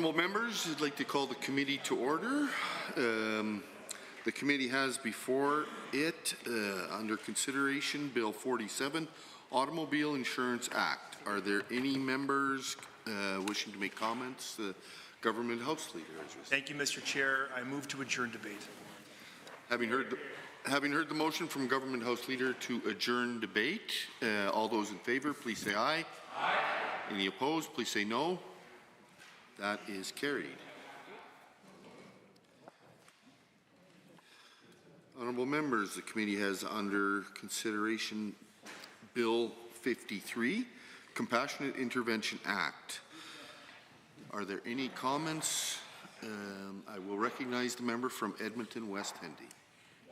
Honourable members, I'd like to call the committee to order. The committee has before it, under consideration, Bill 47, Automobile Insurance Act. Are there any members wishing to make comments? Government House Leader. Thank you, Mr. Chair. I move to adjourn debate. Having heard the motion from Government House Leader to adjourn debate, all those in favour, please say aye. Aye. Any opposed, please say no. That is carried. Honourable members, the committee has under consideration Bill 53, Compassionate Intervention Act. Are there any comments? I will recognize the member from Edmonton West Hendy.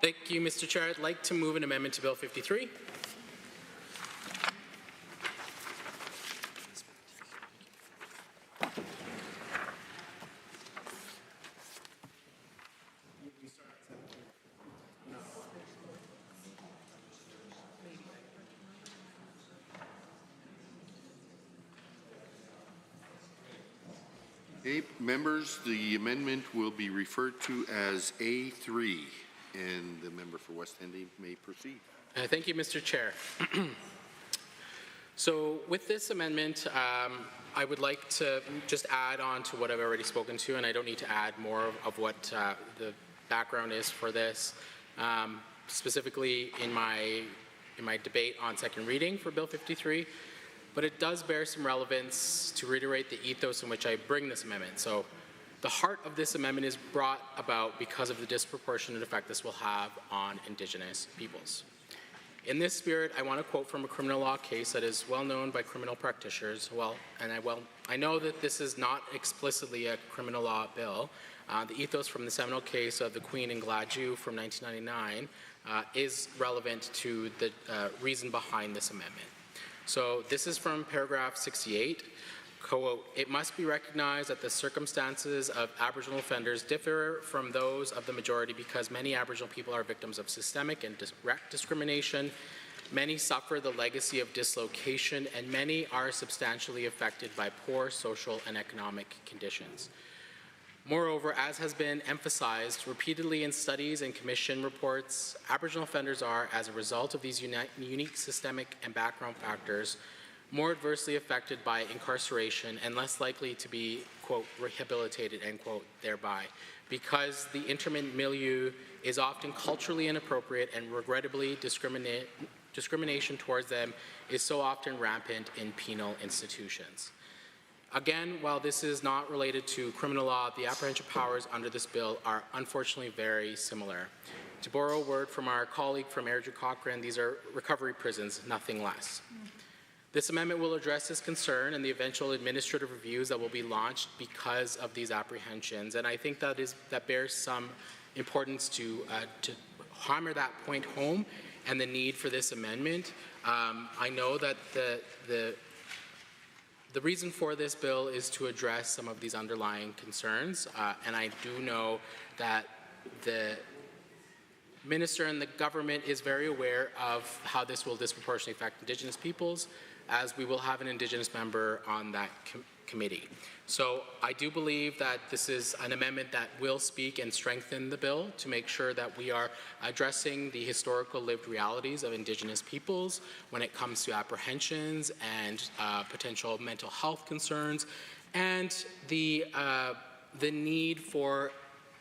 Thank you, Mr. Chair. I'd like to move an amendment to Bill 53. Okay, members, the amendment will be referred to as A3, and the member for West Hendy may proceed. Thank you, Mr. Chair. So with this amendment, I would like to just add on to what I've already spoken to, and I don't need to add more of what the background is for this. Specifically in my debate on second reading for Bill 53, but it does bear some relevance to reiterate the ethos in which I bring this amendment. So the heart of this amendment is brought about because of the disproportionate effect this will have on Indigenous peoples. In this spirit, I want to quote from a criminal law case that is well known by criminal practitioners. I know that this is not explicitly a criminal law bill. The ethos from the seminal case of the Queen and Gladue from 1999 is relevant to the reason behind this amendment. So this is from paragraph 68. Quote, "It must be recognized that the circumstances of Aboriginal offenders differ from those of the majority because many Aboriginal people are victims of systemic and direct discrimination. Many suffer the legacy of dislocation, and many are substantially affected by poor social and economic conditions. Moreover, as has been emphasized repeatedly in studies and commission reports, Aboriginal offenders are, as a result of these unique systemic and background factors, more adversely affected by incarceration and less likely to be, quote, rehabilitated, end quote, thereby, because the interment milieu is often culturally inappropriate and regrettably discrimination towards them is so often rampant in penal institutions." Again, while this is not related to criminal law, the apprehension powers under this bill are unfortunately very similar. To borrow a word from our colleague from Airdrie Cochrane, these are recovery prisons, nothing less. This amendment will address this concern and the eventual administrative reviews that will be launched because of these apprehensions, and I think that bears some importance to hammer that point home and the need for this amendment. I know that the reason for this bill is to address some of these underlying concerns, and I do know that the Minister and the government is very aware of how this will disproportionately affect Indigenous peoples, as we will have an Indigenous member on that committee. So I do believe that this is an amendment that will speak and strengthen the bill to make sure that we are addressing the historical lived realities of Indigenous peoples when it comes to apprehensions and potential mental health concerns, and the need for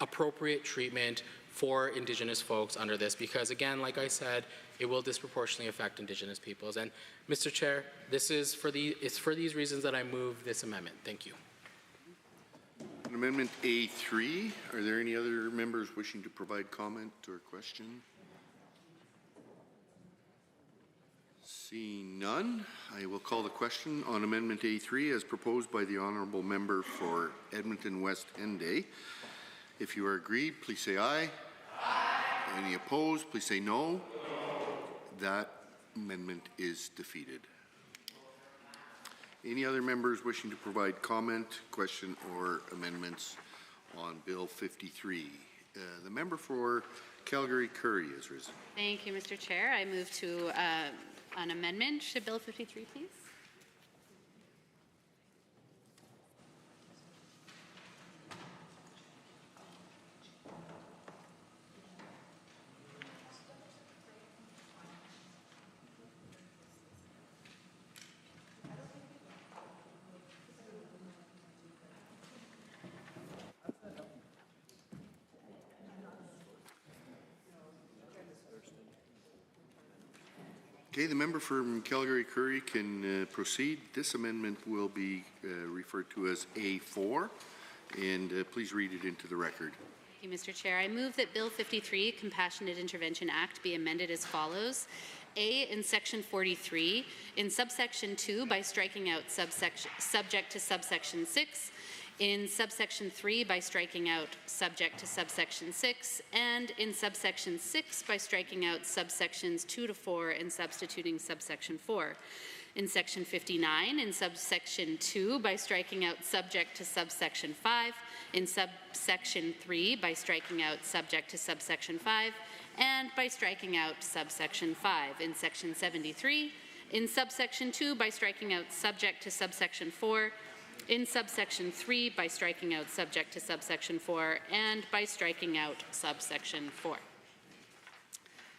appropriate treatment for Indigenous folks under this, because again, like I said, it will disproportionately affect Indigenous peoples. And Mr. Chair, it's for these reasons that I move this amendment. Thank you. Amendment A3. Are there any other members wishing to provide comment or question? Seeing none, I will call the question on Amendment A3 as proposed by the Honourable Member for Edmonton West Henday. If you are agreed, please say aye. Aye. Any opposed, please say no. That amendment is defeated. Any other members wishing to provide comment, question, or amendments on Bill 53? The member for Calgary Curry is risen. Thank you, Mr. Chair. I move to an amendment to Bill 53, please. Okay, the member from Calgary-Curry can proceed. This amendment will be referred to as A4, and please read it into the record. Thank you, Mr. Chair. I move that Bill 53, Compassionate Intervention Act, be amended as follows. A, in Section 43, in subsection 2, by striking out subject to subsection 6, in subsection 3 by striking out subject to subsection 6, and in subsection 6 by striking out subsections 2 to 4 and substituting subsection 4. In section 59, in subsection 2 by striking out subject to subsection 5, in subsection 3 by striking out subject to subsection 5, and by striking out subsection 5. In section 73, in subsection 2 by striking out subject to subsection 4, in subsection 3 by striking out subject to subsection 4, and by striking out subsection 4.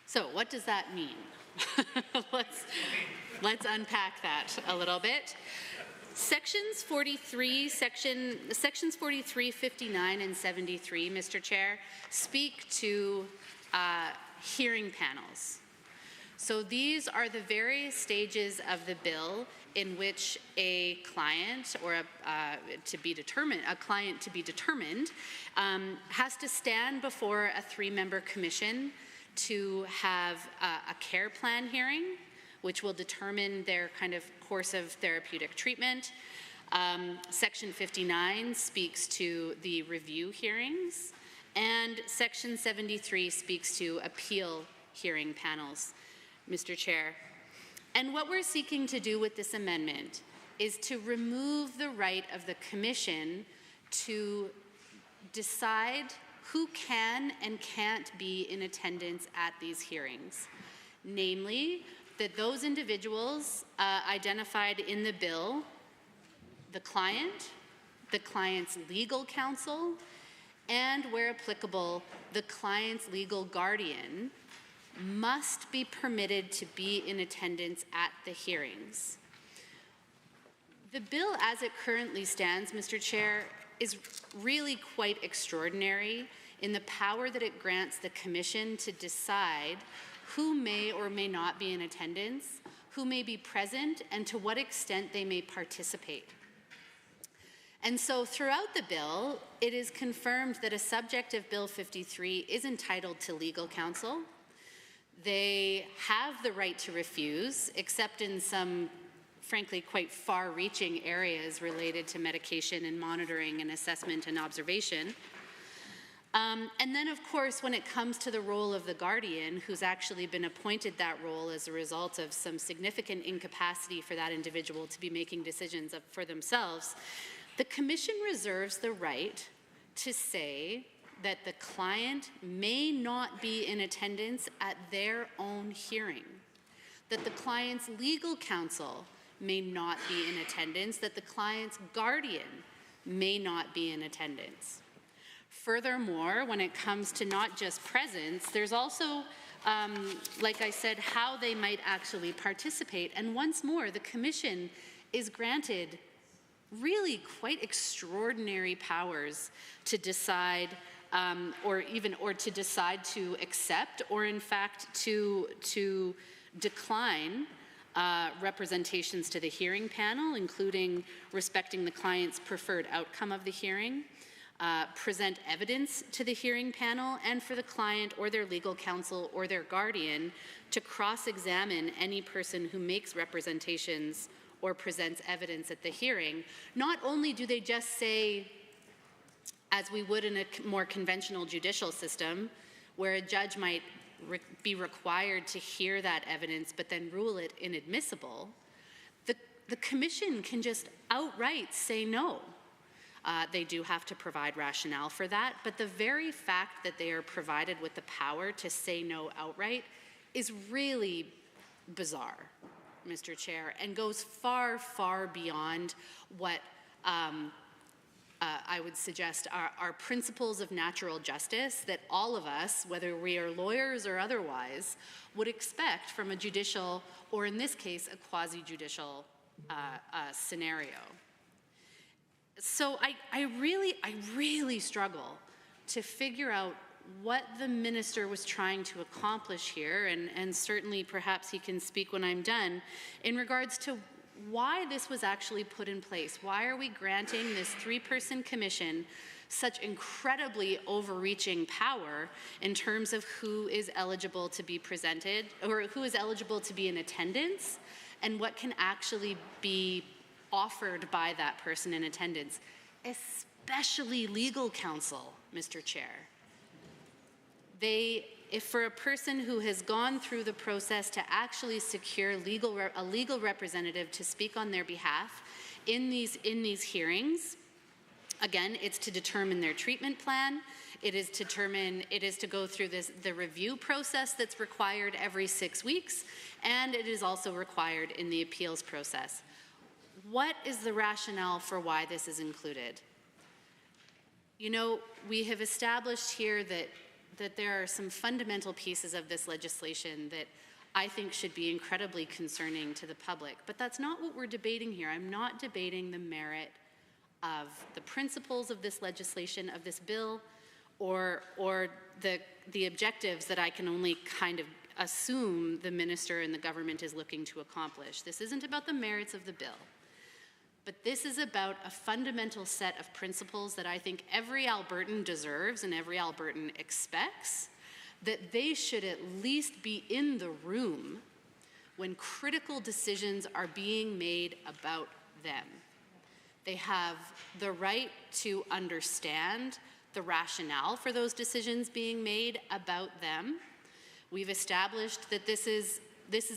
So what does that mean? let's unpack that a little bit. Sections 43, 59, and 73, Mr. Chair, speak to hearing panels. So these are the various stages of the bill in which a client or a client to be determined has to stand before a 3-member commission to have a care plan hearing, which will determine their kind of course of therapeutic treatment. Section 59 speaks to the review hearings, and Section 73 speaks to appeal hearing panels, Mr. Chair. And what we're seeking to do with this amendment is to remove the right of the Commission to decide who can and can't be in attendance at these hearings. Namely, that those individuals identified in the bill, the client's legal counsel, and where applicable, the client's legal guardian, must be permitted to be in attendance at the hearings. The bill as it currently stands, Mr. Chair, is really quite extraordinary in the power that it grants the Commission to decide who may or may not be in attendance, who may be present, and to what extent they may participate. And so throughout the bill, it is confirmed that a subject of Bill 53 is entitled to legal counsel. They have the right to refuse, except in some, frankly, quite far-reaching areas related to medication and monitoring and assessment and observation. And then, of course, when it comes to the role of the guardian, who's actually been appointed that role as a result of some significant incapacity for that individual to be making decisions for themselves, the Commission reserves the right to say that the client may not be in attendance at their own hearing, that the client's legal counsel may not be in attendance, that the client's guardian may not be in attendance. Furthermore, when it comes to not just presence, there's also, like I said, how they might actually participate. And once more, the Commission is granted really quite extraordinary powers to decide or to decide to accept or in fact to decline representations to the hearing panel, including respecting the client's preferred outcome of the hearing, present evidence to the hearing panel, and for the client or their legal counsel or their guardian to cross-examine any person who makes representations or presents evidence at the hearing. Not only do they just say, as we would in a more conventional judicial system, where a judge might be required to hear that evidence but then rule it inadmissible, the Commission can just outright say no. They do have to provide rationale for that, but the very fact that they are provided with the power to say no outright is really bizarre, Mr. Chair, and goes far, far beyond what I would suggest are principles of natural justice that all of us, whether we are lawyers or otherwise, would expect from a judicial, or in this case, a quasi-judicial scenario. So I really struggle to figure out what the minister was trying to accomplish here, and certainly perhaps he can speak when I'm done, in regards to why this was actually put in place. Why are we granting this 3-person commission such incredibly overreaching power in terms of who is eligible to be presented, or who is eligible to be in attendance, and what can actually be offered by that person in attendance, especially legal counsel, Mr. Chair. If for a person who has gone through the process to actually secure a legal representative to speak on their behalf in these hearings, again, it's to determine their treatment plan. It is to go through the review process that's required every 6 weeks, and it is also required in the appeals process. What is the rationale for why this is included? You know, we have established here that there are some fundamental pieces of this legislation that I think should be incredibly concerning to the public, but that's not what we're debating here. I'm not debating the merit of the principles of this legislation, of this bill, or the objectives that I can only kind of assume the minister and the government is looking to accomplish. This isn't about the merits of the bill, but this is about a fundamental set of principles that I think every Albertan deserves and every Albertan expects, that they should at least be in the room when critical decisions are being made about them. They have the right to understand the rationale for those decisions being made about them. We've established that this is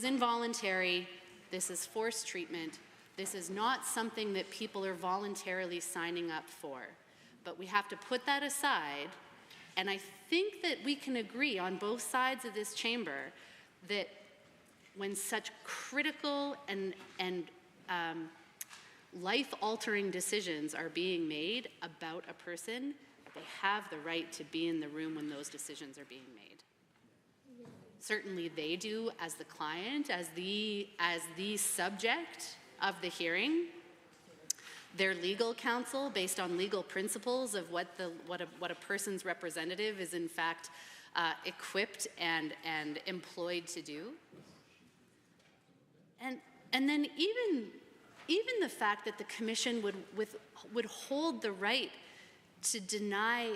involuntary, this is forced treatment, this is not something that people are voluntarily signing up for. But we have to put that aside, and I think that we can agree on both sides of this chamber that when such critical and life-altering decisions are being made about a person, they have the right to be in the room when those decisions are being made. Certainly they do as the client, as the subject of the hearing. Their legal counsel, based on legal principles of what a person's representative is in fact equipped and employed to do. And then even the fact that the commission would hold the right to deny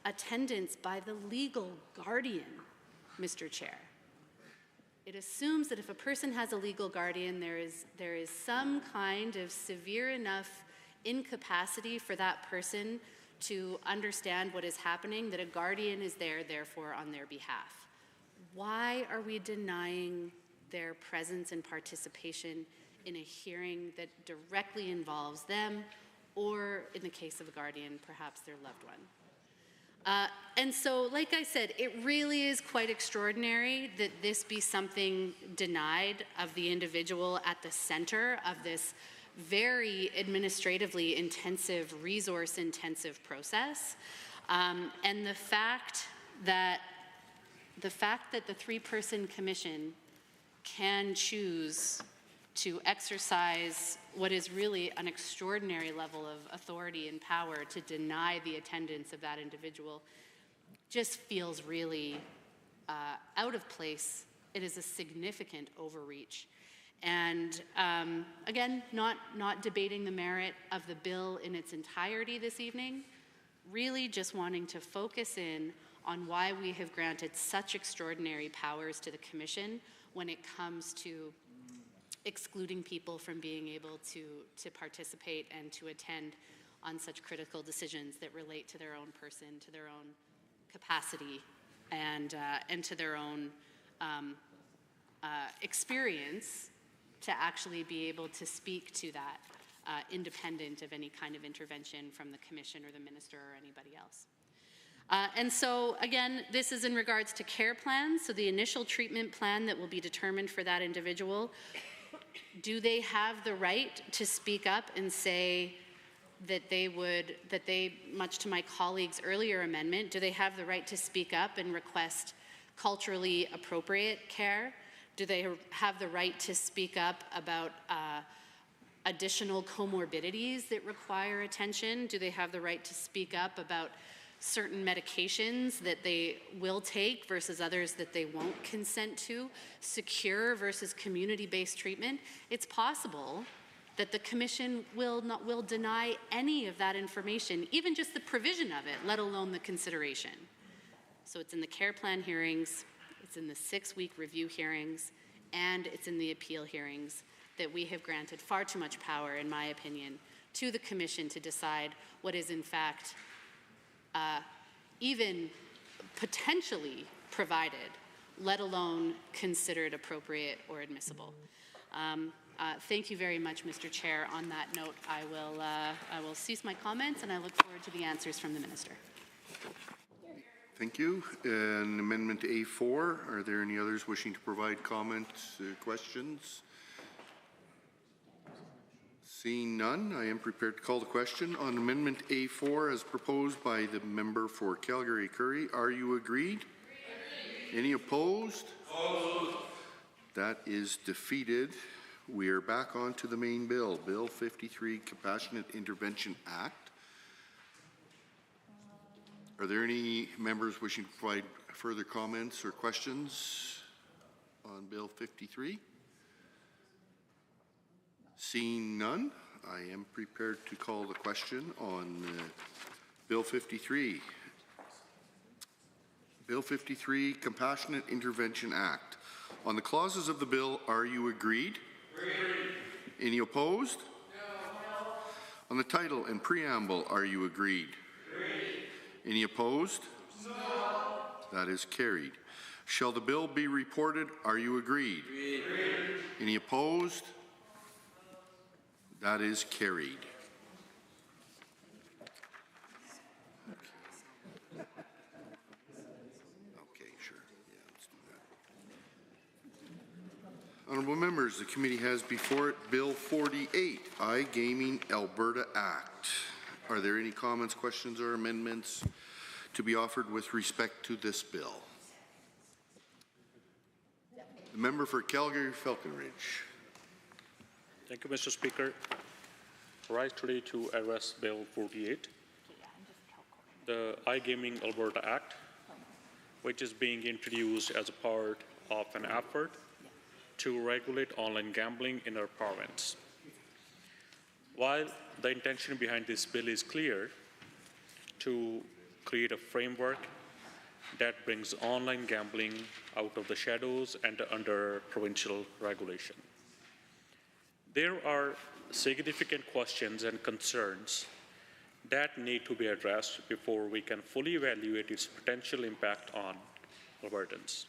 attendance by the legal guardian, Mr. Chair. It assumes that if a person has a legal guardian, there is some kind of severe enough incapacity for that person to understand what is happening, that a guardian is there, therefore, on their behalf. Why are we denying their presence and participation in a hearing that directly involves them, or in the case of a guardian, perhaps their loved one? And so, like I said, it really is quite extraordinary that this be something denied of the individual at the center of this very administratively intensive, resource-intensive process. And the fact that the 3-person commission can choose to exercise what is really an extraordinary level of authority and power to deny the attendance of that individual just feels really out of place. It is a significant overreach. And again, not debating the merit of the bill in its entirety this evening, really just wanting to focus in on why we have granted such extraordinary powers to the commission when it comes to excluding people from being able to participate and to attend on such critical decisions that relate to their own person, to their own capacity, and to their own experience to actually be able to speak to that independent of any kind of intervention from the commission or the minister or anybody else. And so, again, this is in regards to care plans, so the initial treatment plan that will be determined for that individual. Do they have the right to speak up and say that they, much to my colleague's earlier amendment, do they have the right to speak up and request culturally appropriate care? Do they have the right to speak up about additional comorbidities that require attention? Do they have the right to speak up about certain medications that they will take versus others that they won't consent to, secure versus community-based treatment, it's possible that the Commission will deny any of that information, even just the provision of it, let alone the consideration. So it's in the care plan hearings, it's in the 6-week review hearings, and it's in the appeal hearings that we have granted far too much power, in my opinion, to the Commission to decide what is in fact even potentially provided, let alone considered appropriate or admissible. Thank you very much, Mr. Chair. On that note, I will cease my comments, and I look forward to the answers from the Minister. Thank you. And Amendment A4, are there any others wishing to provide comments, questions? Seeing none, I am prepared to call the question on Amendment A4 as proposed by the member for Calgary-Curry. Are you agreed? Any opposed? Opposed. That is defeated. We are back on to the main bill, Bill 53, Compassionate Intervention Act. Are there any members wishing to provide further comments or questions on Bill 53? Seeing none, I am prepared to call the question on Bill 53. Bill 53, Compassionate Intervention Act. On the clauses of the bill, are you agreed? Agreed. Any opposed? No. On the title and preamble, are you agreed? Agreed. Any opposed? No. That is carried. Shall the bill be reported? Are you agreed? Agreed. Any opposed? That is carried. Okay, sure. Yeah, let's do that. Honourable members, the committee has before it Bill 48, iGaming Alberta Act. Are there any comments, questions, or amendments to be offered with respect to this bill? The member for Calgary-Falconridge. Thank you, Mr. Speaker. Rise today to address Bill 48, the iGaming Alberta Act, which is being introduced as a part of an effort to regulate online gambling in our province. While the intention behind this bill is clear, to create a framework that brings online gambling out of the shadows and under provincial regulation. There are significant questions and concerns that need to be addressed before we can fully evaluate its potential impact on Albertans.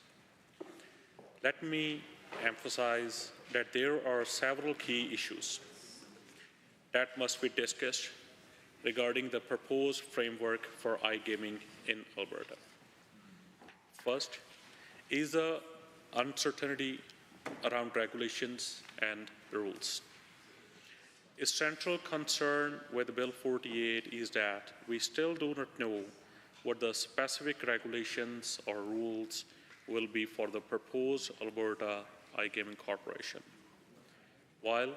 Let me emphasize that there are several key issues that must be discussed regarding the proposed framework for iGaming in Alberta. First is the uncertainty around regulations and rules. A central concern with Bill 48 is that we still do not know what the specific regulations or rules will be for the proposed Alberta iGaming Corporation. While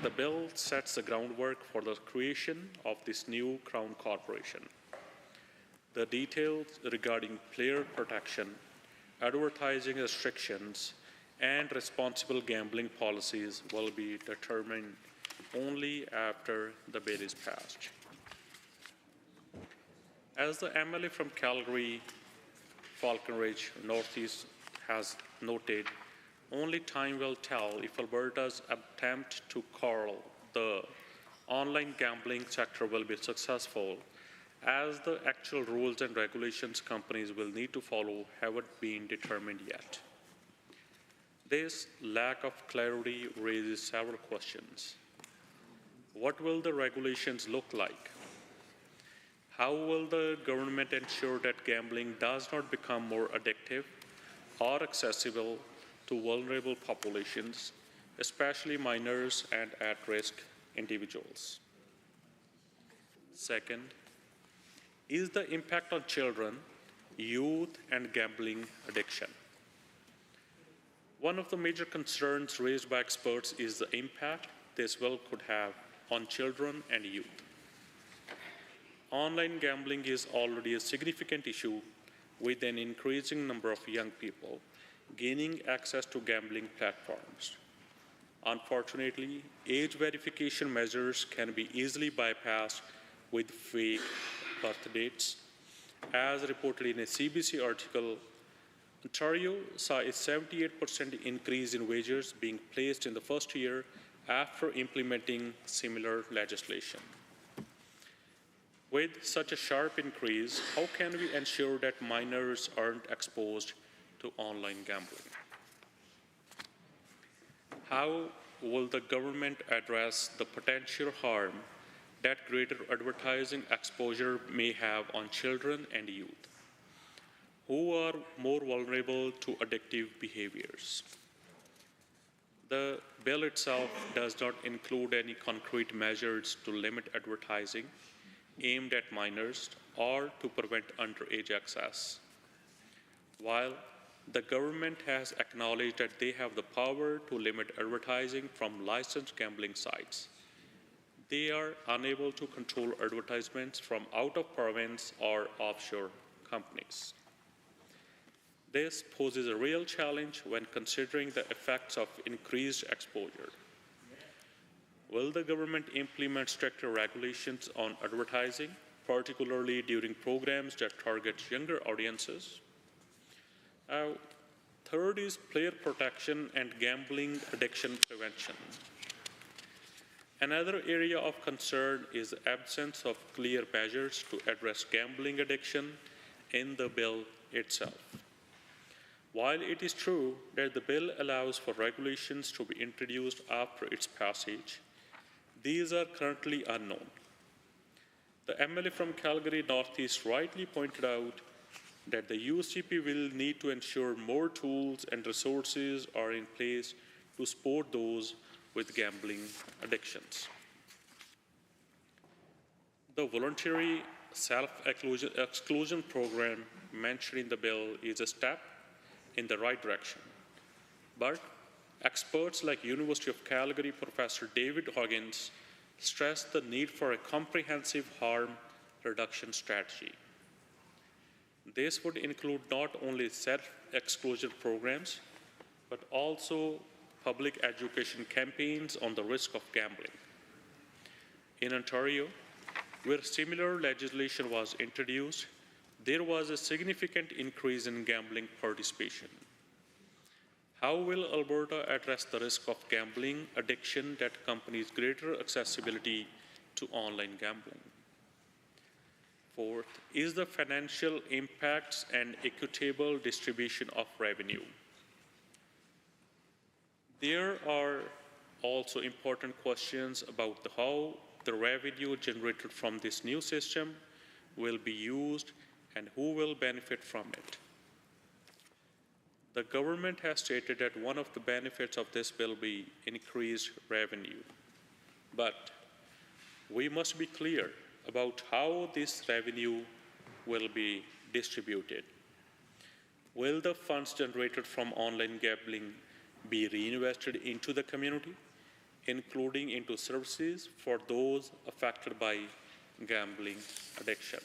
the bill sets the groundwork for the creation of this new Crown Corporation, the details regarding player protection, advertising restrictions, and responsible gambling policies will be determined only after the bill is passed. As the MLA from Calgary, Falconridge, Northeast has noted, only time will tell if Alberta's attempt to curl the online gambling sector will be successful, as the actual rules and regulations companies will need to follow haven't been determined yet. This lack of clarity raises several questions. What will the regulations look like? How will the government ensure that gambling does not become more addictive or accessible to vulnerable populations, especially minors and at-risk individuals? Second, is the impact on children, youth, and gambling addiction? One of the major concerns raised by experts is the impact this bill could have on children and youth. Online gambling is already a significant issue with an increasing number of young people gaining access to gambling platforms. Unfortunately, age verification measures can be easily bypassed with fake birth dates. As reported in a CBC article, Ontario saw a 78% increase in wagers being placed in the first year after implementing similar legislation. With such a sharp increase, how can we ensure that minors aren't exposed to online gambling? How will the government address the potential harm that greater advertising exposure may have on children and youth, who are more vulnerable to addictive behaviors? The bill itself does not include any concrete measures to limit advertising aimed at minors or to prevent underage access. While the government has acknowledged that they have the power to limit advertising from licensed gambling sites, they are unable to control advertisements from out of province or offshore companies. This poses a real challenge when considering the effects of increased exposure. Will the government implement stricter regulations on advertising, particularly during programs that target younger audiences? Third is player protection and gambling addiction prevention. Another area of concern is the absence of clear measures to address gambling addiction in the bill itself. While it is true that the bill allows for regulations to be introduced after its passage, these are currently unknown. The MLA from Calgary Northeast rightly pointed out that the UCP will need to ensure more tools and resources are in place to support those with gambling addictions. The voluntary self-exclusion program mentioned in the bill is a step in the right direction. But experts like University of Calgary Professor David Hoggins stress the need for a comprehensive harm reduction strategy. This would include not only self-exclusion programs, but also public education campaigns on the risk of gambling. In Ontario, where similar legislation was introduced, there was a significant increase in gambling participation. How will Alberta address the risk of gambling addiction that accompanies greater accessibility to online gambling? Fourth is the financial impacts and equitable distribution of revenue. There are also important questions about how the revenue generated from this new system will be used and who will benefit from it. The government has stated that one of the benefits of this will be increased revenue. But we must be clear about how this revenue will be distributed. Will the funds generated from online gambling be reinvested into the community, including into services for those affected by gambling addiction?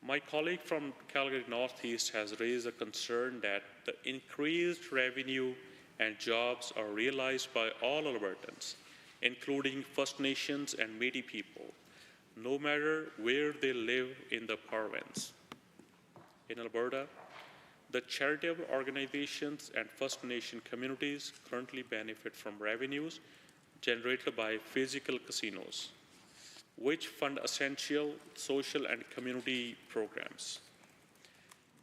My colleague from Calgary Northeast has raised a concern that the increased revenue and jobs are realized by all Albertans, including First Nations and Métis people, no matter where they live in the province. In Alberta, the charitable organizations and First Nation communities currently benefit from revenues generated by physical casinos, which fund essential social and community programs.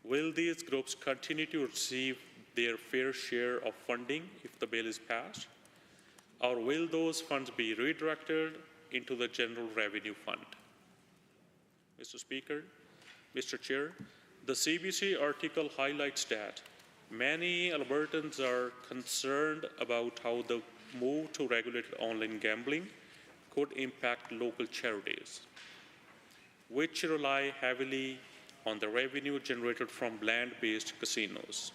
Will these groups continue to receive their fair share of funding if the bill is passed? Or will those funds be redirected into the General Revenue Fund? Mr. Speaker, Mr. Chair, the CBC article highlights that many Albertans are concerned about how the move to regulated online gambling could impact local charities, which rely heavily on the revenue generated from land-based casinos.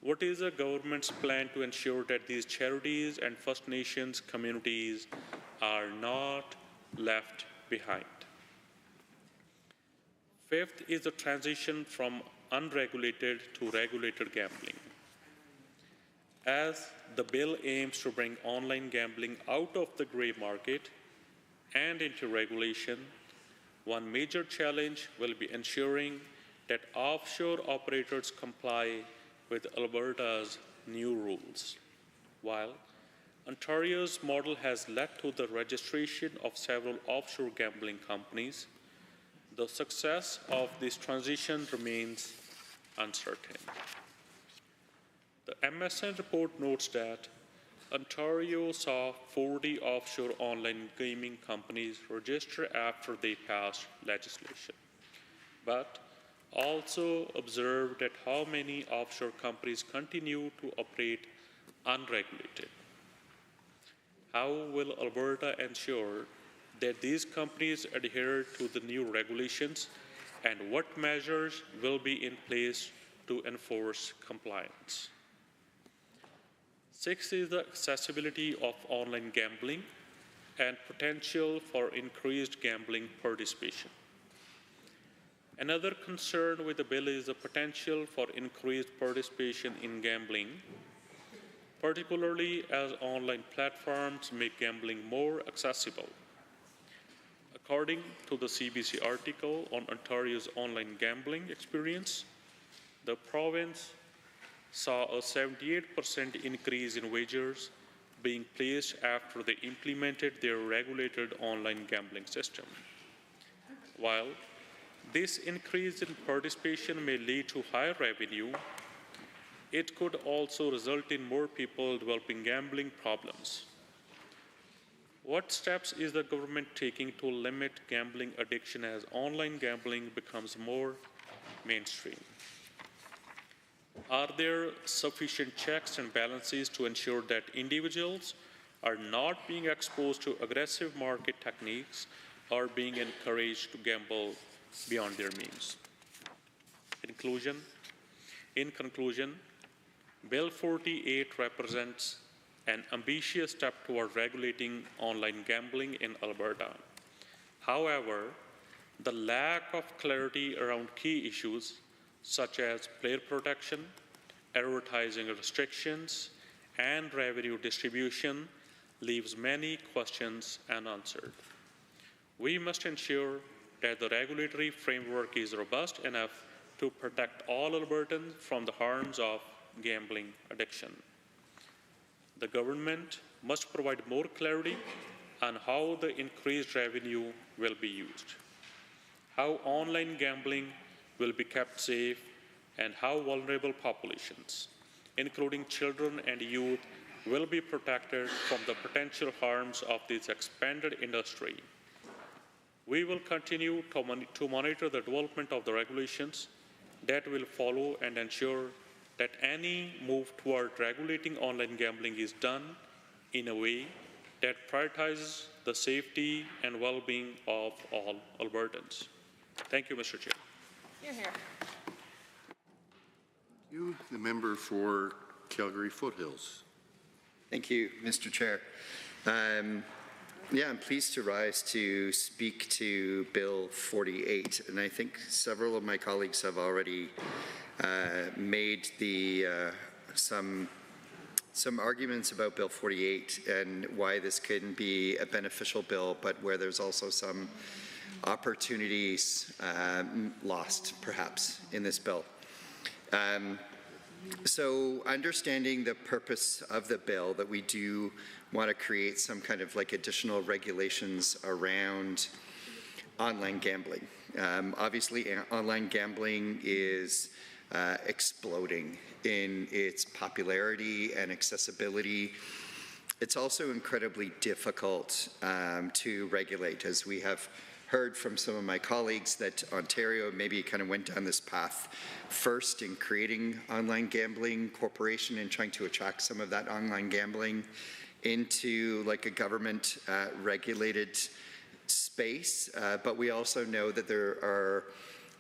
What is the government's plan to ensure that these charities and First Nations communities are not left behind. Fifth is the transition from unregulated to regulated gambling. As the bill aims to bring online gambling out of the gray market and into regulation, one major challenge will be ensuring that offshore operators comply with Alberta's new rules. While Ontario's model has led to the registration of several offshore gambling companies, the success of this transition remains uncertain. The MSN report notes that Ontario saw 40 offshore online gaming companies register after they passed legislation, but also observed that how many offshore companies continue to operate unregulated. How will Alberta ensure that these companies adhere to the new regulations, and what measures will be in place to enforce compliance? Sixth is the accessibility of online gambling and potential for increased gambling participation. Another concern with the bill is the potential for increased participation in gambling, particularly as online platforms make gambling more accessible. According to the CBC article on Ontario's online gambling experience, the province saw a 78% increase in wagers being placed after they implemented their regulated online gambling system. While this increase in participation may lead to higher revenue, it could also result in more people developing gambling problems. What steps is the government taking to limit gambling addiction as online gambling becomes more mainstream? Are there sufficient checks and balances to ensure that individuals are not being exposed to aggressive market techniques or being encouraged to gamble beyond their means? In conclusion, Bill 48 represents an ambitious step toward regulating online gambling in Alberta. However, the lack of clarity around key issues such as player protection, advertising restrictions, and revenue distribution leaves many questions unanswered. We must ensure that the regulatory framework is robust enough to protect all Albertans from the harms of gambling addiction. The government must provide more clarity on how the increased revenue will be used, how online gambling will be kept safe, and how vulnerable populations, including children and youth, will be protected from the potential harms of this expanded industry. We will continue to monitor the development of the regulations that will follow and ensure that any move toward regulating online gambling is done in a way that prioritizes the safety and well-being of all Albertans. Thank you, Mr. Chair. You're here. You, the member for Calgary Foothills. Thank you, Mr. Chair. I'm pleased to rise to speak to Bill 48, and I think several of my colleagues have already made some arguments about Bill 48 and why this can be a beneficial bill, but where there's also some opportunities lost, perhaps, in this bill. So understanding the purpose of the bill, that we do want to create some kind of like additional regulations around online gambling. Obviously, online gambling is exploding in its popularity and accessibility. It's also incredibly difficult to regulate, as we have heard from some of my colleagues that Ontario maybe kind of went down this path first in creating online gambling corporation and trying to attract some of that online gambling into like a government regulated space. But we also know that there are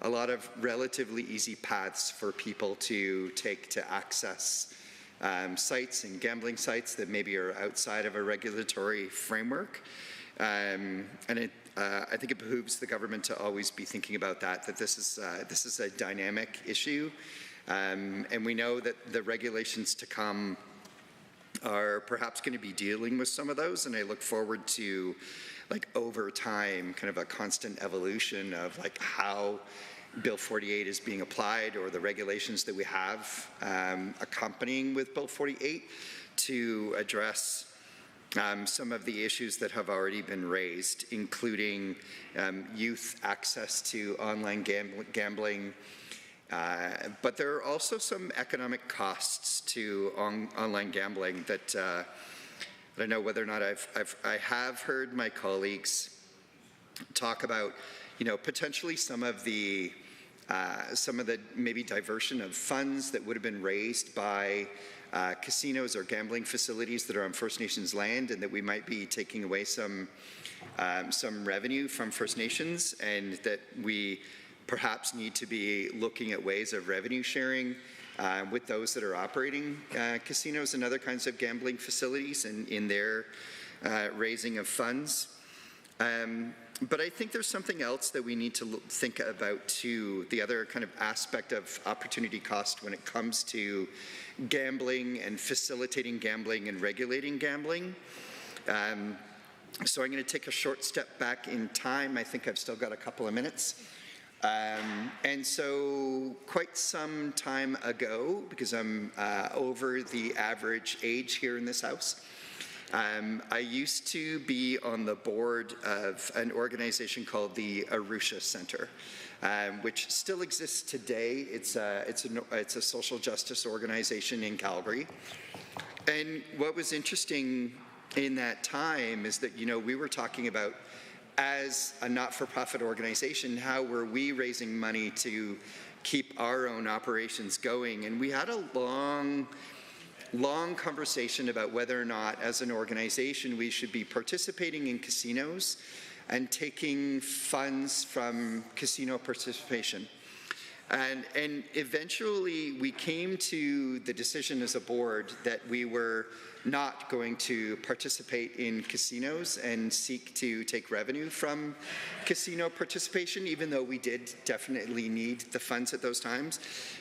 a lot of relatively easy paths for people to take to access sites and gambling sites that maybe are outside of a regulatory framework. I think it behooves the government to always be thinking about that this is a dynamic issue. And we know that the regulations to come are perhaps going to be dealing with some of those, and I look forward to, like, over time, kind of a constant evolution of, like, how Bill 48 is being applied, or the regulations that we have accompanying with Bill 48 to address some of the issues that have already been raised, including youth access to online gambling. But there are also some economic costs to online gambling that I don't know whether or not I have heard my colleagues talk about, you know, potentially some of the maybe diversion of funds that would have been raised by casinos or gambling facilities that are on First Nations land, and that we might be taking away some revenue from First Nations, and that we perhaps need to be looking at ways of revenue sharing with those that are operating casinos and other kinds of gambling facilities in their raising of funds. But I think there's something else that we need to think about too, the other kind of aspect of opportunity cost when it comes to gambling and facilitating gambling and regulating gambling. So I'm going to take a short step back in time. I think I've still got a couple of minutes. And so quite some time ago, because I'm over the average age here in this house, I used to be on the board of an organization called the Arusha Center, which still exists today. It's a social justice organization in Calgary. And what was interesting in that time is that, you know, we were talking about, as a not-for-profit organization, how were we raising money to keep our own operations going? And we had a long conversation about whether or not, as an organization, we should be participating in casinos and taking funds from casino participation. And eventually we came to the decision as a board that we were not going to participate in casinos and seek to take revenue from casino participation, even though we did definitely need the funds at those times.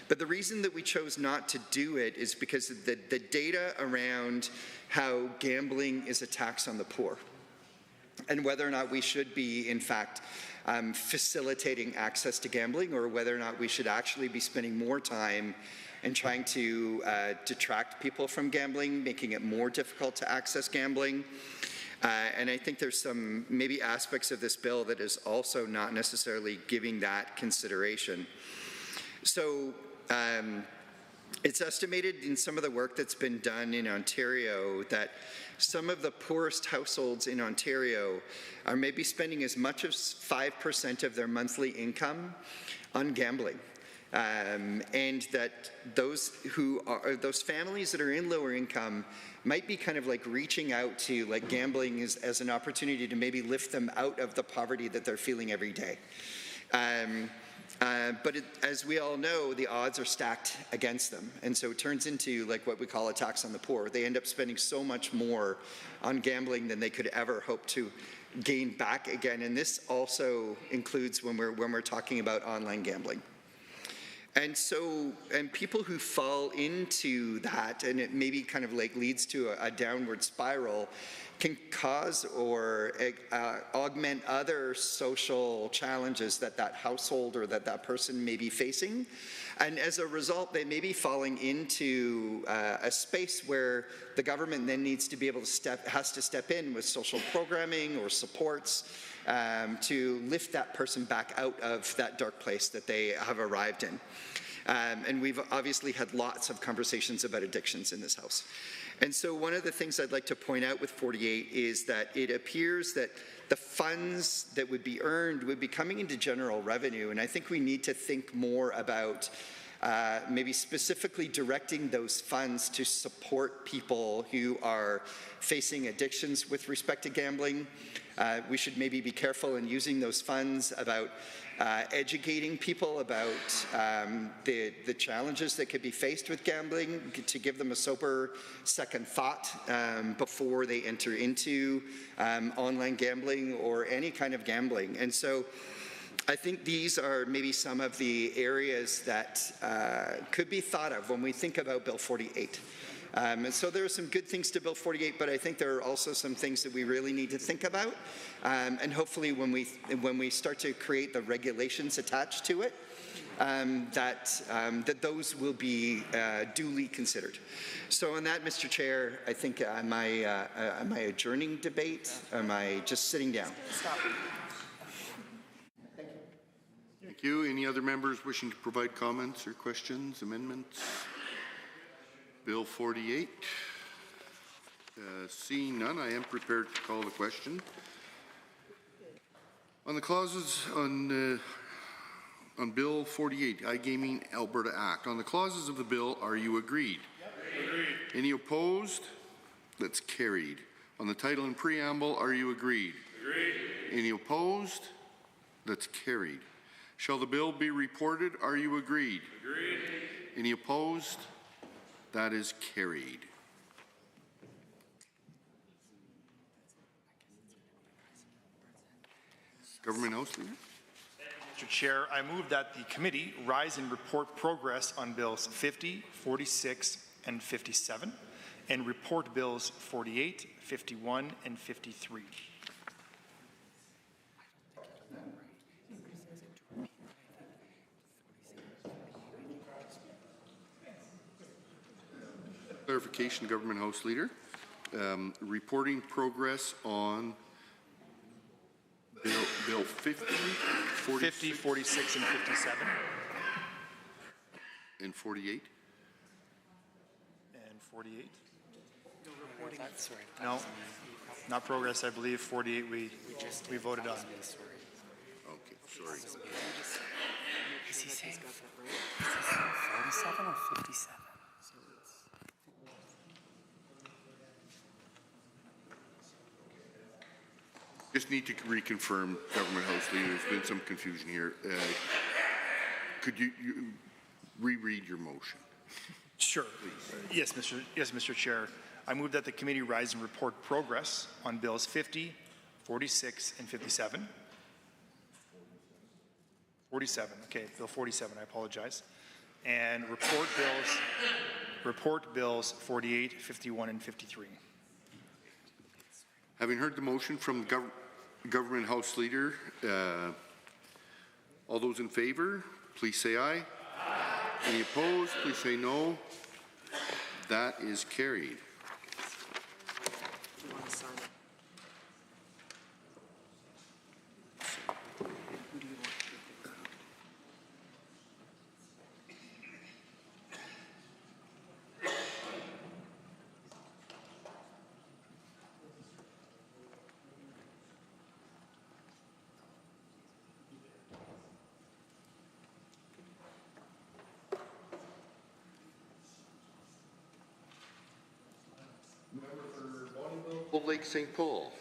But the reason that we chose not to do it is because of the data around how gambling is a tax on the poor, and whether or not we should be, in fact, facilitating access to gambling, or whether or not we should actually be spending more time and trying to detract people from gambling, making it more difficult to access gambling. And I think there's some maybe aspects of this bill that is also not necessarily giving that consideration. So it's estimated in some of the work that's been done in Ontario that some of the poorest households in Ontario are maybe spending as much as 5% of their monthly income on gambling. And that those families that are in lower income might be kind of like reaching out to, like, gambling as an opportunity to maybe lift them out of the poverty that they're feeling every day. But as we all know, the odds are stacked against them. And so it turns into, like, what we call a tax on the poor. They end up spending so much more on gambling than they could ever hope to gain back again. And this also includes when we're talking about online gambling. And so, and people who fall into that, and it maybe kind of like leads to a downward spiral, can cause or augment other social challenges that that household or that person may be facing. And as a result, they may be falling into a space where the government then needs to be able to has to step in with social programming or supports to lift that person back out of that dark place that they have arrived in. And we've obviously had lots of conversations about addictions in this house. And so one of the things I'd like to point out with 48 is that it appears that the funds that would be earned would be coming into general revenue. And I think we need to think more about maybe specifically directing those funds to support people who are facing addictions with respect to gambling, we should maybe be careful in using those funds about educating people about the challenges that could be faced with gambling, to give them a sober second thought before they enter into online gambling or any kind of gambling. And so I think these are maybe some of the areas that could be thought of when we think about Bill 48. And so there are some good things to Bill 48, but I think there are also some things that we really need to think about. And hopefully when we start to create the regulations attached to it, that those will be duly considered. So on that, Mr. Chair, I think am I adjourning debate? Am I just sitting down? Thank you. Any other members wishing to provide comments or questions, amendments? Bill 48. Seeing none, I am prepared to call the question. On the clauses on Bill 48, iGaming Alberta Act. On the clauses of the bill, are you agreed? Yep. Agreed. Any opposed? That's carried. On the title and preamble, are you agreed? Agreed. Any opposed? That's carried. Shall the bill be reported? Are you agreed? Agreed. Any opposed? That is carried. Government House Leader. Mr. Chair, I move that the committee rise and report progress on Bills 50, 46, and 57, and report Bills 48, 51, and 53. Clarification, Government House Leader. Reporting progress on Bill 50, 50, 46, and 57. And 48. And 48. No, not progress. I believe 48 we voted on. Okay, sorry. Is he saying 47 or 57? Just need to reconfirm, Government House Leader. There's been some confusion here. Could you reread your motion? Sure. Yes, Mr. Chair. I move that the committee rise and report progress on Bills 50, 46, and 57. 47. Okay, Bill 47. I apologize. And report bills 48, 51, and 53. Having heard the motion from Government House Leader, all those in favor, please say aye. Aye. Any opposed, please say no. That is carried. Lake St. Paul.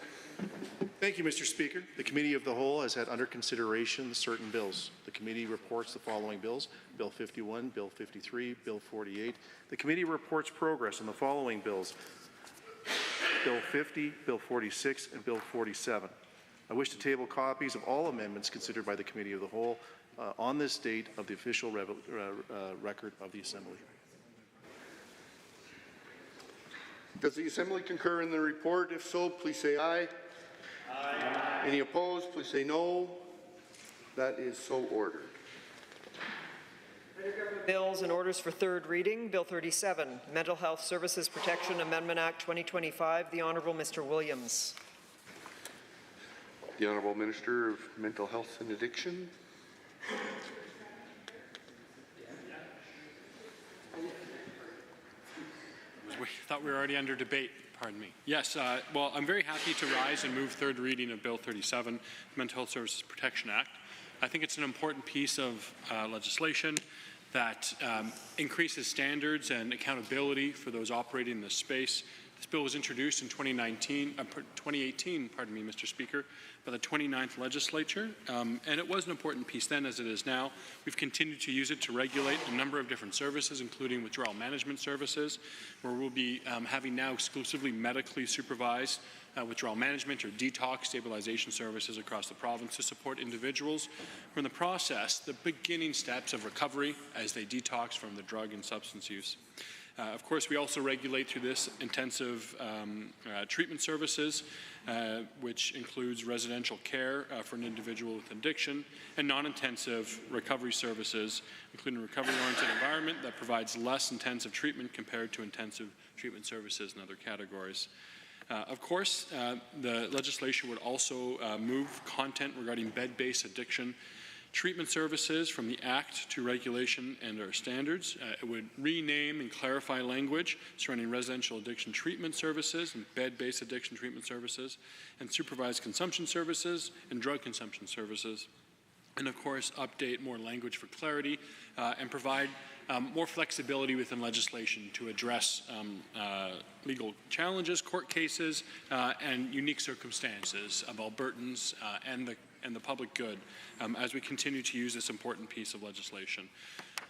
Thank you, Mr. Speaker. The Committee of the Whole has had under consideration certain bills. The committee reports the following bills: Bill 51, Bill 53, Bill 48. The committee reports progress on the following bills: Bill 50, Bill 46, and Bill 47. I wish to table copies of all amendments considered by the Committee of the Whole on this date of the official record of the Assembly. Does the Assembly concur in the report? If so, please say aye. Aye. Any opposed, please say no. That is so ordered. Bills and orders for third reading. Bill 37, Mental Health Services Protection Amendment Act 2025. The Honourable Mr. Williams. The Honourable Minister of Mental Health and Addiction. We thought we were already under debate, pardon me. Yes, well, I'm very happy to rise and move third reading of Bill 37, Mental Health Services Protection Act. I think it's an important piece of legislation that increases standards and accountability for those operating in this space. This bill was introduced in 2018, pardon me, Mr. Speaker, by the 29th legislature, and it was an important piece then as it is now. We've continued to use it to regulate a number of different services, including withdrawal management services, where we'll be having now exclusively medically supervised withdrawal management or detox stabilization services across the province to support individuals who are in the process, the beginning steps of recovery as they detox from the drug and substance use. Of course, we also regulate through this intensive treatment services, which includes residential care for an individual with addiction, and non-intensive recovery services, including a recovery-oriented environment that provides less intensive treatment compared to intensive treatment services in other categories. Of course, the legislation would also move content regarding bed-based addiction treatment services from the Act to regulation and our standards. It would rename and clarify language surrounding residential addiction treatment services and bed-based addiction treatment services, and supervised consumption services and drug consumption services. And of course, update more language for clarity and provide more flexibility within legislation to address legal challenges, court cases, and unique circumstances of Albertans and the public good as we continue to use this important piece of legislation.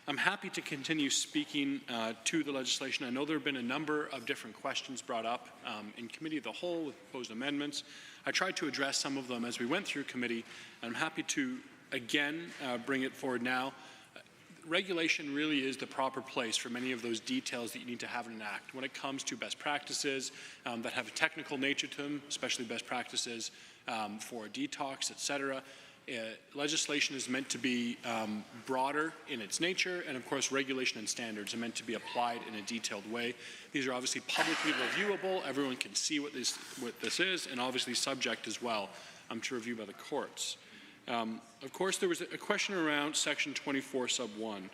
I'm happy to continue speaking to the legislation. I know there have been a number of different questions brought up in Committee of the Whole with proposed amendments. I tried to address some of them as we went through committee, and I'm happy to again bring it forward now. Regulation really is the proper place for many of those details that you need to have in an act. When it comes to best practices that have a technical nature to them, especially best practices for detox, etc., legislation is meant to be broader in its nature, and of course regulation and standards are meant to be applied in a detailed way. These are obviously publicly reviewable. Everyone can see what this is, and obviously subject as well to review by the courts. Of course, there was a question around Section 24 sub 1,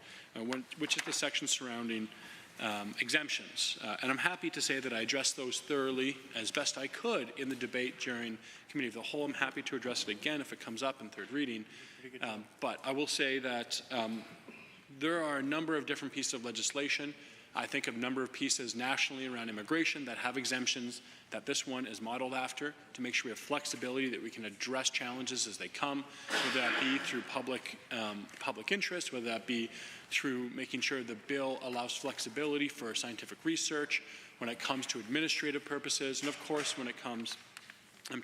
which is the section surrounding exemptions. And I'm happy to say that I addressed those thoroughly as best I could in the debate during Committee of the Whole. I'm happy to address it again if it comes up in third reading. But I will say that there are a number of different pieces of legislation. I think of a number of pieces nationally around immigration that have exemptions that this one is modeled after to make sure we have flexibility, that we can address challenges as they come, whether that be through public interest, whether that be through making sure the bill allows flexibility for scientific research, when it comes to administrative purposes, and of course when it comes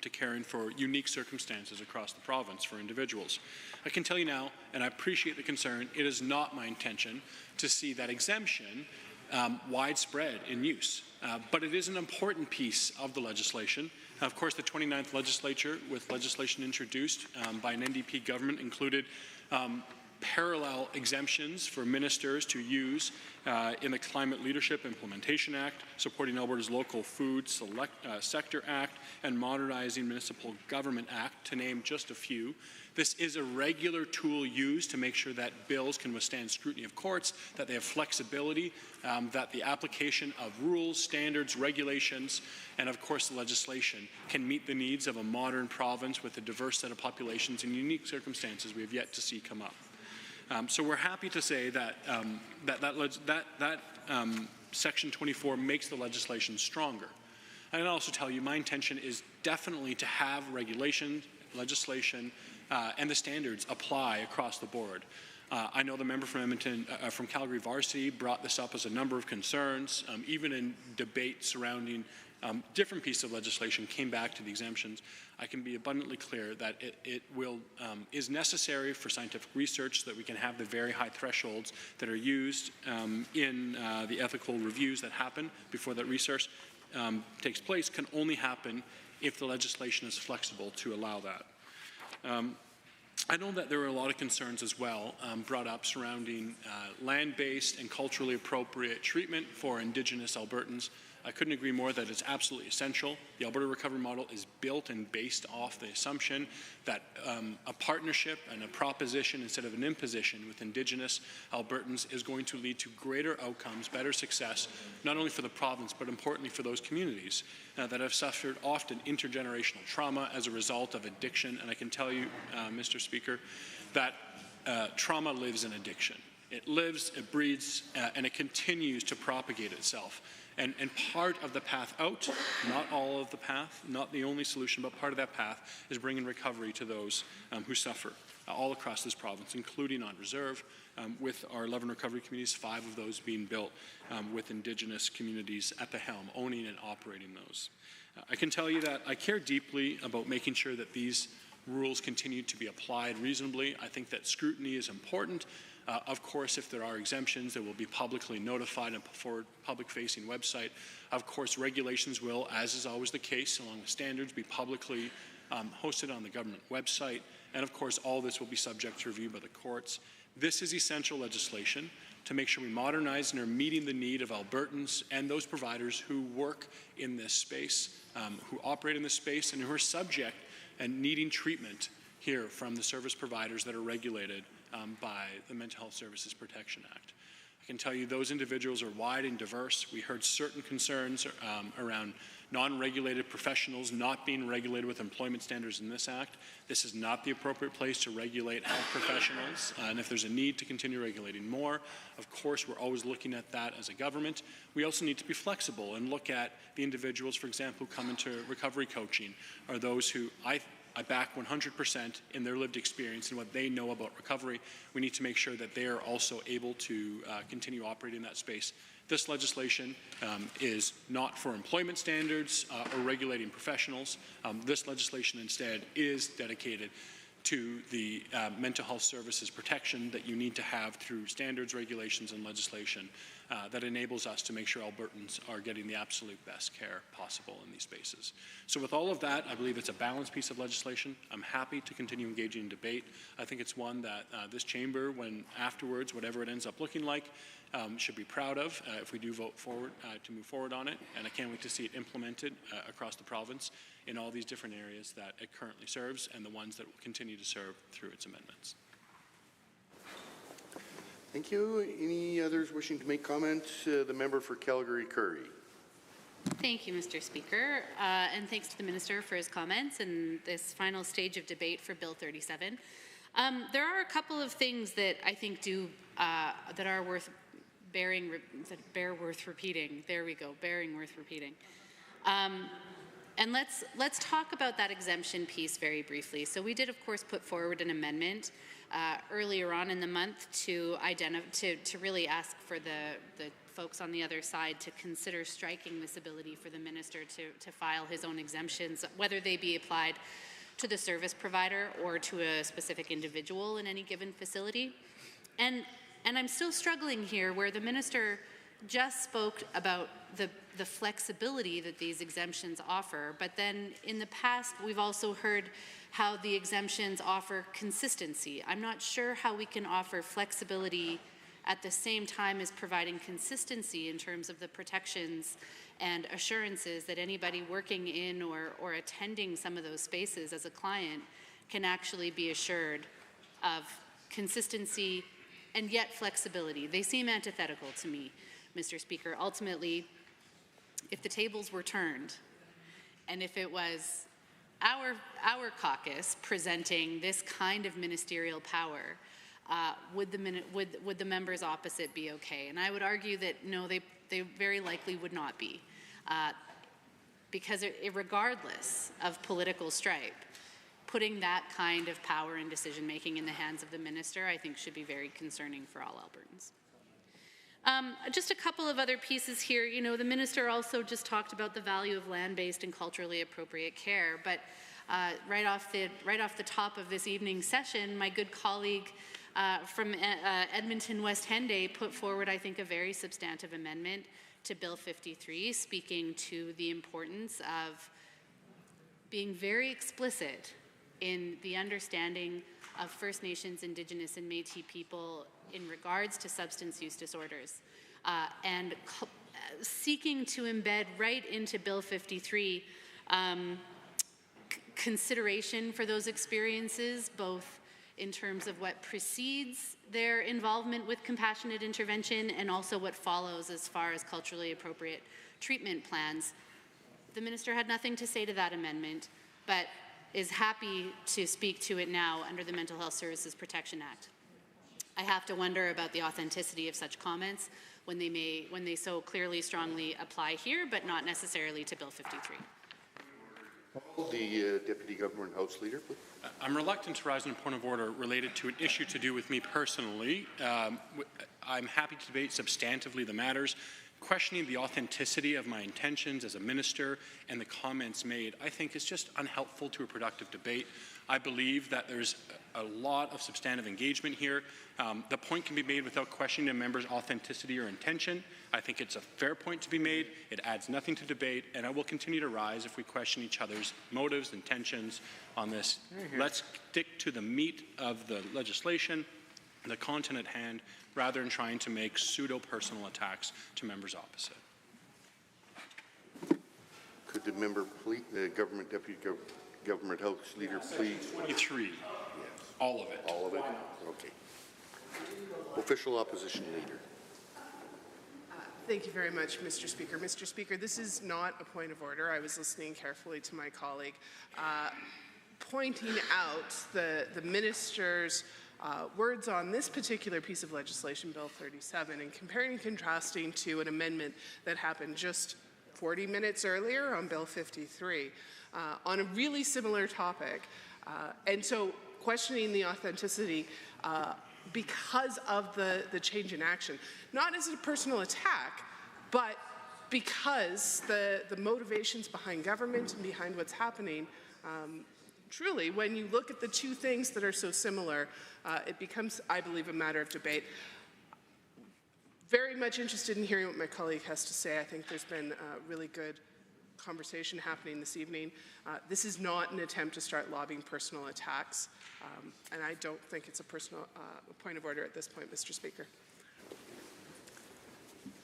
to caring for unique circumstances across the province for individuals. I can tell you now, and I appreciate the concern, it is not my intention to see that exemption widespread in use. But it is an important piece of the legislation. Of course, the 29th legislature, with legislation introduced by an NDP government, included parallel exemptions for ministers to use in the Climate Leadership Implementation Act, supporting Alberta's Local Food Sector Act, and Modernizing Municipal Government Act, to name just a few. This is a regular tool used to make sure that bills can withstand scrutiny of courts, that they have flexibility, that the application of rules, standards, regulations, and of course the legislation can meet the needs of a modern province with a diverse set of populations and unique circumstances we have yet to see come up. So we're happy to say that Section 24 makes the legislation stronger. I can also tell you my intention is definitely to have regulation, legislation, and the standards apply across the board. I know the member from Edmonton, from Calgary Varsity, brought this up as a number of concerns, even in debate surrounding different pieces of legislation, came back to the exemptions. I can be abundantly clear that it is necessary for scientific research so that we can have the very high thresholds that are used in the ethical reviews that happen before that research takes place, can only happen if the legislation is flexible to allow that. I know that there were a lot of concerns as well brought up surrounding land-based and culturally appropriate treatment for Indigenous Albertans. I couldn't agree more that it's absolutely essential. The Alberta Recovery Model is built and based off the assumption that a partnership and a proposition instead of an imposition with Indigenous Albertans is going to lead to greater outcomes, better success, not only for the province, but importantly for those communities that have suffered often intergenerational trauma as a result of addiction. And I can tell you, Mr. Speaker, that trauma lives in addiction. It lives, it breeds, and it continues to propagate itself. And part of the path out, not all of the path, not the only solution, but part of that path is bringing recovery to those who suffer all across this province, including on reserve, with our 11 recovery communities, 5 of those being built with Indigenous communities at the helm, owning and operating those. I can tell you that I care deeply about making sure that these rules continue to be applied reasonably. I think that scrutiny is important. Of course, if there are exemptions, they will be publicly notified and for public-facing website. Of course, regulations will, as is always the case, along with standards, be publicly hosted on the government website. And of course, all this will be subject to review by the courts. This is essential legislation to make sure we modernize and are meeting the need of Albertans and those providers who work in this space, who operate in this space, and who are subject and needing treatment here from the service providers that are regulated by the Mental Health Services Protection Act. I can tell you those individuals are wide and diverse. We heard certain concerns around non-regulated professionals not being regulated with employment standards in this act. This is not the appropriate place to regulate health professionals, and if there's a need to continue regulating more, of course we're always looking at that as a government. We also need to be flexible and look at the individuals, for example, who come into recovery coaching, or those who I back 100% in their lived experience and what they know about recovery. We need to make sure that they are also able to continue operating in that space. This legislation is not for employment standards or regulating professionals. This legislation instead is dedicated to the mental health services protection that you need to have through standards, regulations, and legislation that enables us to make sure Albertans are getting the absolute best care possible in these spaces. So with all of that, I believe it's a balanced piece of legislation. I'm happy to continue engaging in debate. I think it's one that this chamber, when afterwards, whatever it ends up looking like, should be proud of if we do vote forward to move forward on it. And I can't wait to see it implemented across the province in all these different areas that it currently serves and the ones that it will continue to serve through its amendments. Thank you. Any others wishing to make comments? The member for Calgary-Curry. Thank you, Mr. Speaker, and thanks to the Minister for his comments and this final stage of debate for Bill 37. There are a couple of things that I think that are worth worth repeating. There we go, worth repeating. And let's talk about that exemption piece very briefly. So we did, of course, put forward an amendment earlier on in the month to really ask for the folks on the other side to consider striking this ability for the minister to file his own exemptions, whether they be applied to the service provider or to a specific individual in any given facility. And I'm still struggling here where the minister just spoke about the flexibility that these exemptions offer, but then in the past we've also heard how the exemptions offer consistency. I'm not sure how we can offer flexibility at the same time as providing consistency in terms of the protections and assurances that anybody working in or attending some of those spaces as a client can actually be assured of consistency and yet flexibility. They seem antithetical to me, Mr. Speaker. Ultimately, if the tables were turned and if it was our caucus presenting this kind of ministerial power, would the members opposite be okay? And I would argue that no, they very likely would not be, because regardless of political stripe, putting that kind of power and decision making in the hands of the minister, I think, should be very concerning for all Albertans. Just a couple of other pieces here. You know, the minister also just talked about the value of land-based and culturally appropriate care, but right off the top of this evening's session, my good colleague from Edmonton West Henday put forward, I think, a very substantive amendment to Bill 53, speaking to the importance of being very explicit in the understanding of First Nations, Indigenous, and Métis people in regards to substance use disorders, and seeking to embed right into Bill 53 consideration for those experiences, both in terms of what precedes their involvement with compassionate intervention and also what follows as far as culturally appropriate treatment plans. The minister had nothing to say to that amendment, but is happy to speak to it now under the Mental Health Services Protection Act. I have to wonder about the authenticity of such comments when they so clearly strongly apply here, but not necessarily to Bill 53. The Deputy Government House Leader, please. I'm reluctant to rise on a point of order related to an issue to do with me personally. I'm happy to debate substantively the matters. Questioning the authenticity of my intentions as a minister and the comments made, I think, is just unhelpful to a productive debate. I believe that there's a lot of substantive engagement here. The point can be made without questioning a member's authenticity or intention. I think it's a fair point to be made. It adds nothing to debate, and I will continue to rise if we question each other's motives, intentions on this. Let's stick to the meat of the legislation, the content at hand, rather than trying to make pseudo-personal attacks to members opposite. Could the member, please, the Deputy Government House Leader, please? 23. Yes. All of it. All of it? Okay. Official Opposition Leader. Thank you very much, Mr. Speaker. Mr. Speaker, this is not a point of order. I was listening carefully to my colleague pointing out the minister's words on this particular piece of legislation, Bill 37, and comparing and contrasting to an amendment that happened just 40 minutes earlier on Bill 53 on a really similar topic. And so questioning the authenticity because of the change in action, not as a personal attack, but because the motivations behind government and behind what's happening, truly, when you look at the two things that are so similar, it becomes, I believe, a matter of debate. Very much interested in hearing what my colleague has to say. I think there's been a really good conversation happening this evening. This is not an attempt to start lobbying personal attacks, and I don't think it's a personal point of order at this point, Mr. Speaker.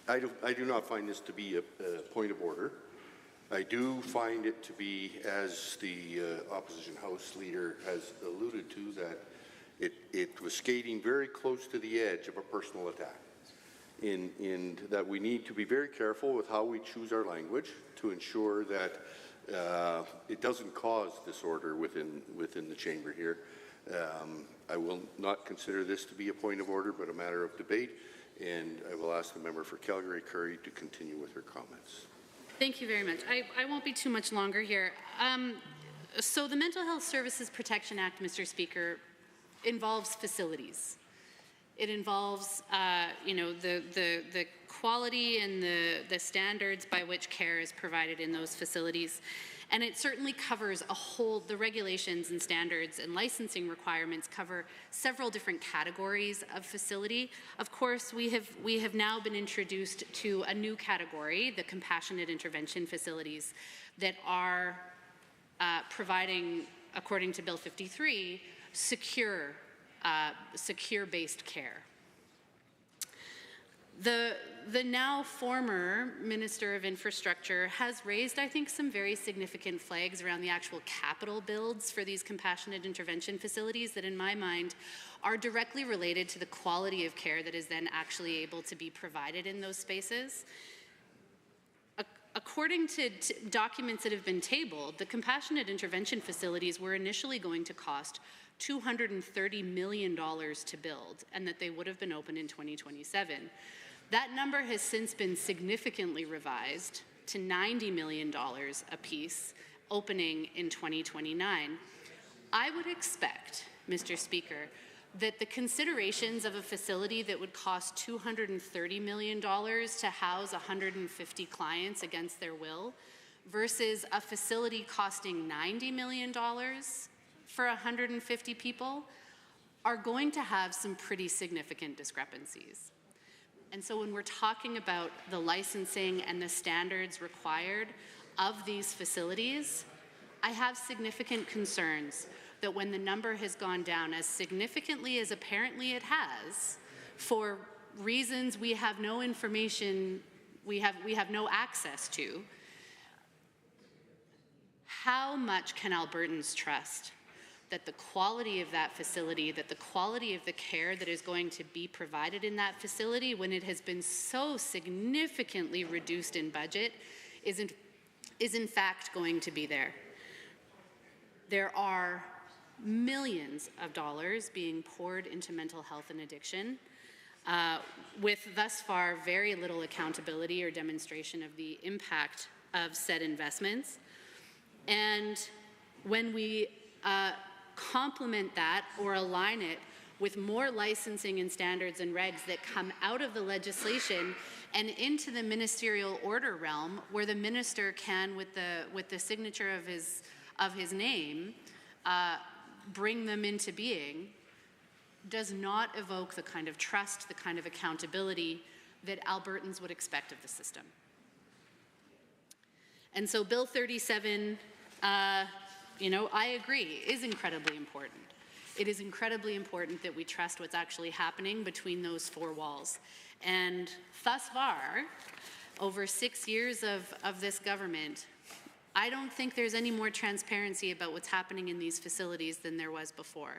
I do not find this to be a point of order. I do find it to be, as the Opposition House Leader has alluded to, that it was skating very close to the edge of a personal attack. In that we need to be very careful with how we choose our language to ensure that it doesn't cause disorder within the chamber here. I will not consider this to be a point of order, but a matter of debate, and I will ask the member for Calgary Curry to continue with her comments. Thank you very much. I won't be too much longer here. So the Mental Health Services Protection Act, Mr. Speaker, involves facilities. It involves, the quality and the standards by which care is provided in those facilities. And it certainly covers the regulations and standards and licensing requirements cover several different categories of facility. Of course, we have now been introduced to a new category, the compassionate intervention facilities, that are providing, according to Bill 53, secure-based care. The now former Minister of Infrastructure has raised, I think, some very significant flags around the actual capital builds for these compassionate intervention facilities that, in my mind, are directly related to the quality of care that is then actually able to be provided in those spaces. According to documents that have been tabled, the compassionate intervention facilities were initially going to cost $230 million to build, and that they would have been open in 2027. That number has since been significantly revised to $90 million apiece, opening in 2029. I would expect, Mr. Speaker, that the considerations of a facility that would cost $230 million to house 150 clients against their will versus a facility costing $90 million for 150 people are going to have some pretty significant discrepancies. And so when we're talking about the licensing and the standards required of these facilities, I have significant concerns that when the number has gone down as significantly as apparently it has, for reasons we have no information, we have no access to, how much can Albertans trust that the quality of that facility, that the quality of the care that is going to be provided in that facility when it has been so significantly reduced in budget is in fact going to be there? There are millions of dollars being poured into mental health and addiction, with thus far very little accountability or demonstration of the impact of said investments. And when we complement that or align it with more licensing and standards and regs that come out of the legislation and into the ministerial order realm, where the minister can, with the signature of his name, bring them into being, does not evoke the kind of trust, the kind of accountability that Albertans would expect of the system. And so Bill 37, I agree, is incredibly important. It is incredibly important that we trust what's actually happening between those four walls. And thus far, over 6 years of this government, I don't think there's any more transparency about what's happening in these facilities than there was before.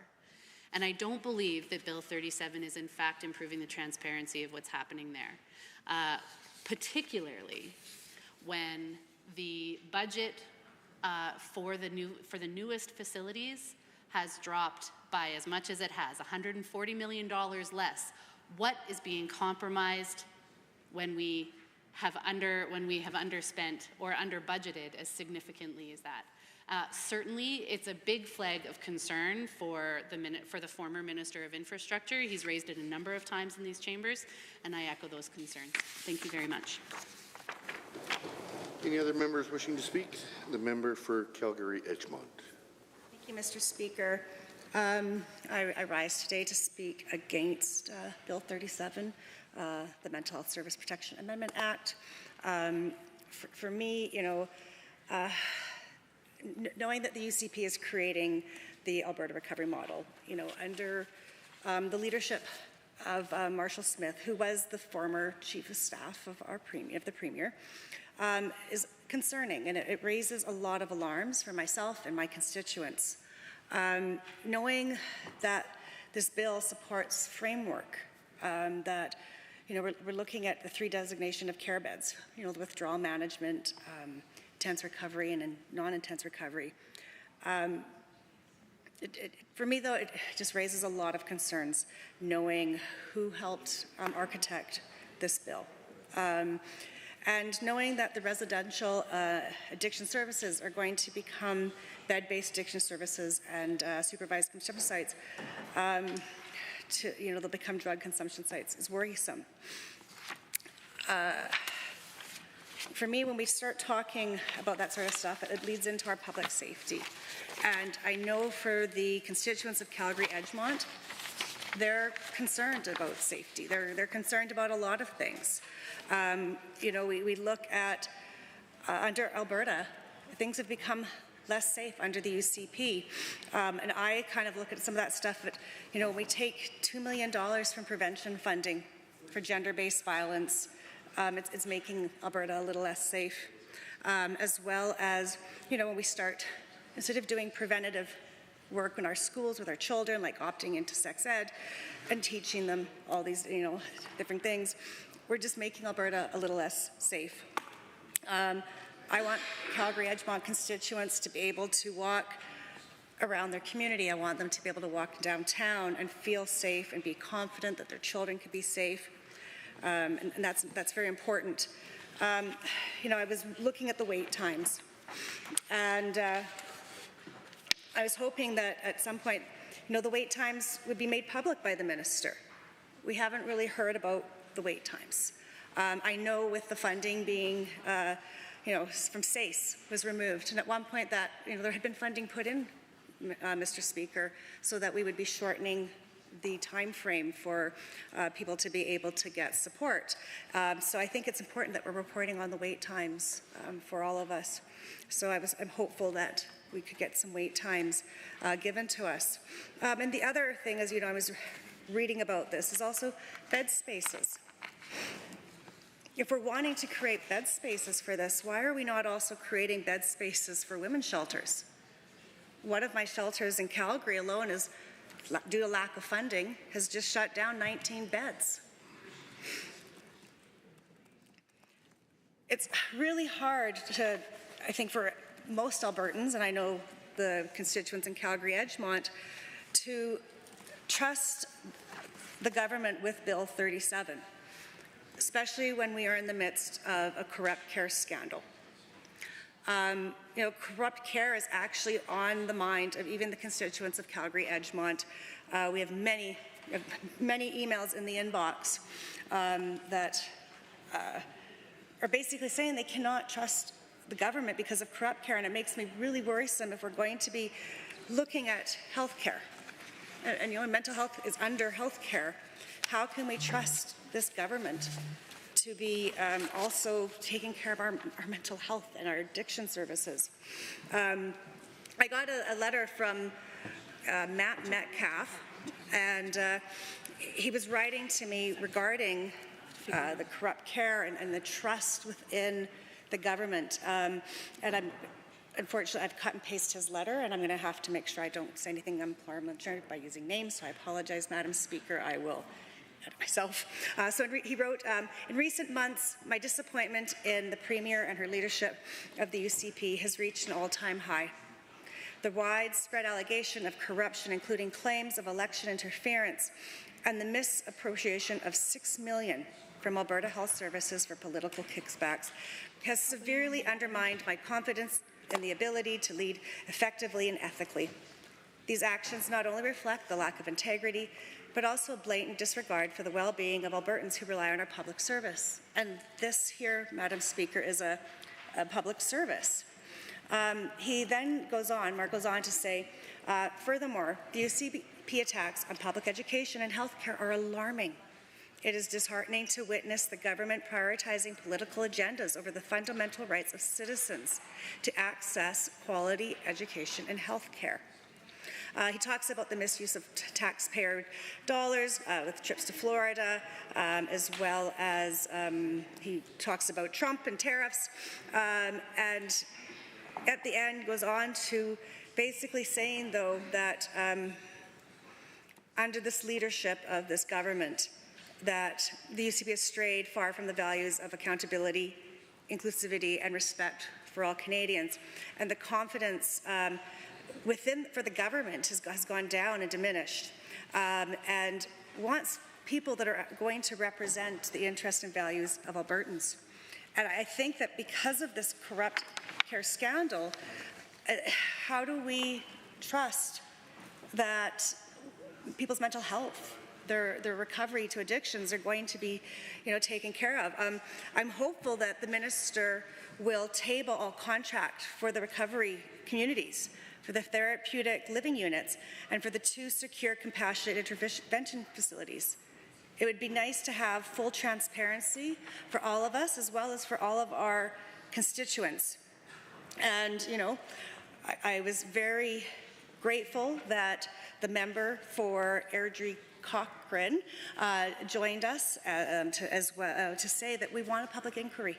And I don't believe that Bill 37 is in fact improving the transparency of what's happening there, particularly when the budget for the newest facilities has dropped by as much as it has, $140 million less. What is being compromised when we have underspent or under budgeted as significantly as that? Certainly, it's a big flag of concern for the former Minister of Infrastructure. He's raised it a number of times in these chambers, and I echo those concerns. Thank you very much. Any other members wishing to speak? The member for Calgary-Edgemont. Thank you, Mr. Speaker. I rise today to speak against Bill 37, the Mental Health Service Protection Amendment Act. For me, knowing that the UCP is creating the Alberta Recovery Model, under the leadership of Marshall Smith, who was the former Chief of Staff of the Premier, is concerning, and it raises a lot of alarms for myself and my constituents. Knowing that this bill supports framework, that we're looking at the 3 designation of care beds, the withdrawal management, intense recovery, and non-intense recovery. For me, though, it just raises a lot of concerns knowing who helped architect this bill. And knowing that the residential addiction services are going to become bed-based addiction services and supervised consumption sites, they'll become drug consumption sites, is worrisome. For me, when we start talking about that sort of stuff, it leads into our public safety. And I know for the constituents of Calgary-Edgemont, they're concerned about safety. They're concerned about a lot of things. We look at, under Alberta, things have become less safe under the UCP. And I kind of look at some of that stuff that, when we take $2 million from prevention funding for gender-based violence, it's making Alberta a little less safe. As well as, when we start, instead of doing preventative work in our schools with our children, like opting into sex ed and teaching them all these, different things, we're just making Alberta a little less safe. I want Calgary-Edgemont constituents to be able to walk around their community. I want them to be able to walk downtown and feel safe and be confident that their children could be safe. And that's very important. I was looking at the wait times, and I was hoping that at some point, the wait times would be made public by the minister. We haven't really heard about the wait times. I know with the funding being, from SACE was removed, and at one point that, there had been funding put in, Mr. Speaker, so that we would be shortening the time frame for people to be able to get support. So I think it's important that we're reporting on the wait times for all of us. So I'm hopeful that we could get some wait times given to us. And the other thing, as I was reading about this, is also bed spaces. If we're wanting to create bed spaces for this, why are we not also creating bed spaces for women's shelters? One of my shelters in Calgary alone is, due to lack of funding, has just shut down 19 beds. It's really hard to, I think, for most Albertans, and I know the constituents in Calgary Edgemont to trust the government with Bill 37, especially when we are in the midst of a corrupt care scandal. Corrupt care is actually on the mind of even the constituents of Calgary Edgemont. We have many emails in the inbox that are basically saying they cannot trust the government because of corrupt care, and it makes me really worrisome if we're going to be looking at health care. And mental health is under health care. How can we trust this government to be also taking care of our mental health and our addiction services? I got a letter from Matt Metcalf, and he was writing to me regarding the corrupt care and the trust within the government. Unfortunately, I've cut and pasted his letter, and I'm going to have to make sure I don't say anything unparliamentary by using names, so I apologize, Madam Speaker. I will edit myself. He wrote, in recent months, my disappointment in the Premier and her leadership of the UCP has reached an all-time high. The widespread allegation of corruption, including claims of election interference and the misappropriation of $6 million from Alberta Health Services for political kickbacks, has severely undermined my confidence in the ability to lead effectively and ethically. These actions not only reflect the lack of integrity, but also a blatant disregard for the well-being of Albertans who rely on our public service. And this here, Madam Speaker, is a public service. He then goes on, Mark goes on to say, furthermore, the UCP attacks on public education and healthcare are alarming. It is disheartening to witness the government prioritizing political agendas over the fundamental rights of citizens to access quality education and health care. He talks about the misuse of taxpayer dollars with trips to Florida, as well as he talks about Trump and tariffs, and at the end goes on to basically saying, though, that under this leadership of this government, that the UCP has strayed far from the values of accountability, inclusivity, and respect for all Canadians. And the confidence for the government has gone down and diminished, and wants people that are going to represent the interests and values of Albertans. And I think that because of this corrupt care scandal, how do we trust that people's mental health, their recovery to addictions are going to be, taken care of? I'm hopeful that the minister will table all contract for the recovery communities, for the therapeutic living units, and for the 2 secure compassionate intervention facilities. It would be nice to have full transparency for all of us, as well as for all of our constituents. And, I was very grateful that the member for Airdrie Cochrane joined us to say that we want a public inquiry.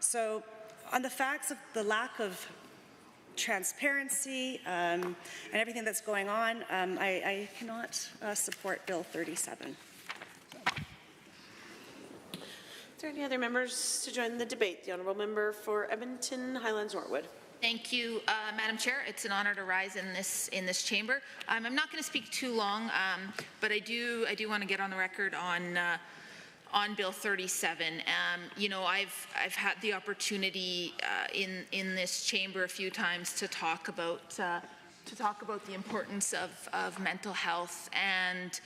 So on the facts of the lack of transparency and everything that's going on, I cannot support Bill 37. Are there any other members to join the debate? The Honourable Member for Edmonton Highlands Norwood. Thank you, Madam Chair. It's an honour to rise in this chamber. I'm not going to speak too long, but I do want to get on the record on Bill 37. I've had the opportunity in this chamber a few times to talk about the importance of mental health, and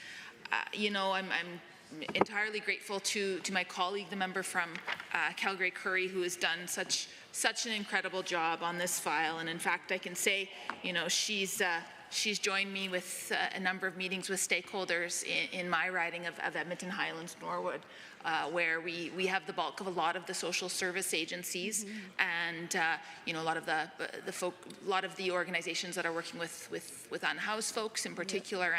I'm entirely grateful to my colleague, the member from Calgary Curry, who has done such an incredible job on this file. And in fact, I can say, she's joined me with a number of meetings with stakeholders in my riding of Edmonton Highlands Norwood, where we have the bulk of a lot of the social service agencies, and a lot of the organizations that are working with unhoused folks in particular,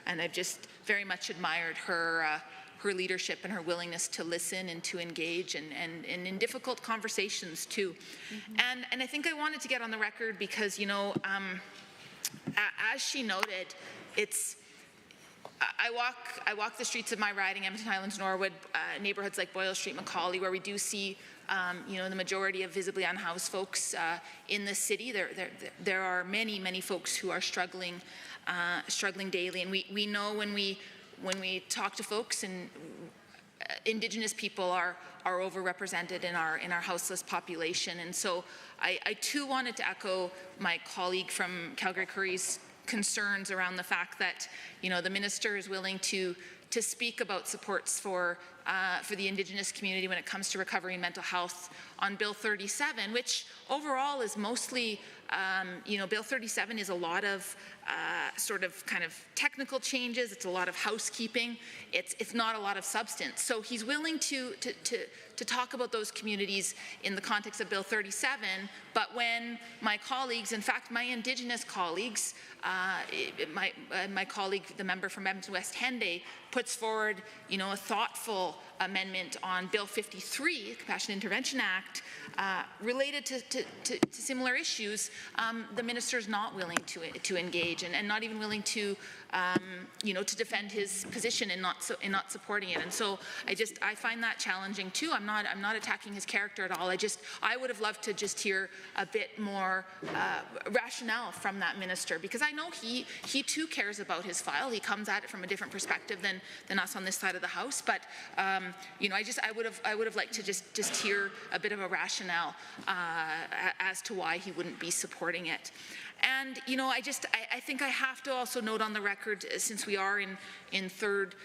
and I've just very much admired her leadership and her willingness to listen and to engage, and in difficult conversations too. And I think I wanted to get on the record because, as she noted, I walk the streets of my riding, Edmonton Highlands, Norwood, neighborhoods like Boyle Street, Macaulay, where we do see, the majority of visibly unhoused folks in the city. There are many folks who are struggling daily, and we know when we talk to folks, and Indigenous people are overrepresented in our houseless population, and so I too wanted to echo my colleague from Calgary Currie's concerns around the fact that the minister is willing to speak about supports for the Indigenous community when it comes to recovery and mental health on Bill 37, which overall is mostly, Bill 37 is a lot of kind of technical changes. It's a lot of housekeeping. It's not a lot of substance. So he's willing to talk about those communities in the context of Bill 37, but when my colleagues, in fact, my Indigenous colleagues, my colleague, the member from Edmonton West Henday, puts forward, a thoughtful amendment on Bill 53, the Compassionate Intervention Act, related to similar issues, the minister is not willing to engage and not even willing to defend his position in not supporting it. And so I find that challenging too. I'm not attacking his character at all. I would have loved to just hear a bit more rationale from that minister, because I know he too cares about his file. He comes at it from a different perspective than us on this side of the House. But I would have liked to just hear a bit of a rationale as to why he wouldn't be supporting it. And I think I have to also note on the record, since we are in third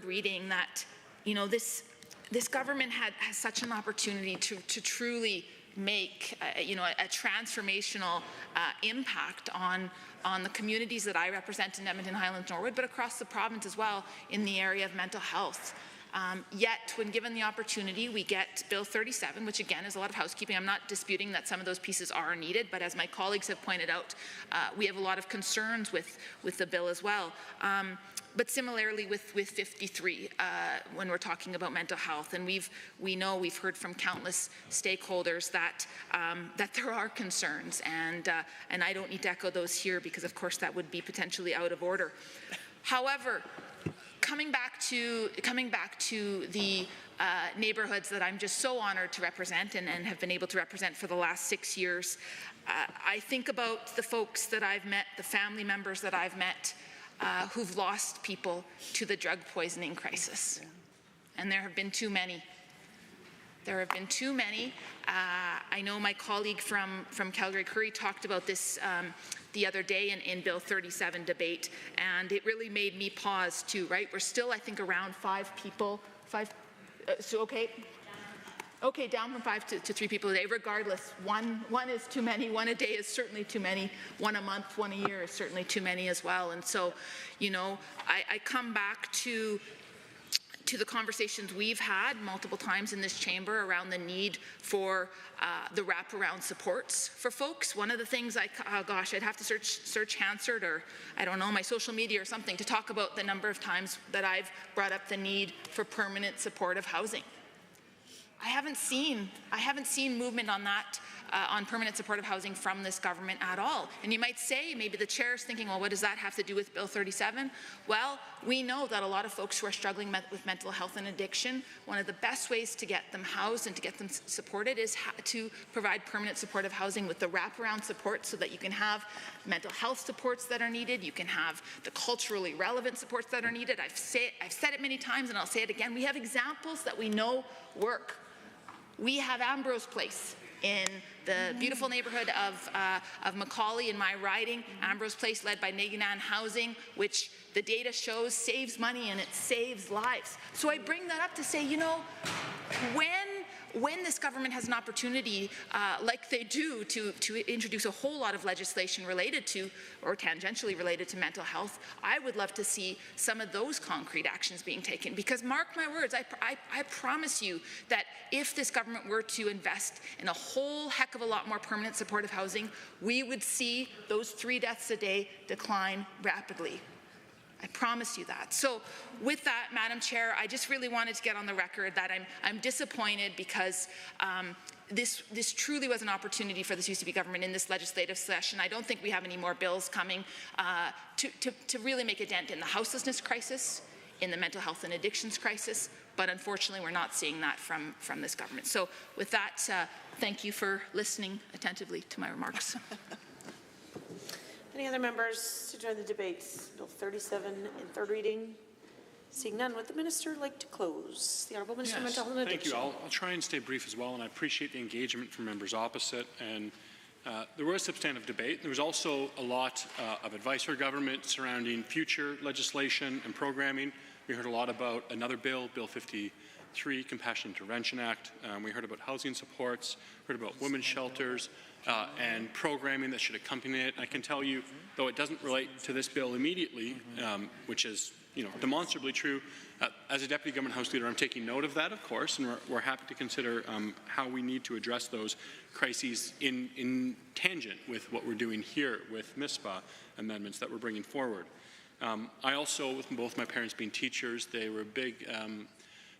reading, that this government has such an opportunity to truly make a transformational impact on the communities that I represent in Edmonton Highlands, Norwood, but across the province as well in the area of mental health. Yet, when given the opportunity, we get Bill 37, which again is a lot of housekeeping. I'm not disputing that some of those pieces are needed, but as my colleagues have pointed out, we have a lot of concerns with the bill as well. But similarly with 53, when we're talking about mental health, and we've heard from countless stakeholders that there are concerns, and I don't need to echo those here because, of course, that would be potentially out of order. However, coming back to the neighborhoods that I'm just so honored to represent and have been able to represent for the last 6 years, I think about the folks that I've met, the family members that I've met, who've lost people to the drug poisoning crisis. And there have been too many. There have been too many. I know my colleague from Calgary Currie talked about this the other day in Bill 37 debate, and it really made me pause too, right? We're still, I think, around 5 people. Okay, down from 5 to 3 people a day. Regardless, one is too many. One a day is certainly too many. One a month, one a year is certainly too many as well. And so, I come back to the conversations we've had multiple times in this chamber around the need for the wraparound supports for folks. One of the things I'd have to search Hansard or, I don't know, my social media or something to talk about the number of times that I've brought up the need for permanent supportive housing. I haven't seen movement on that, on permanent supportive housing from this government at all. And you might say, maybe the chair is thinking, well, what does that have to do with Bill 37? Well, we know that a lot of folks who are struggling with mental health and addiction, one of the best ways to get them housed and to get them supported is to provide permanent supportive housing with the wraparound support, so that you can have mental health supports that are needed, you can have the culturally relevant supports that are needed. I've said it many times and I'll say it again. We have examples that we know work. We have Ambrose Place in the beautiful neighborhood of Macaulay in my riding. Ambrose Place, led by Naganan Housing, which the data shows saves money and it saves lives. So I bring that up to say, when this government has an opportunity, like they do, to introduce a whole lot of legislation related to, or tangentially related to, mental health, I would love to see some of those concrete actions being taken. Because mark my words, I promise you that if this government were to invest in a whole heck of a lot more permanent supportive housing, we would see those 3 deaths a day decline rapidly. I promise you that. So with that, Madam Chair, I just really wanted to get on the record that I'm disappointed because this truly was an opportunity for this UCP government in this legislative session. I don't think we have any more bills coming to really make a dent in the houselessness crisis, in the mental health and addictions crisis, but unfortunately we're not seeing that from this government. So with that, thank you for listening attentively to my remarks. Any other members to join the debates? Bill 37 in third reading. Seeing none, would the minister like to close? The Honourable Minister of Mental Health and Addiction. Thank you. I'll try and stay brief as well, and I appreciate the engagement from members opposite. And there was substantive debate. There was also a lot of advice for government surrounding future legislation and programming. We heard a lot about another bill, Bill 53, Compassionate Intervention Act. We heard about housing supports, heard about women's shelters, and programming that should accompany it. I can tell you, though it doesn't relate to this bill immediately, which is demonstrably true, as a Deputy Government House Leader, I'm taking note of that, of course, and we're happy to consider how we need to address those crises in tangent with what we're doing here with MISPA amendments that we're bringing forward. I also, with both my parents being teachers, they were big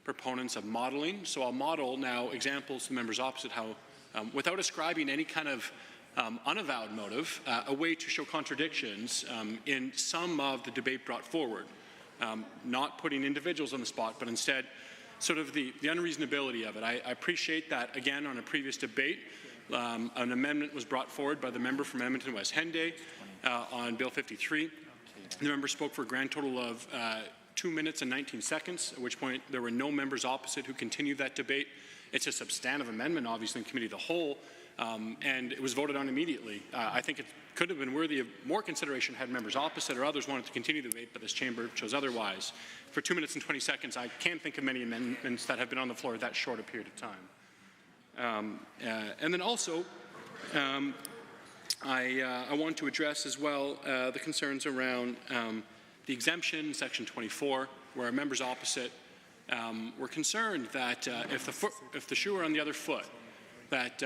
proponents of modeling, so I'll model now examples to members opposite how without ascribing any kind of unavowed motive, a way to show contradictions in some of the debate brought forward. Not putting individuals on the spot, but instead sort of the unreasonability of it. I appreciate that, again, on a previous debate, an amendment was brought forward by the member from Edmonton West Henday on Bill 53. The member spoke for a grand total of 2 minutes and 19 seconds, at which point there were no members opposite who continued that debate. It's a substantive amendment, obviously, in committee of the whole, and it was voted on immediately. I think it could have been worthy of more consideration had members opposite or others wanted to continue the debate, but this chamber chose otherwise. For 2 minutes and 20 seconds, I can't think of many amendments that have been on the floor that short a period of time. And then also, I want to address as well the concerns around the exemption in Section 24, where members opposite were concerned that if the shoe were on the other foot, that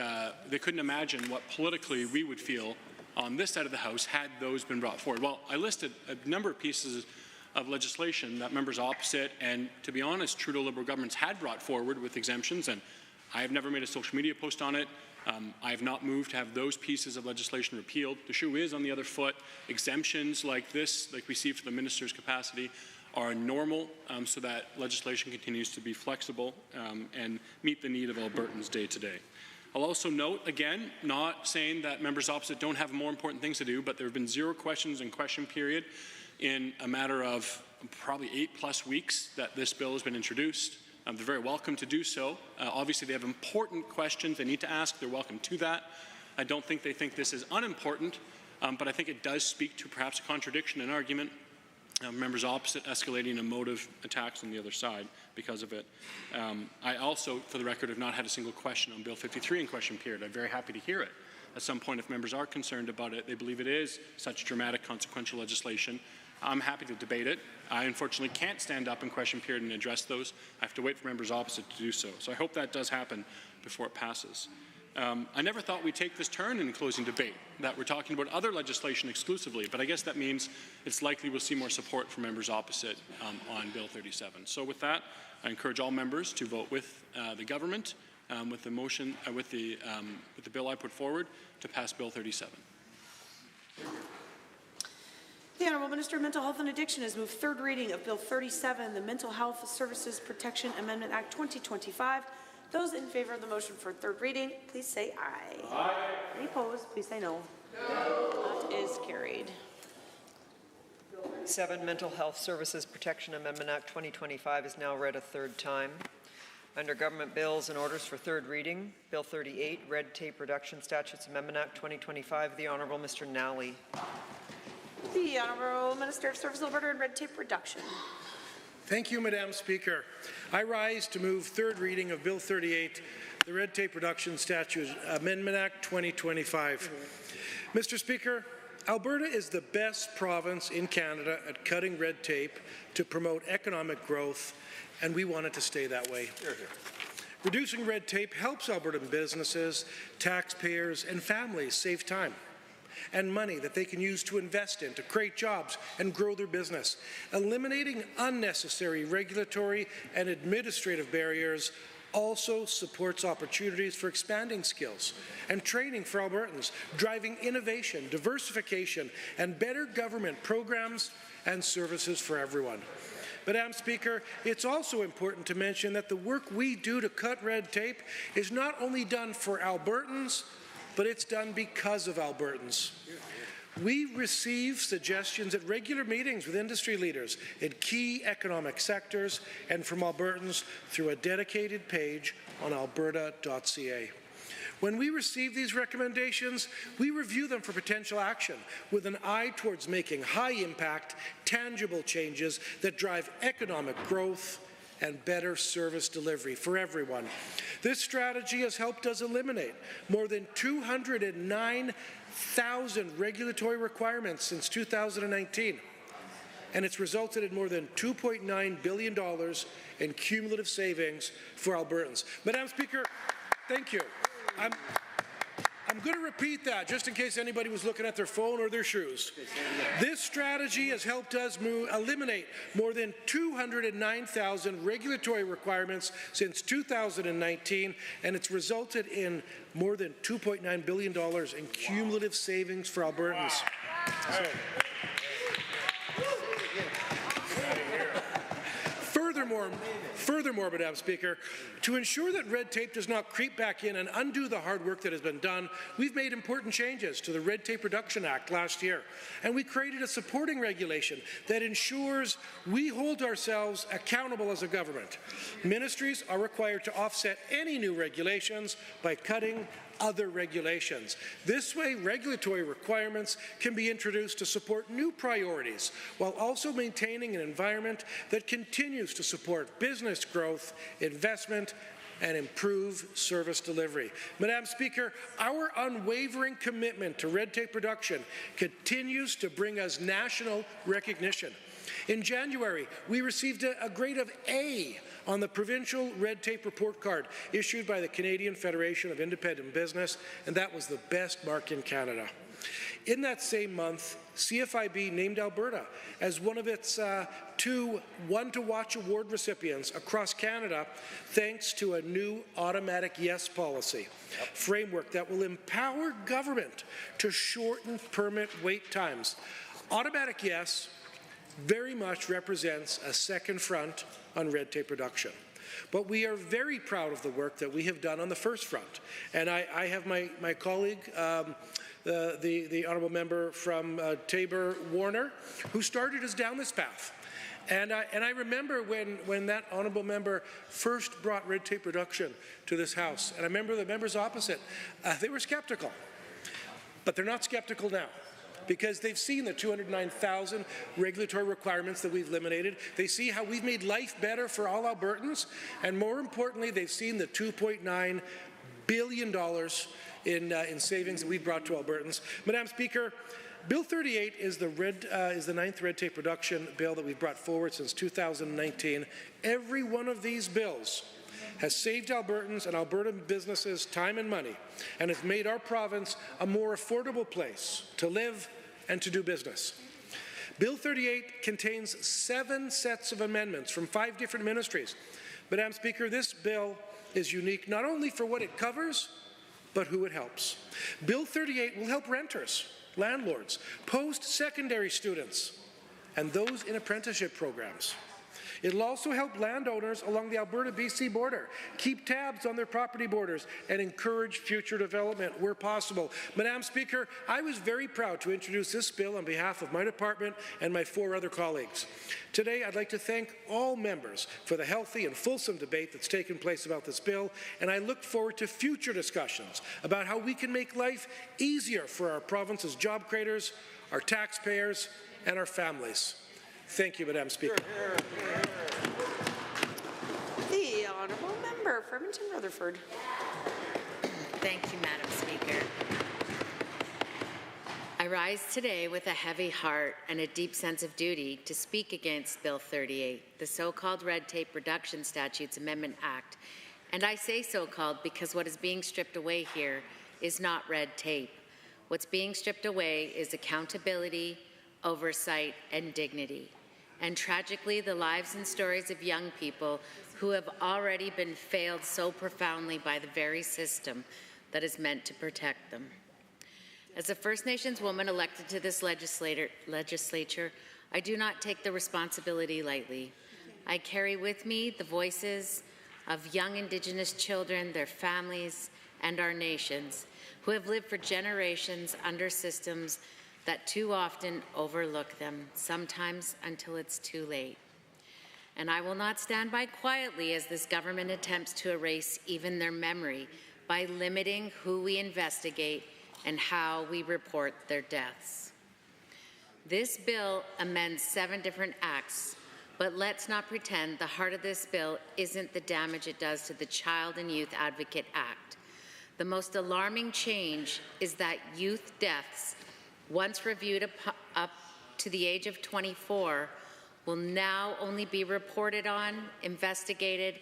they couldn't imagine what politically we would feel on this side of the House had those been brought forward. Well, I listed a number of pieces of legislation that members opposite and, to be honest, Trudeau Liberal governments had brought forward with exemptions, and I have never made a social media post on it. I have not moved to have those pieces of legislation repealed. The shoe is on the other foot. Exemptions like this, like we see for the minister's capacity, are normal so that legislation continues to be flexible and meet the need of Albertans day to day. I'll also note, again, not saying that members opposite don't have more important things to do, but there have been 0 questions in question period in a matter of probably 8+ weeks that this bill has been introduced. They're very welcome to do so. Obviously, they have important questions they need to ask. They're welcome to that. I don't think they think this is unimportant, but I think it does speak to perhaps a contradiction in argument. Members opposite escalating emotive attacks on the other side because of it. I also, for the record, have not had a single question on Bill 53 in question period. I'm very happy to hear it. At some point, if members are concerned about it, they believe it is such dramatic, consequential legislation, I'm happy to debate it. I unfortunately can't stand up in question period and address those. I have to wait for members opposite to do so. So I hope that does happen before it passes. I never thought we'd take this turn in closing debate, that we're talking about other legislation exclusively, but I guess that means it's likely we'll see more support from members opposite on Bill 37. So with that, I encourage all members to vote with the government, with the motion, with the bill I put forward to pass Bill 37. The Honourable Minister of Mental Health and Addiction has moved third reading of Bill 37, the Mental Health Services Protection Amendment Act 2025. Those in favour of the motion for third reading, please say aye. Aye. Any opposed, please say no. No. That is carried. Bill 37, Mental Health Services Protection Amendment Act 2025 is now read a third time. Under Government Bills and Orders for third reading, Bill 38, Red Tape Reduction Statutes Amendment Act 2025, the Honourable Mr. Nally. The Honourable Minister of Service Alberta and Red Tape Reduction. Thank you, Madam Speaker. I rise to move third reading of Bill 38, the Red Tape Reduction Statute Amendment Act 2025. Mr. Speaker, Alberta is the best province in Canada at cutting red tape to promote economic growth, and we want it to stay that way. Hear, hear. Reducing red tape helps Albertan businesses, taxpayers, and families save time. and money that they can use to invest in, to create jobs and grow their business. Eliminating unnecessary regulatory and administrative barriers also supports opportunities for expanding skills and training for Albertans, driving innovation, diversification, and better government programs and services for everyone. Madam Speaker, it's also important to mention that the work we do to cut red tape is not only done for Albertans, but it's done because of Albertans. We receive suggestions at regular meetings with industry leaders in key economic sectors and from Albertans through a dedicated page on alberta.ca. When we receive these recommendations, we review them for potential action with an eye towards making high-impact, tangible changes that drive economic growth and better service delivery for everyone. This strategy has helped us eliminate more than 209,000 regulatory requirements since 2019, and it's resulted in more than $2.9 billion in cumulative savings for Albertans. Madam Speaker, thank you. I'm going to repeat that just in case anybody was looking at their phone or their shoes. This strategy has helped us eliminate more than 209,000 regulatory requirements since 2019, and it's resulted in more than $2.9 billion in cumulative savings for Albertans. Wow. Furthermore, Madam Speaker, to ensure that red tape does not creep back in and undo the hard work that has been done, we've made important changes to the Red Tape Reduction Act last year, and we created a supporting regulation that ensures we hold ourselves accountable as a government. Ministries are required to offset any new regulations by cutting other regulations. This way, regulatory requirements can be introduced to support new priorities while also maintaining an environment that continues to support business growth, investment, and improve service delivery. Madam Speaker, our unwavering commitment to red tape reduction continues to bring us national recognition. In January, we received a grade of A on the provincial red tape report card issued by the Canadian Federation of Independent Business, and that was the best mark in Canada. In that same month, CFIB named Alberta as one of its two One to Watch award recipients across Canada, thanks to a new automatic yes policy framework that will empower government to shorten permit wait times. Automatic yes very much represents a second front on red tape reduction. But we are very proud of the work that we have done on the first front. And I have my colleague, the honourable member from Tabor Warner, who started us down this path. And I remember when that honourable member first brought red tape reduction to this House, and I remember the members opposite, they were skeptical. But they're not skeptical now, because they've seen the 209,000 regulatory requirements that we've eliminated. They see how we've made life better for all Albertans, and more importantly, they've seen the $2.9 billion in savings that we've brought to Albertans. Madam Speaker, Bill 38 is the ninth red tape reduction bill that we've brought forward since 2019. Every one of these bills has saved Albertans and Alberta businesses time and money, and has made our province a more affordable place to live and to do business. Bill 38 contains 7 sets of amendments from 5 different ministries. Madam Speaker, this bill is unique not only for what it covers, but who it helps. Bill 38 will help renters, landlords, post-secondary students, and those in apprenticeship programs. It'll also help landowners along the Alberta-BC border keep tabs on their property borders and encourage future development where possible. Madam Speaker, I was very proud to introduce this bill on behalf of my department and my 4 other colleagues. Today, I'd like to thank all members for the healthy and fulsome debate that's taken place about this bill, and I look forward to future discussions about how we can make life easier for our province's job creators, our taxpayers, and our families. Thank you, Madam Speaker. The honourable member for Edmonton-Rutherford. Thank you, Madam Speaker. I rise today with a heavy heart and a deep sense of duty to speak against Bill 38, the so-called Red Tape Reduction Statutes Amendment Act. And I say so-called because what is being stripped away here is not red tape. What's being stripped away is accountability, oversight, and dignity. And tragically, the lives and stories of young people who have already been failed so profoundly by the very system that is meant to protect them. As a First Nations woman elected to this legislature, I do not take the responsibility lightly. I carry with me the voices of young Indigenous children, their families, and our nations, who have lived for generations under systems that too often overlook them, sometimes until it's too late. And I will not stand by quietly as this government attempts to erase even their memory by limiting who we investigate and how we report their deaths. This bill amends 7 different acts, but let's not pretend the heart of this bill isn't the damage it does to the Child and Youth Advocate Act. The most alarming change is that youth deaths, once reviewed up to the age of 24, will now only be reported on, investigated,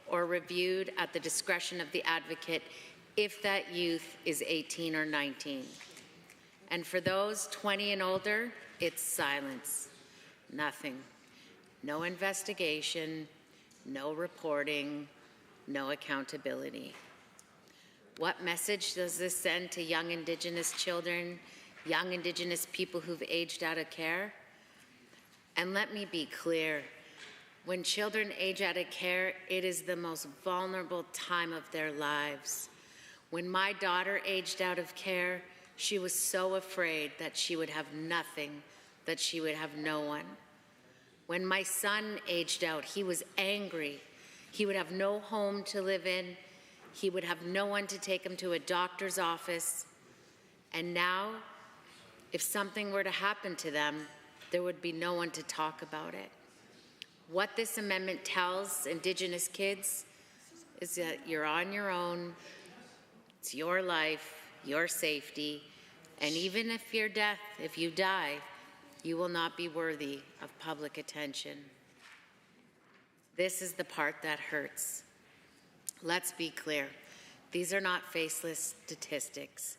or reviewed at the discretion of the advocate if that youth is 18 or 19. And for those 20 and older, it's silence, nothing. No investigation, no reporting, no accountability. What message does this send to young Indigenous children, young Indigenous people who've aged out of care? And let me be clear, when children age out of care, it is the most vulnerable time of their lives. When my daughter aged out of care, she was so afraid that she would have nothing, that she would have no one. When my son aged out, he was angry. He would have no home to live in. He would have no one to take him to a doctor's office. And now, if something were to happen to them, there would be no one to talk about it. What this amendment tells Indigenous kids is that you're on your own, it's your life, your safety, and even if you're death, if you die, you will not be worthy of public attention. This is the part that hurts. Let's be clear. These are not faceless statistics.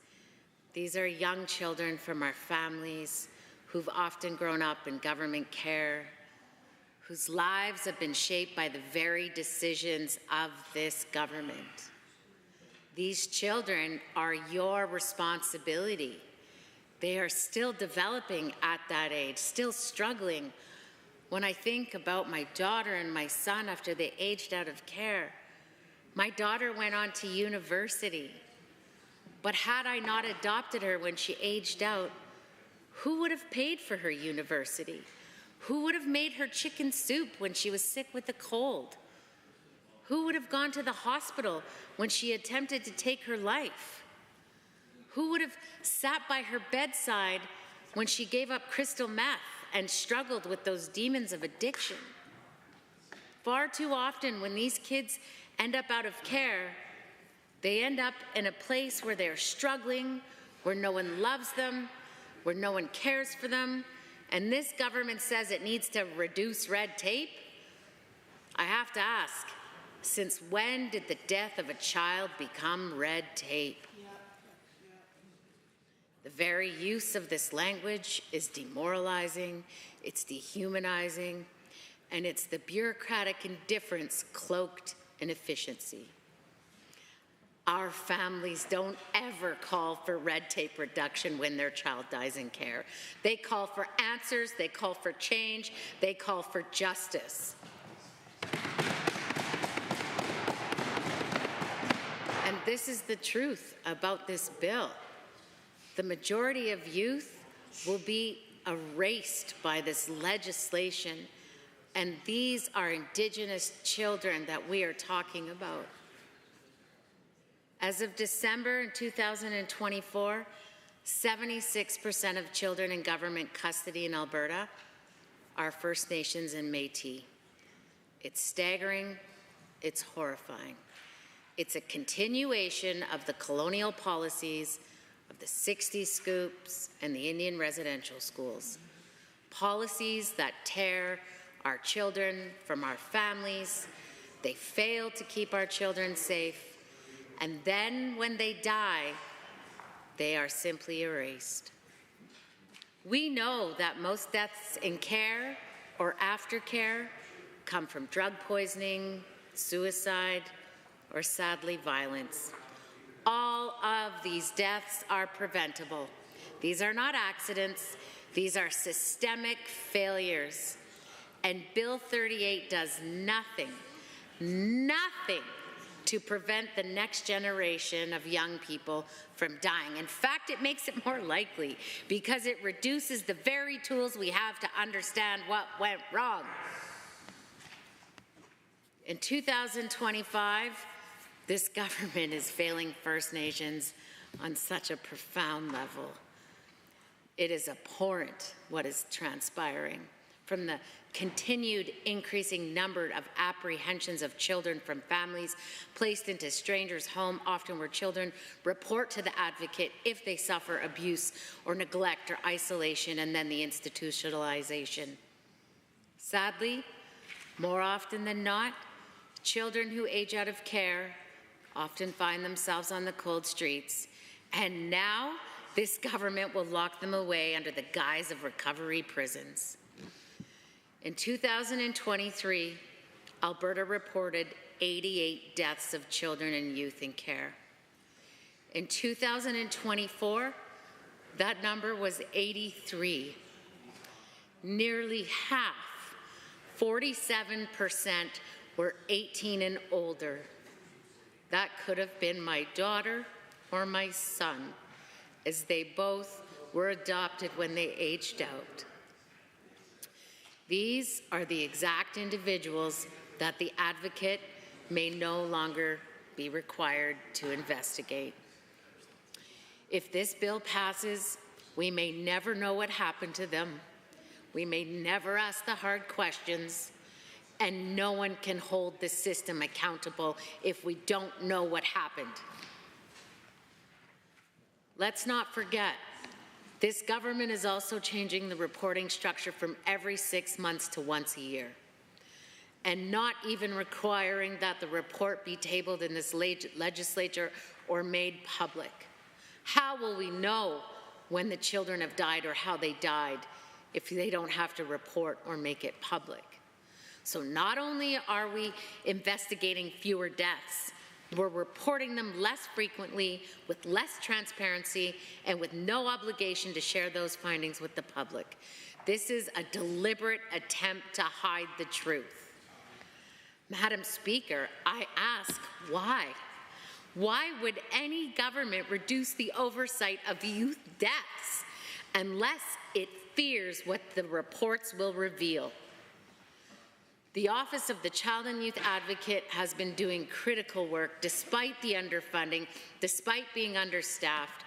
These are young children from our families who've often grown up in government care, whose lives have been shaped by the very decisions of this government. These children are your responsibility. They are still developing at that age, still struggling. When I think about my daughter and my son after they aged out of care, my daughter went on to university. But had I not adopted her when she aged out, who would have paid for her university? Who would have made her chicken soup when she was sick with a cold? Who would have gone to the hospital when she attempted to take her life? Who would have sat by her bedside when she gave up crystal meth and struggled with those demons of addiction? Far too often when these kids end up out of care, they end up in a place where they're struggling, where no one loves them, where no one cares for them, and this government says it needs to reduce red tape. I have to ask, since when did the death of a child become red tape? The very use of this language is demoralizing, it's dehumanizing, and it's the bureaucratic indifference cloaked in efficiency. Our families don't ever call for red tape reduction when their child dies in care. They call for answers, they call for change, they call for justice. And this is the truth about this bill. The majority of youth will be erased by this legislation, and these are Indigenous children that we are talking about. As of December in 2024, 76% of children in government custody in Alberta are First Nations and Métis. It's staggering, it's horrifying. It's a continuation of the colonial policies of the 60s scoops and the Indian residential schools. Policies that tear our children from our families. They fail to keep our children safe. And then when they die, they are simply erased. We know that most deaths in care or aftercare come from drug poisoning, suicide, or sadly violence. All of these deaths are preventable. These are not accidents, these are systemic failures. And Bill 38 does nothing to prevent the next generation of young people from dying. In fact, it makes it more likely because it reduces the very tools we have to understand what went wrong. In 2025, this government is failing First Nations on such a profound level. It is abhorrent what is transpiring. From the continued increasing number of apprehensions of children from families placed into strangers' homes, often where children report to the advocate if they suffer abuse or neglect or isolation, and then the institutionalization. Sadly, more often than not, children who age out of care often find themselves on the cold streets, and now this government will lock them away under the guise of recovery prisons. In 2023, Alberta reported 88 deaths of children and youth in care. In 2024, that number was 83. Nearly half, 47%, were 18 and older. That could have been my daughter or my son, as they both were adopted when they aged out. These are the exact individuals that the advocate may no longer be required to investigate. If this bill passes, we may never know what happened to them. We may never ask the hard questions, and no one can hold the system accountable if we don't know what happened. Let's not forget, this government is also changing the reporting structure from every 6 months to once a year, and not even requiring that the report be tabled in this legislature or made public. How will we know when the children have died or how they died if they don't have to report or make it public? So not only are we investigating fewer deaths, we're reporting them less frequently, with less transparency, and with no obligation to share those findings with the public. This is a deliberate attempt to hide the truth. Madam Speaker, I ask why? Why would any government reduce the oversight of youth deaths unless it fears what the reports will reveal? The Office of the Child and Youth Advocate has been doing critical work despite the underfunding, despite being understaffed.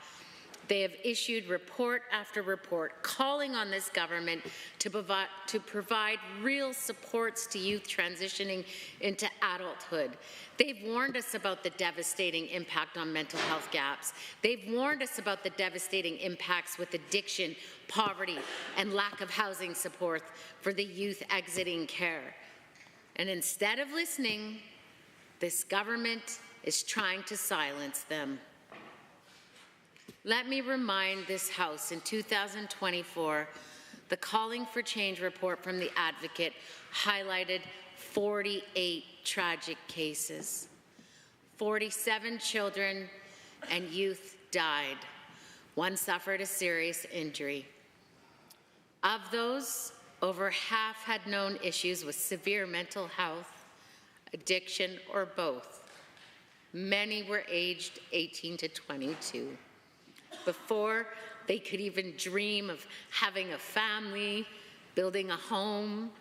They have issued report after report calling on this government to provide real supports to youth transitioning into adulthood. They've warned us about the devastating impact on mental health gaps. They've warned us about the devastating impacts with addiction, poverty, and lack of housing support for the youth exiting care. And instead of listening, this government is trying to silence them. Let me remind this House, in 2024, the Calling for Change report from the Advocate highlighted 48 tragic cases. 47 children and youth died. One suffered a serious injury. Of those, over half had known issues with severe mental health, addiction, or both. Many were aged 18 to 22. Before they could even dream of having a family, building a home,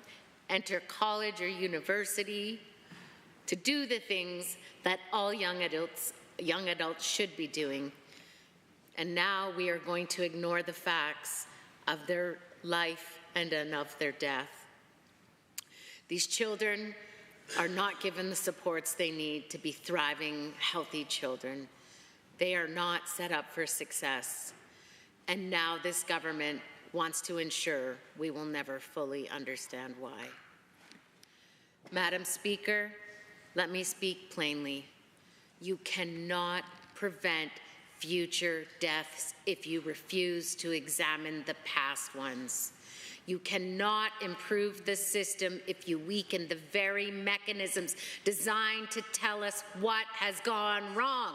enter college or university, to do the things that all young adults should be doing. And now we are going to ignore the facts of their life and of their death. These children are not given the supports they need to be thriving, healthy children. They are not set up for success. And now this government wants to ensure we will never fully understand why. Madam Speaker, let me speak plainly. You cannot prevent future deaths if you refuse to examine the past ones. You cannot improve the system if you weaken the very mechanisms designed to tell us what has gone wrong.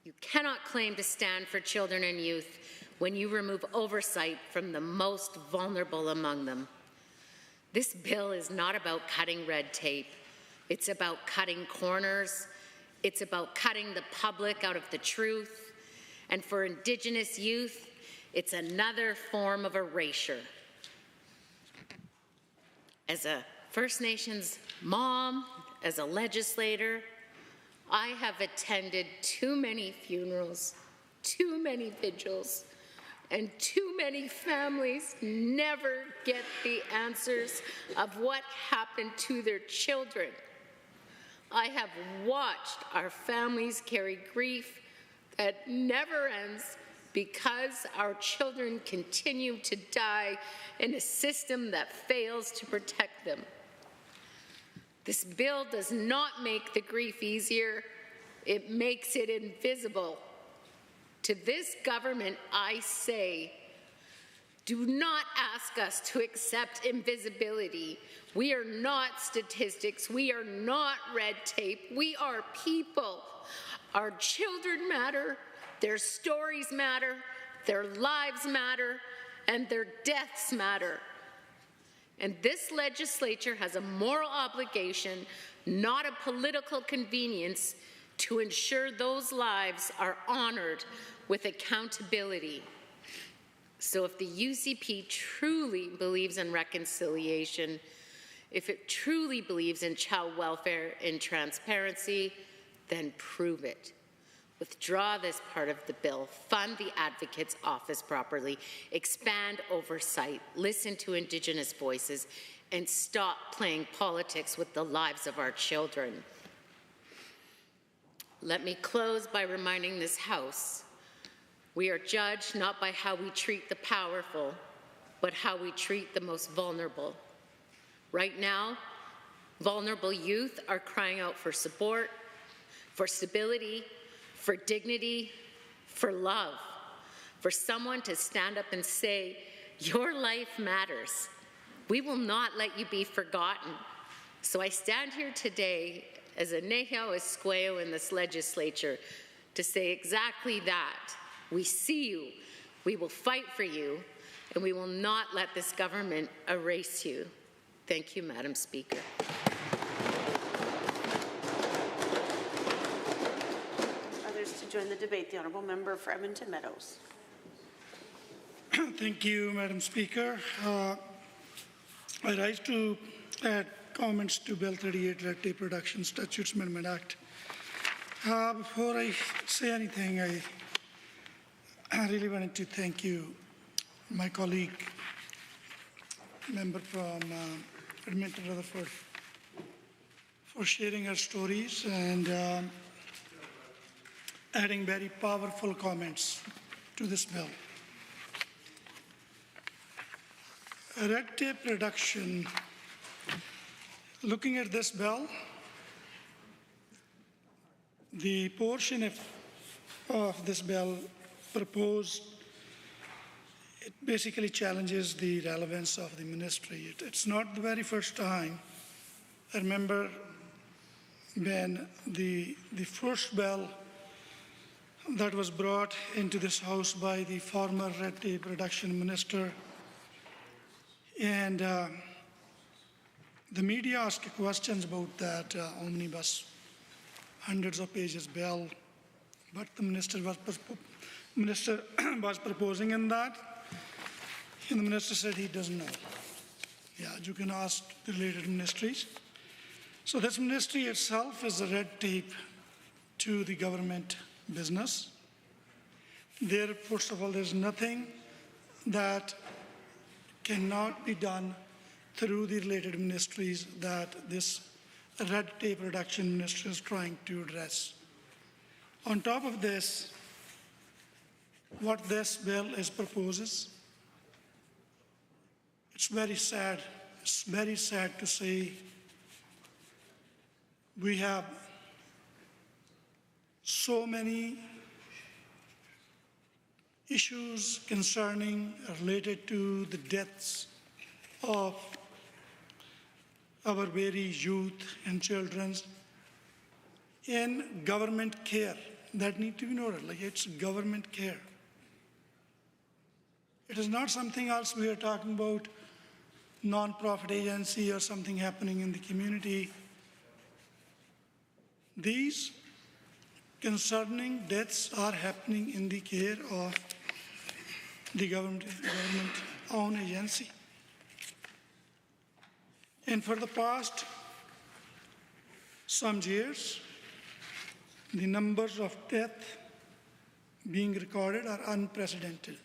You cannot claim to stand for children and youth when you remove oversight from the most vulnerable among them. This bill is not about cutting red tape. It's about cutting corners. It's about cutting the public out of the truth. And for Indigenous youth, it's another form of erasure. As a First Nations mom, as a legislator, I have attended too many funerals, too many vigils, and too many families never get the answers of what happened to their children. I have watched our families carry grief that never ends because our children continue to die in a system that fails to protect them. This bill does not make the grief easier, it makes it invisible. To this government, I say, do not ask us to accept invisibility. We are not statistics. We are not red tape. We are people. Our children matter. Their stories matter. Their lives matter. And their deaths matter. And this legislature has a moral obligation, not a political convenience, to ensure those lives are honored with accountability. So if the UCP truly believes in reconciliation, if it truly believes in child welfare and transparency, then prove it. Withdraw this part of the bill, fund the Advocate's Office properly, expand oversight, listen to Indigenous voices, and stop playing politics with the lives of our children. Let me close by reminding this House, we are judged not by how we treat the powerful, but how we treat the most vulnerable. Right now, vulnerable youth are crying out for support, for stability, for dignity, for love, for someone to stand up and say, your life matters. We will not let you be forgotten. So I stand here today as a Neheo Esqueo in this legislature to say exactly that. We see you, we will fight for you, and we will not let this government erase you. Thank you, Madam Speaker. Others to join the debate, the Honourable Member for Edmonton Meadows. Thank you, Madam Speaker. I rise to add comments to Bill 38, Red Tape Reduction Statutes Amendment Act. Before I say anything, I really wanted to thank you, my colleague, member from Edmonton Rutherford, for sharing her stories and adding very powerful comments to this bill. Red tape reduction, looking at this bill, the portion of this bill proposed, it basically challenges the relevance of the ministry. It's not the very first time. I remember when the first bill that was brought into this House by the former red tape reduction minister, and the media asked questions about that omnibus, hundreds of pages bill, what the minister was proposing in that, and the minister said he doesn't know. Yeah, you can ask the related ministries. So this ministry itself is a red tape to the government business. There, first of all, there's nothing that cannot be done through the related ministries that this red tape reduction ministry is trying to address. On top of this, what this bill proposes, it's very sad. It's very sad to say we have so many issues concerning related to the deaths of our very youth and children in government care that need to be noted, like it's government care. It is not something else we are talking about, non-profit agency or something happening in the community. These concerning deaths are happening in the care of the government-owned agency. And for the past some years, the numbers of deaths being recorded are unprecedented.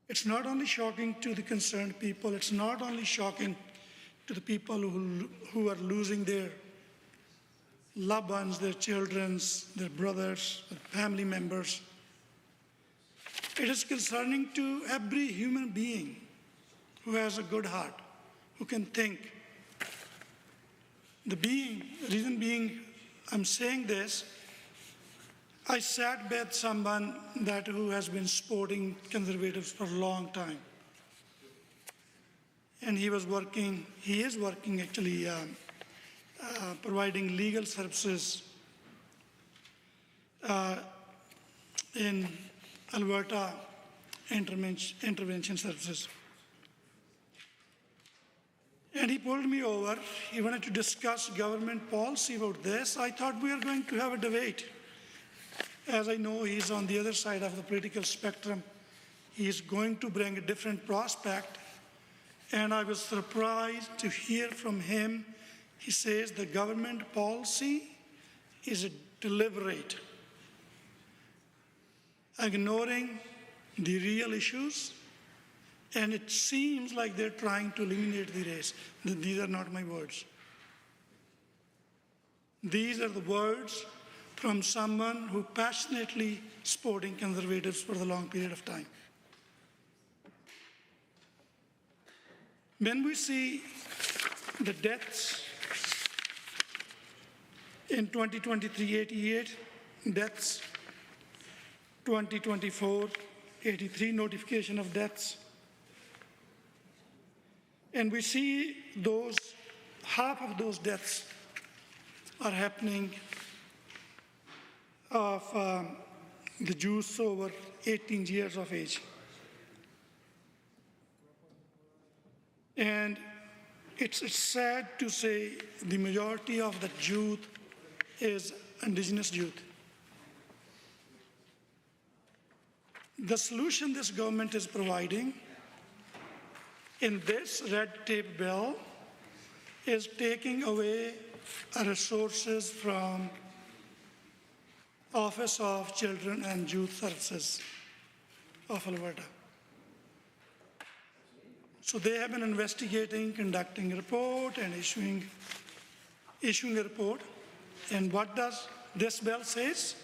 It's not only shocking to the concerned people, it's not only shocking to the people who are losing their loved ones, their children, their brothers, their family members. It is concerning to every human being who has a good heart, who can think. Reason being, I'm saying this, I sat with someone who has been supporting conservatives for a long time. And he is working actually, providing legal services in Alberta intervention services. And he pulled me over. He wanted to discuss government policy about this. I thought we were going to have a debate. As I know, he's on the other side of the political spectrum. He's going to bring a different prospect. And I was surprised to hear from him. He says the government policy is deliberate, ignoring the real issues, and it seems like they're trying to eliminate the race. These are not my words. These are the words from someone who passionately supporting conservatives for the long period of time. When we see the deaths in 2023, 88 deaths, 2024, 83 notification of deaths, and we see half of those deaths are happening of the Jews over 18 years of age. And it's sad to say the majority of the youth is indigenous youth. The solution this government is providing in this red tape bill is taking away resources from Office of Children and Youth Services of Alberta. So they have been investigating, conducting a report, and issuing a report. And what does this bill says?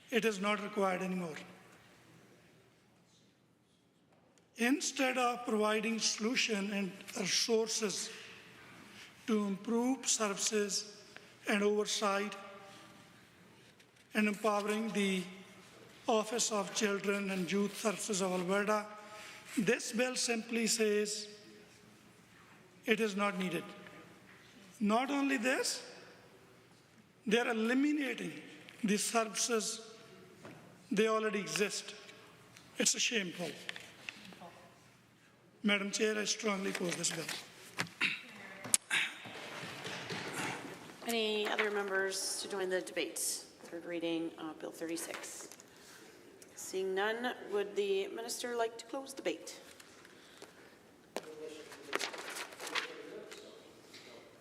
It is not required anymore. Instead of providing solution and resources to improve services and oversight and empowering the Office of Children and Youth Services of Alberta, this bill simply says it is not needed. Not only this, they are eliminating the services they already exist. It's shameful. Madam Chair, I strongly oppose this bill. Any other members to join the debate? Third reading of Bill 36. Seeing none, would the minister like to close debate?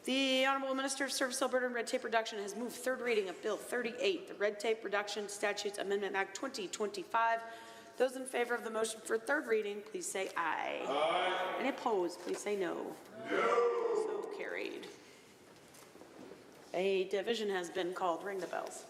The Honourable Minister of Service Alberta and Red Tape Reduction has moved third reading of Bill 38, the Red Tape Reduction Statutes Amendment Act 2025. Those in favour of the motion for third reading, please say aye. Aye. Any opposed, please say no. No. So carried. A division has been called. Ring the bells.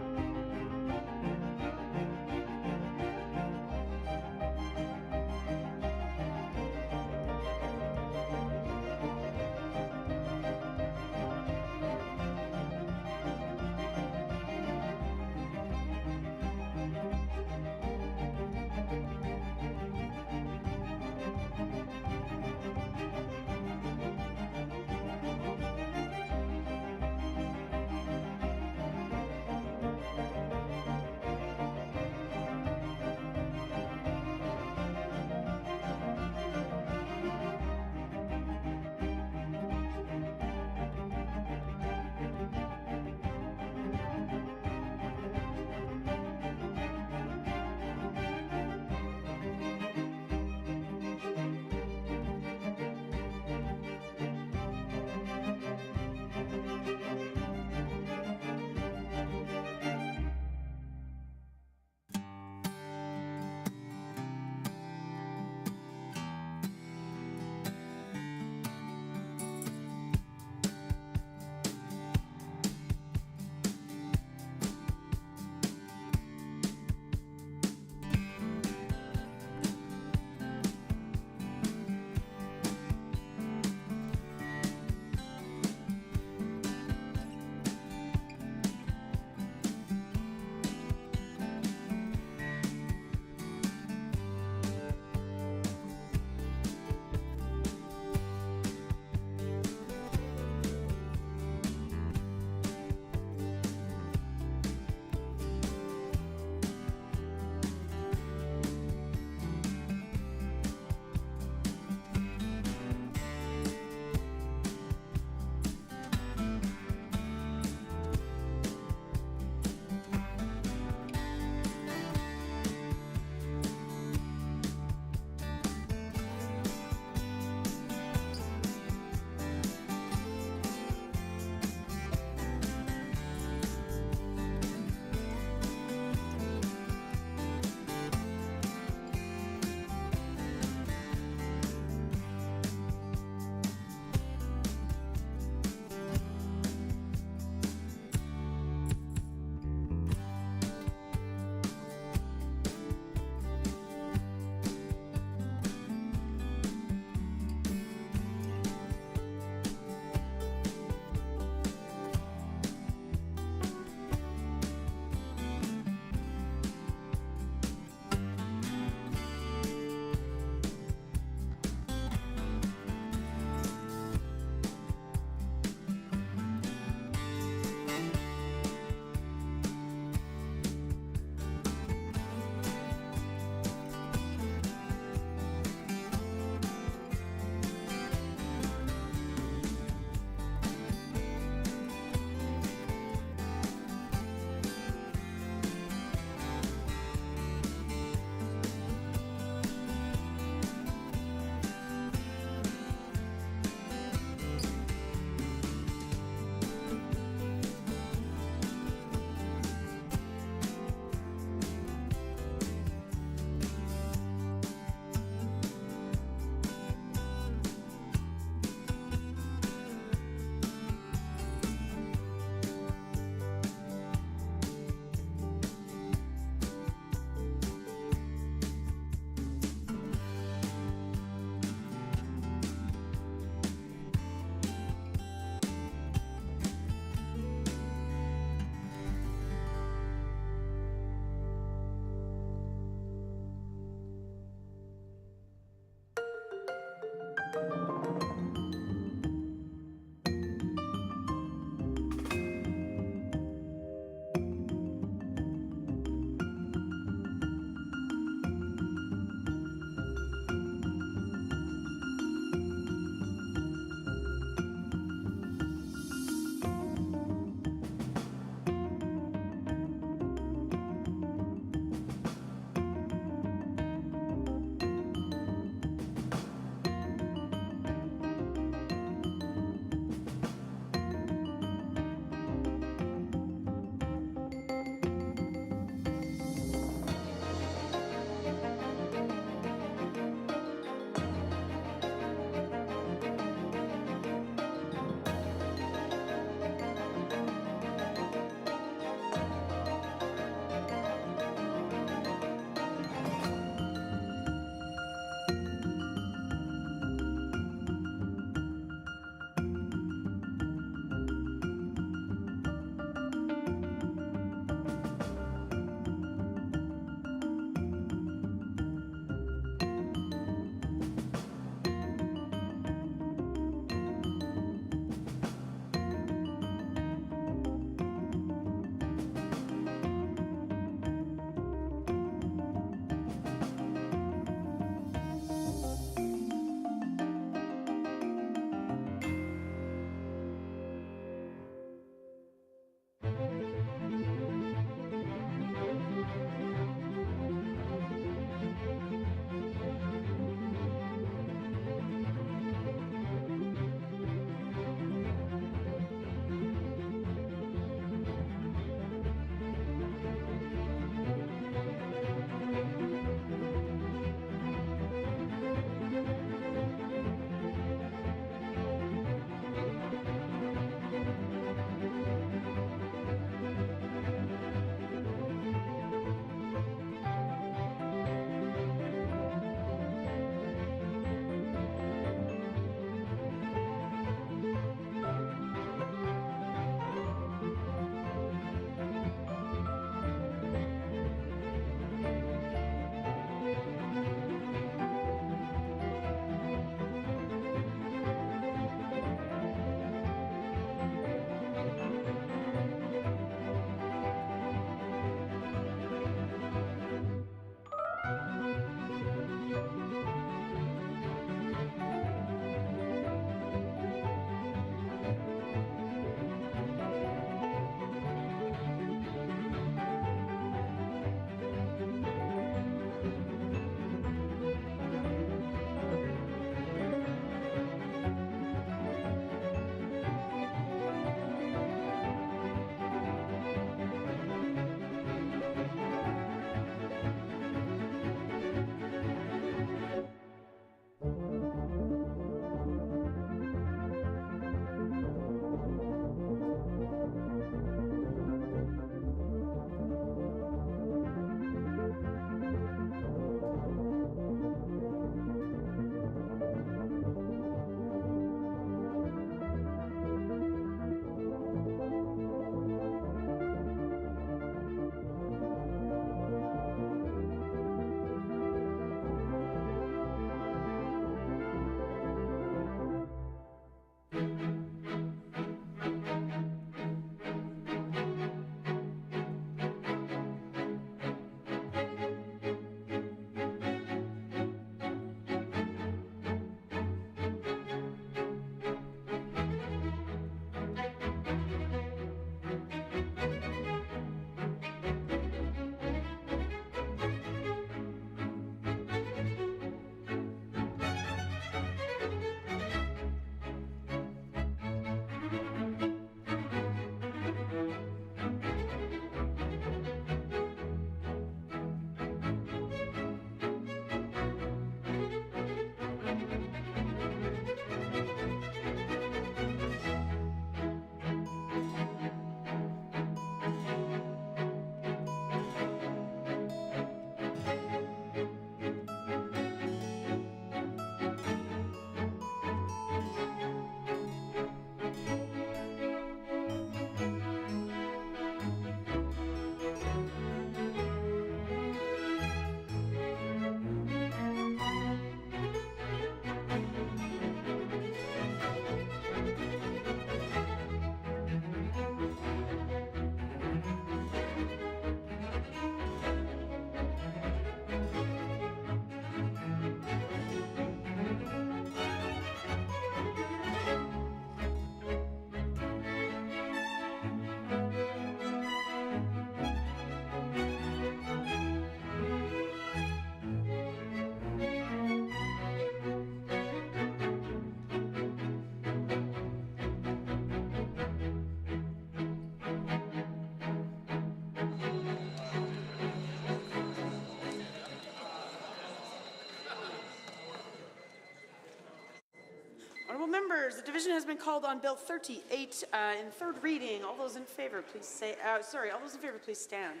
members, the division has been called on Bill 38 in third reading. All those in favor, please say, all those in favor, please stand.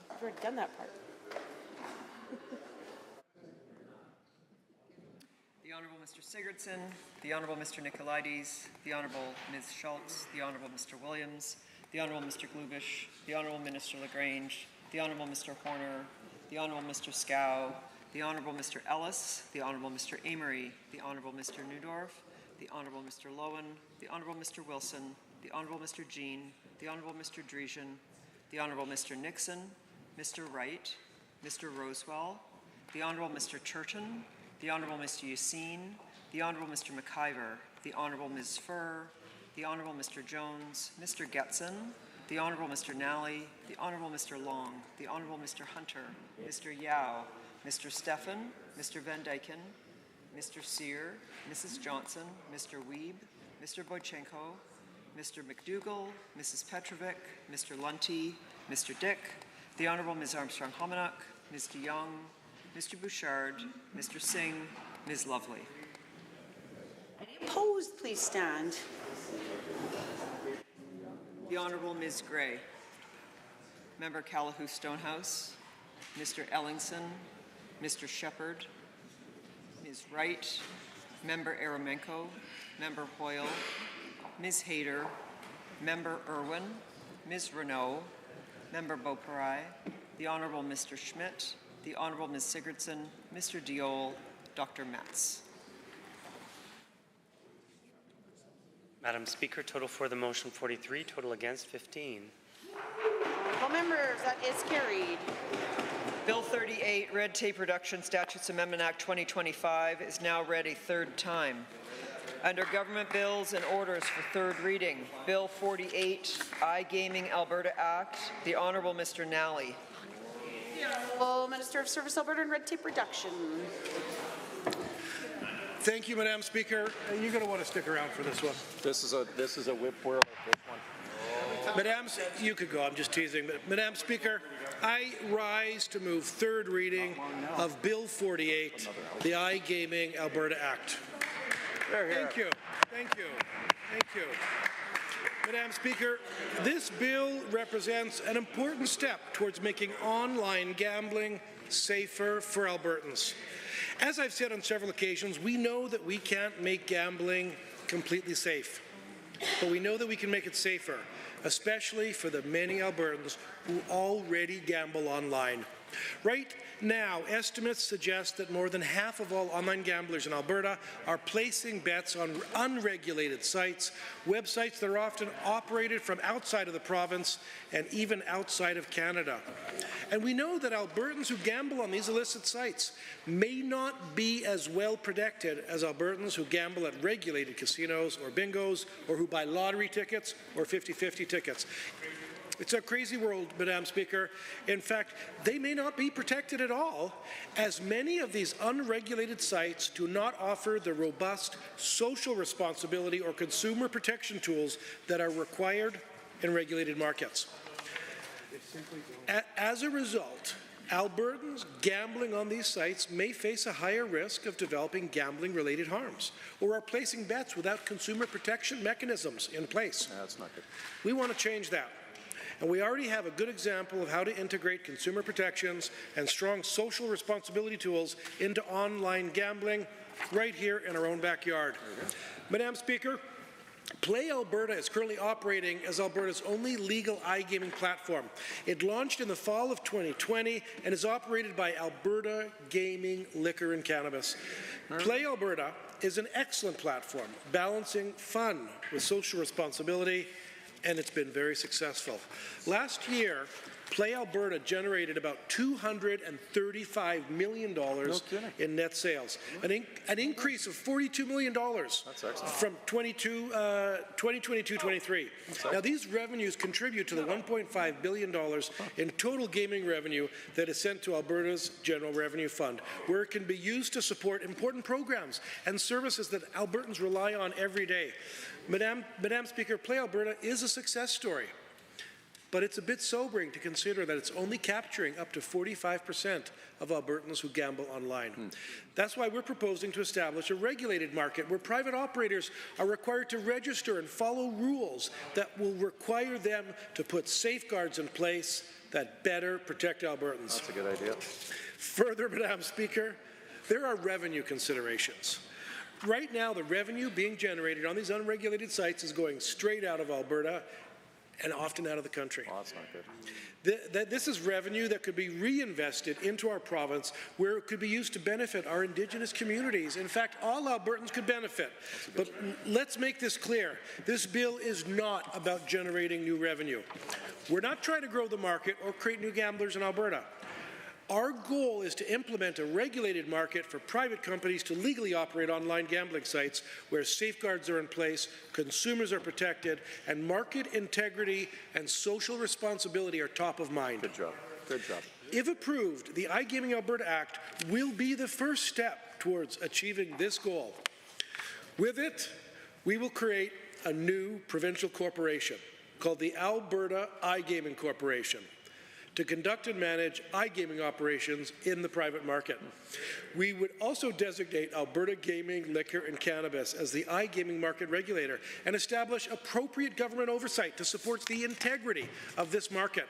I've already done that part. The Honourable Mr. Sigurdsson, the Honourable Mr. Nicolaides, the Honourable Ms. Schultz, the Honourable Mr. Williams, the Honourable Mr. Glubish, the Honourable Minister Lagrange, the Honourable Mr. Horner, the Honourable Mr. Scow, the Honourable Mr. Ellis, the Honourable Mr. Amory, the Honourable Mr. Newdorf, the Honourable Mr. Lowen, the Honourable Mr. Wilson, the Honourable Mr. Jean, the Honourable Mr. Dreesen, the Honourable Mr. Nixon, Mr. Wright, Mr. Rosewell, the Honourable Mr. Churton, the Honourable Mr. Yassine, the Honourable Mr. McIver, the Honourable Ms. Furr, the Honourable Mr. Jones, Mr. Getson, the Honourable Mr. Nally, the Honourable Mr. Long, the Honourable Mr. Hunter, Mr. Yao, Mr. Stephan, Mr. Van Dyken, Mr. Sear, Mrs. Johnson, Mr. Wiebe, Mr. Boychenko, Mr. McDougall, Mrs. Petrovic, Mr. Lunty, Mr. Dick, the Honourable Ms. Armstrong-Homenuk, Ms. de Jong, Mr. Bouchard, Mr. Singh, Ms. Lovely. Any opposed, please stand. The Honourable Ms. Gray, Member Callahoo Stonehouse, Mr. Ellingson, Mr. Shepherd, Ms. Wright, Member Eremenko, Member Hoyle, Ms. Hayter, Member Irwin, Ms. Renault, Member Beauperai, the Honourable Mr. Schmidt, the Honourable Ms. Sigurdsson, Mr. Diol, Dr. Metz. Madam Speaker, total for the motion 43, total against 15. All members, that is carried. Bill 38, Red Tape Reduction Statutes Amendment Act 2025 is now read a third time. Under Government Bills and Orders for third reading, Bill 48, iGaming Alberta Act, the Honourable Mr. Nally. The Honourable Minister of Service Alberta and Red Tape Reduction. Thank you, Madam Speaker. You're going to want to stick around for this one. This is a whip whirl, this one. Madam, you could go, I'm just teasing. Madam Speaker, I rise to move third reading of Bill 48, the iGaming Alberta Act. Thank you. Thank you. Thank you. Madam Speaker, this bill represents an important step towards making online gambling safer for Albertans. As I've said on several occasions, we know that we can't make gambling completely safe, but we know that we can make it safer, especially for the many Albertans who already gamble online. Right now, estimates suggest that more than half of all online gamblers in Alberta are placing bets on unregulated sites, websites that are often operated from outside of the province and even outside of Canada. And we know that Albertans who gamble on these illicit sites may not be as well protected as Albertans who gamble at regulated casinos or bingos, or who buy lottery tickets or 50-50 tickets. It's a crazy world, Madam Speaker. In fact, they may not be protected at all, as many of these unregulated sites do not offer the robust social responsibility or consumer protection tools that are required in regulated markets. As a result, Albertans gambling on these sites may face a higher risk of developing gambling-related harms, or are placing bets without consumer protection mechanisms in place. That's not good. We want to change that. And we already have a good example of how to integrate consumer protections and strong social responsibility tools into online gambling right here in our own backyard. Madam Speaker, Play Alberta is currently operating as Alberta's only legal iGaming platform. It launched in the fall of 2020 and is operated by Alberta Gaming, Liquor and Cannabis. Play Alberta is an excellent platform, balancing fun with social responsibility, and it's been very successful. Last year, Play Alberta generated about $235 million in net sales, an increase of $42 million from 2022-23. Now, these revenues contribute to the $1.5 billion in total gaming revenue that is sent to Alberta's General Revenue Fund, where it can be used to support important programs and services that Albertans rely on every day. Madam Speaker, Play Alberta is a success story. But it's a bit sobering to consider that it's only capturing up to 45% of Albertans who gamble online. That's why we're proposing to establish a regulated market where private operators are required to register and follow rules that will require them to put safeguards in place that better protect Albertans. That's a good idea. Further, Madam Speaker, there are revenue considerations. Right now, the revenue being generated on these unregulated sites is going straight out of Alberta and often out of the country. Oh, that's not good. This is revenue that could be reinvested into our province, where it could be used to benefit our Indigenous communities. In fact, all Albertans could benefit. But let's make this clear. This bill is not about generating new revenue. We're not trying to grow the market or create new gamblers in Alberta. Our goal is to implement a regulated market for private companies to legally operate online gambling sites where safeguards are in place, consumers are protected, and market integrity and social responsibility are top of mind. Good job. Good job. If approved, the iGaming Alberta Act will be the first step towards achieving this goal. With it, we will create a new provincial corporation called the Alberta iGaming Corporation to conduct and manage iGaming operations in the private market. We would also designate Alberta Gaming, Liquor and Cannabis as the iGaming market regulator and establish appropriate government oversight to support the integrity of this market.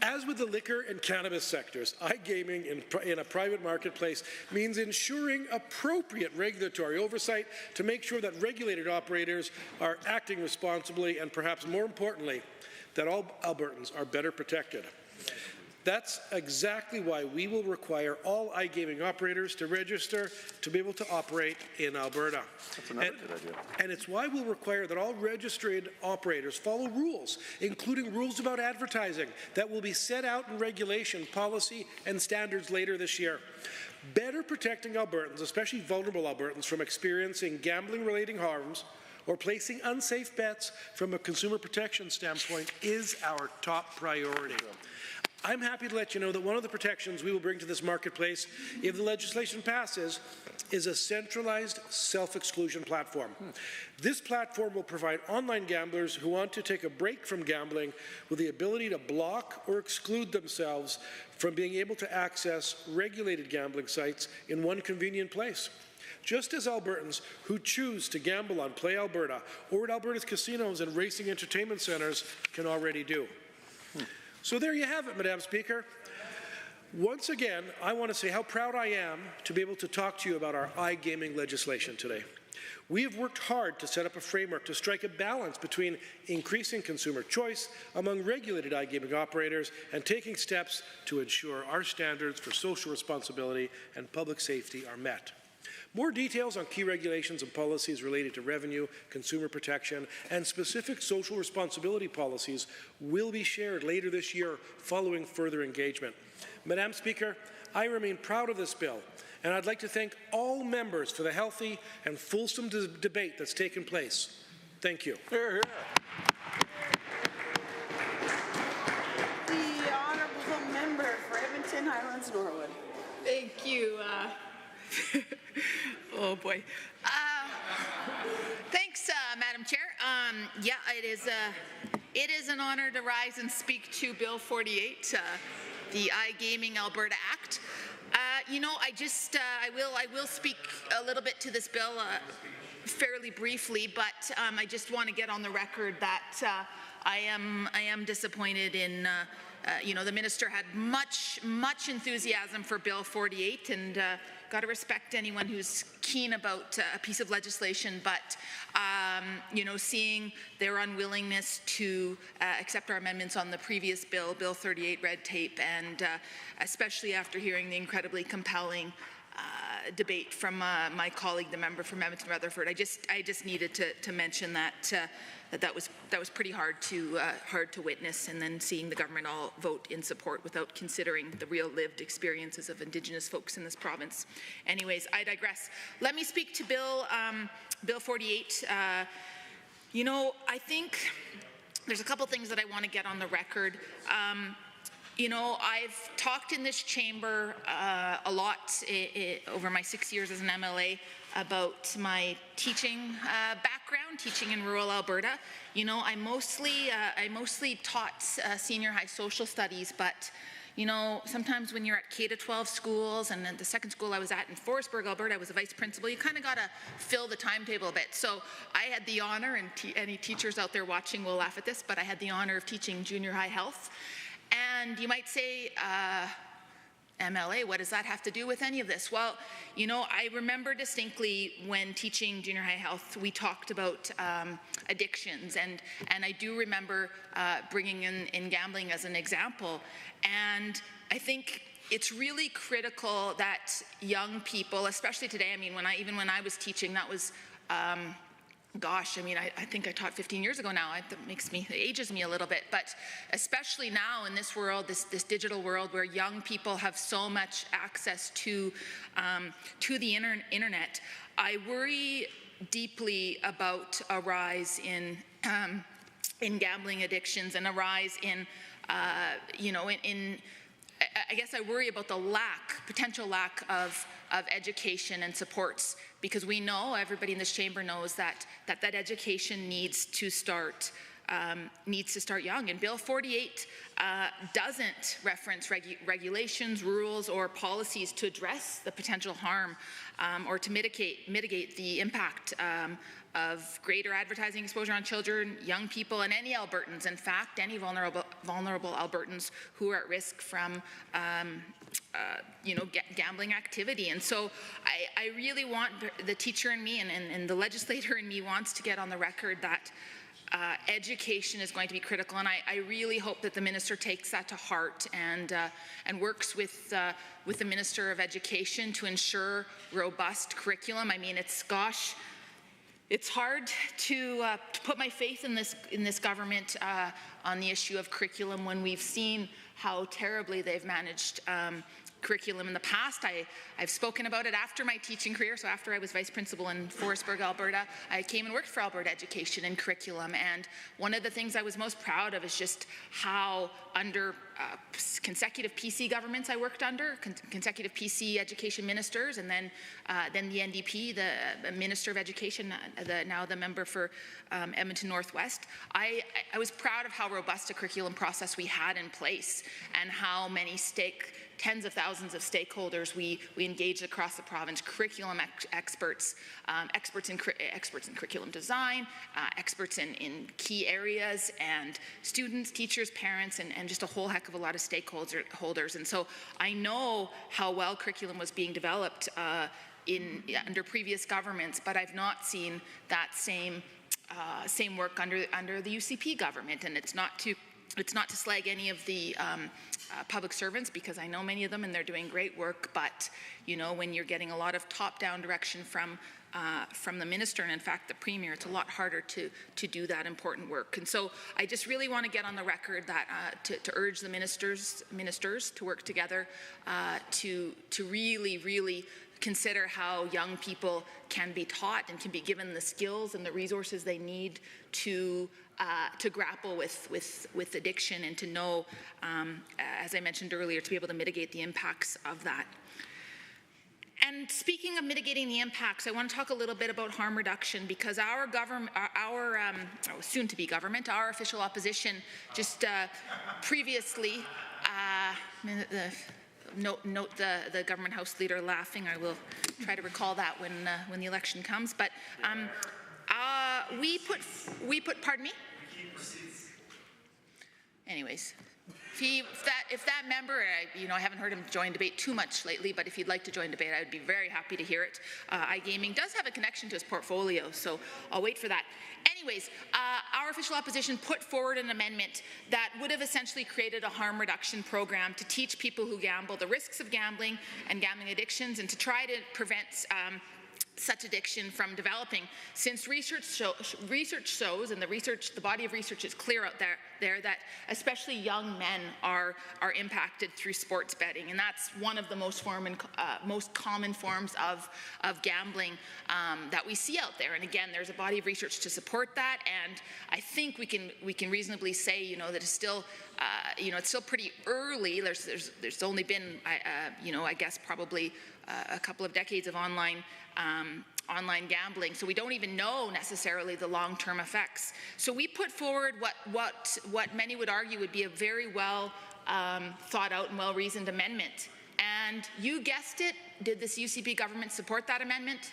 As with the liquor and cannabis sectors, iGaming in a private marketplace means ensuring appropriate regulatory oversight to make sure that regulated operators are acting responsibly and, perhaps more importantly, that all Albertans are better protected. That's exactly why we will require all iGaming operators to register to be able to operate in Alberta. That's another good idea. And it's why we'll require that all registered operators follow rules, including rules about advertising that will be set out in regulation, policy, and standards later this year. Better protecting Albertans, especially vulnerable Albertans, from experiencing gambling-related harms or placing unsafe bets from a consumer protection standpoint is our top priority. I'm happy to let you know that one of the protections we will bring to this marketplace, if the legislation passes, is a centralized self-exclusion platform. This platform will provide online gamblers who want to take a break from gambling with the ability to block or exclude themselves from being able to access regulated gambling sites in one convenient place. Just as Albertans who choose to gamble on Play Alberta or at Alberta's casinos and racing entertainment centres can already do. So there you have it, Madam Speaker. Once again, I want to say how proud I am to be able to talk to you about our iGaming legislation today. We have worked hard to set up a framework to strike a balance between increasing consumer choice among regulated iGaming operators and taking steps to ensure our standards for social responsibility and public safety are met. More details on key regulations and policies related to revenue, consumer protection, and specific social responsibility policies will be shared later this year following further engagement. Madam Speaker, I remain proud of this bill, and I'd like to thank all members for the healthy and fulsome debate that's taken place. Thank you. Hear, hear. The honourable member for Edmonton Highlands Norwood. Thank you. Oh boy. Thanks, Madam Chair. Yeah, it is an honor to rise and speak to Bill 48, the iGaming Alberta Act. You know, I will speak a little bit to this bill fairly briefly, but I just want to get on the record that I am disappointed in. You know, the minister had much enthusiasm for Bill 48, and got to respect anyone who's keen about a piece of legislation, but you know, seeing their unwillingness to accept our amendments on the previous bill, Bill 38, red tape, and especially after hearing the incredibly compelling debate from my colleague, the member from Edmonton Rutherford, I just needed to mention that that was pretty hard to witness, and then seeing the government all vote in support without considering the real lived experiences of Indigenous folks in this province. Anyways, I digress. Let me speak to Bill 48. You know, I think there's a couple things that I want to get on the record. You know, I've talked in this chamber a lot over my 6 years as an MLA about my teaching background, teaching in rural Alberta. You know, I mostly taught senior high social studies, but you know, sometimes when you're at K-12 schools, and then the second school I was at in Forestburg, Alberta, I was a vice principal, you kind of got to fill the timetable a bit. So I had the honor, and any teachers out there watching will laugh at this, but I had the honor of teaching junior high health. And you might say, MLA, what does that have to do with any of this? Well, you know, I remember distinctly when teaching junior high health, we talked about addictions, and I do remember bringing in gambling as an example. And I think it's really critical that young people, especially today, I mean, even when I was teaching, that was, gosh, I mean, I think I taught 15 years ago now. That it ages me a little bit. But especially now in this world, this digital world where young people have so much access to the internet, I worry deeply about a rise in gambling addictions and a rise in, I guess I worry about the potential lack of education and supports, because we know, everybody in this chamber knows that education needs to start young. And Bill 48 doesn't reference regulations, rules, or policies to address the potential harm or to mitigate the impact of greater advertising exposure on children, young people, and any Albertans, in fact, any vulnerable Albertans who are at risk from gambling activity. And so I really want, the teacher in me and the legislator in me wants to get on the record that education is going to be critical, and I really hope that the minister takes that to heart and works with the Minister of Education to ensure robust curriculum. I mean, it's hard to put my faith in this government on the issue of curriculum when we've seen how terribly they've managed curriculum in the past. I've spoken about it after my teaching career. So after I was vice principal in Forestburg, Alberta, I came and worked for Alberta Education and Curriculum. And one of the things I was most proud of is just how under consecutive PC governments I worked under, consecutive PC education ministers, and then the NDP, the Minister of Education, now the member for Edmonton Northwest. I was proud of how robust a curriculum process we had in place, and how many tens of thousands of stakeholders we engaged across the province, curriculum experts, experts in curriculum design, experts in key areas, and students, teachers, parents, and just a whole heck of a lot of stakeholders. And so I know how well curriculum was being developed under previous governments, but I've not seen that same work under the UCP government. And it's not to slag any of the public servants, because I know many of them and they're doing great work, but you know, when you're getting a lot of top-down direction from the minister, and in fact the premier, it's a lot harder to do that important work. And so I just really want to get on the record that to urge the ministers to work together to really consider how young people can be taught and can be given the skills and the resources they need to grapple with addiction, and to know, as I mentioned earlier, to be able to mitigate the impacts of that. And speaking of mitigating the impacts, I want to talk a little bit about harm reduction, because our government, our soon-to-be government, our official opposition, just previously, note the government House leader laughing. I will try to recall that when the election comes. But we put. Pardon me. Anyways. If that member, I haven't heard him join debate too much lately, but if he'd like to join debate, I would be very happy to hear it. iGaming does have a connection to his portfolio, so I'll wait for that. Anyways, our official opposition put forward an amendment that would have essentially created a harm reduction program to teach people who gamble the risks of gambling and gambling addictions, and to try to prevent such addiction from developing, since research shows, and the body of research is clear out there that especially young men are impacted through sports betting, and that's one of the most common forms of gambling that we see out there. And again, there's a body of research to support that, and I think we can reasonably say, that it's still it's still pretty early. There's only been, I guess probably a couple of decades of online gambling, so we don't even know necessarily the long-term effects. So we put forward what many would argue would be a very well thought out and well-reasoned amendment. And you guessed it, did this UCP government support that amendment?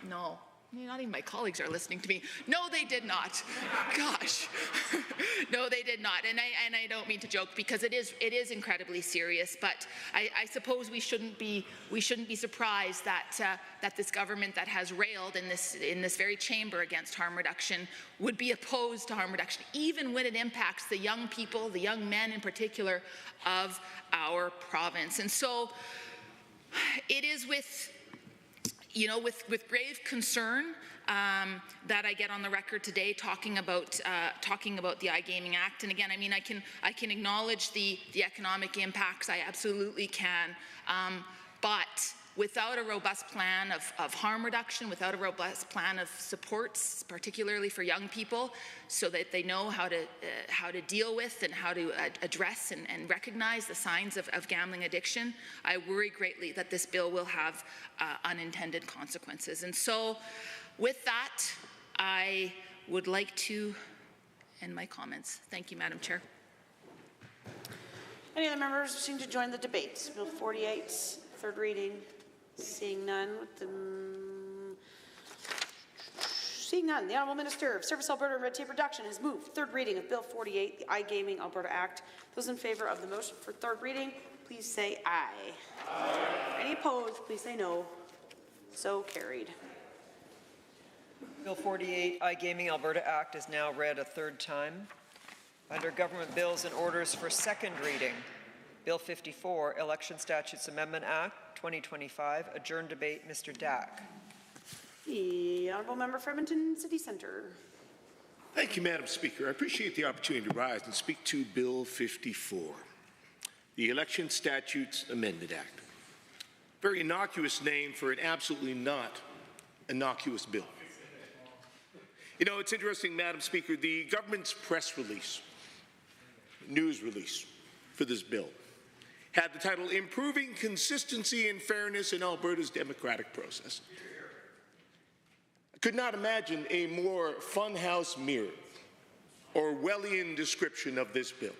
No. Not even my colleagues are listening to me. No, they did not. Gosh. No, they did not. And I don't mean to joke, because it is incredibly serious. But I suppose we shouldn't be surprised that this government that has railed in this very chamber against harm reduction would be opposed to harm reduction, even when it impacts the young people, the young men in particular, of our province. And so it is with grave concern that I get on the record today talking about the iGaming Act. And again, I mean, I can acknowledge the economic impacts. I absolutely can. But without a robust plan of harm reduction, without a robust plan of supports, particularly for young people, so that they know how to deal with and how to address and recognize the signs of gambling addiction, I worry greatly that this bill will have unintended consequences. And so with that, I would like to end my comments. Thank you, Madam Chair. Any other members wishing to join the debate? Bill 48, third reading. Seeing none, the Honourable Minister of Service Alberta and Red Tape Reduction has moved third reading of Bill 48, the iGaming Alberta Act. Those in favour of the motion for third reading, please say aye. Aye. Any opposed, please say no. So carried. Bill 48, iGaming Alberta Act is now read a third time. Under Government Bills and Orders for second reading, Bill 54, Election Statutes Amendment Act 2025, adjourned debate, Mr. Dack. The Honourable Member for Edmonton City Centre. Thank you, Madam Speaker. I appreciate the opportunity to rise and speak to Bill 54, the Election Statutes Amendment Act. Very innocuous name for an absolutely not innocuous bill. You know, it's interesting, Madam Speaker, the government's press release, news release for this bill had the title, Improving Consistency and Fairness in Alberta's Democratic Process. I could not imagine a more funhouse mirror or Orwellian description of this bill.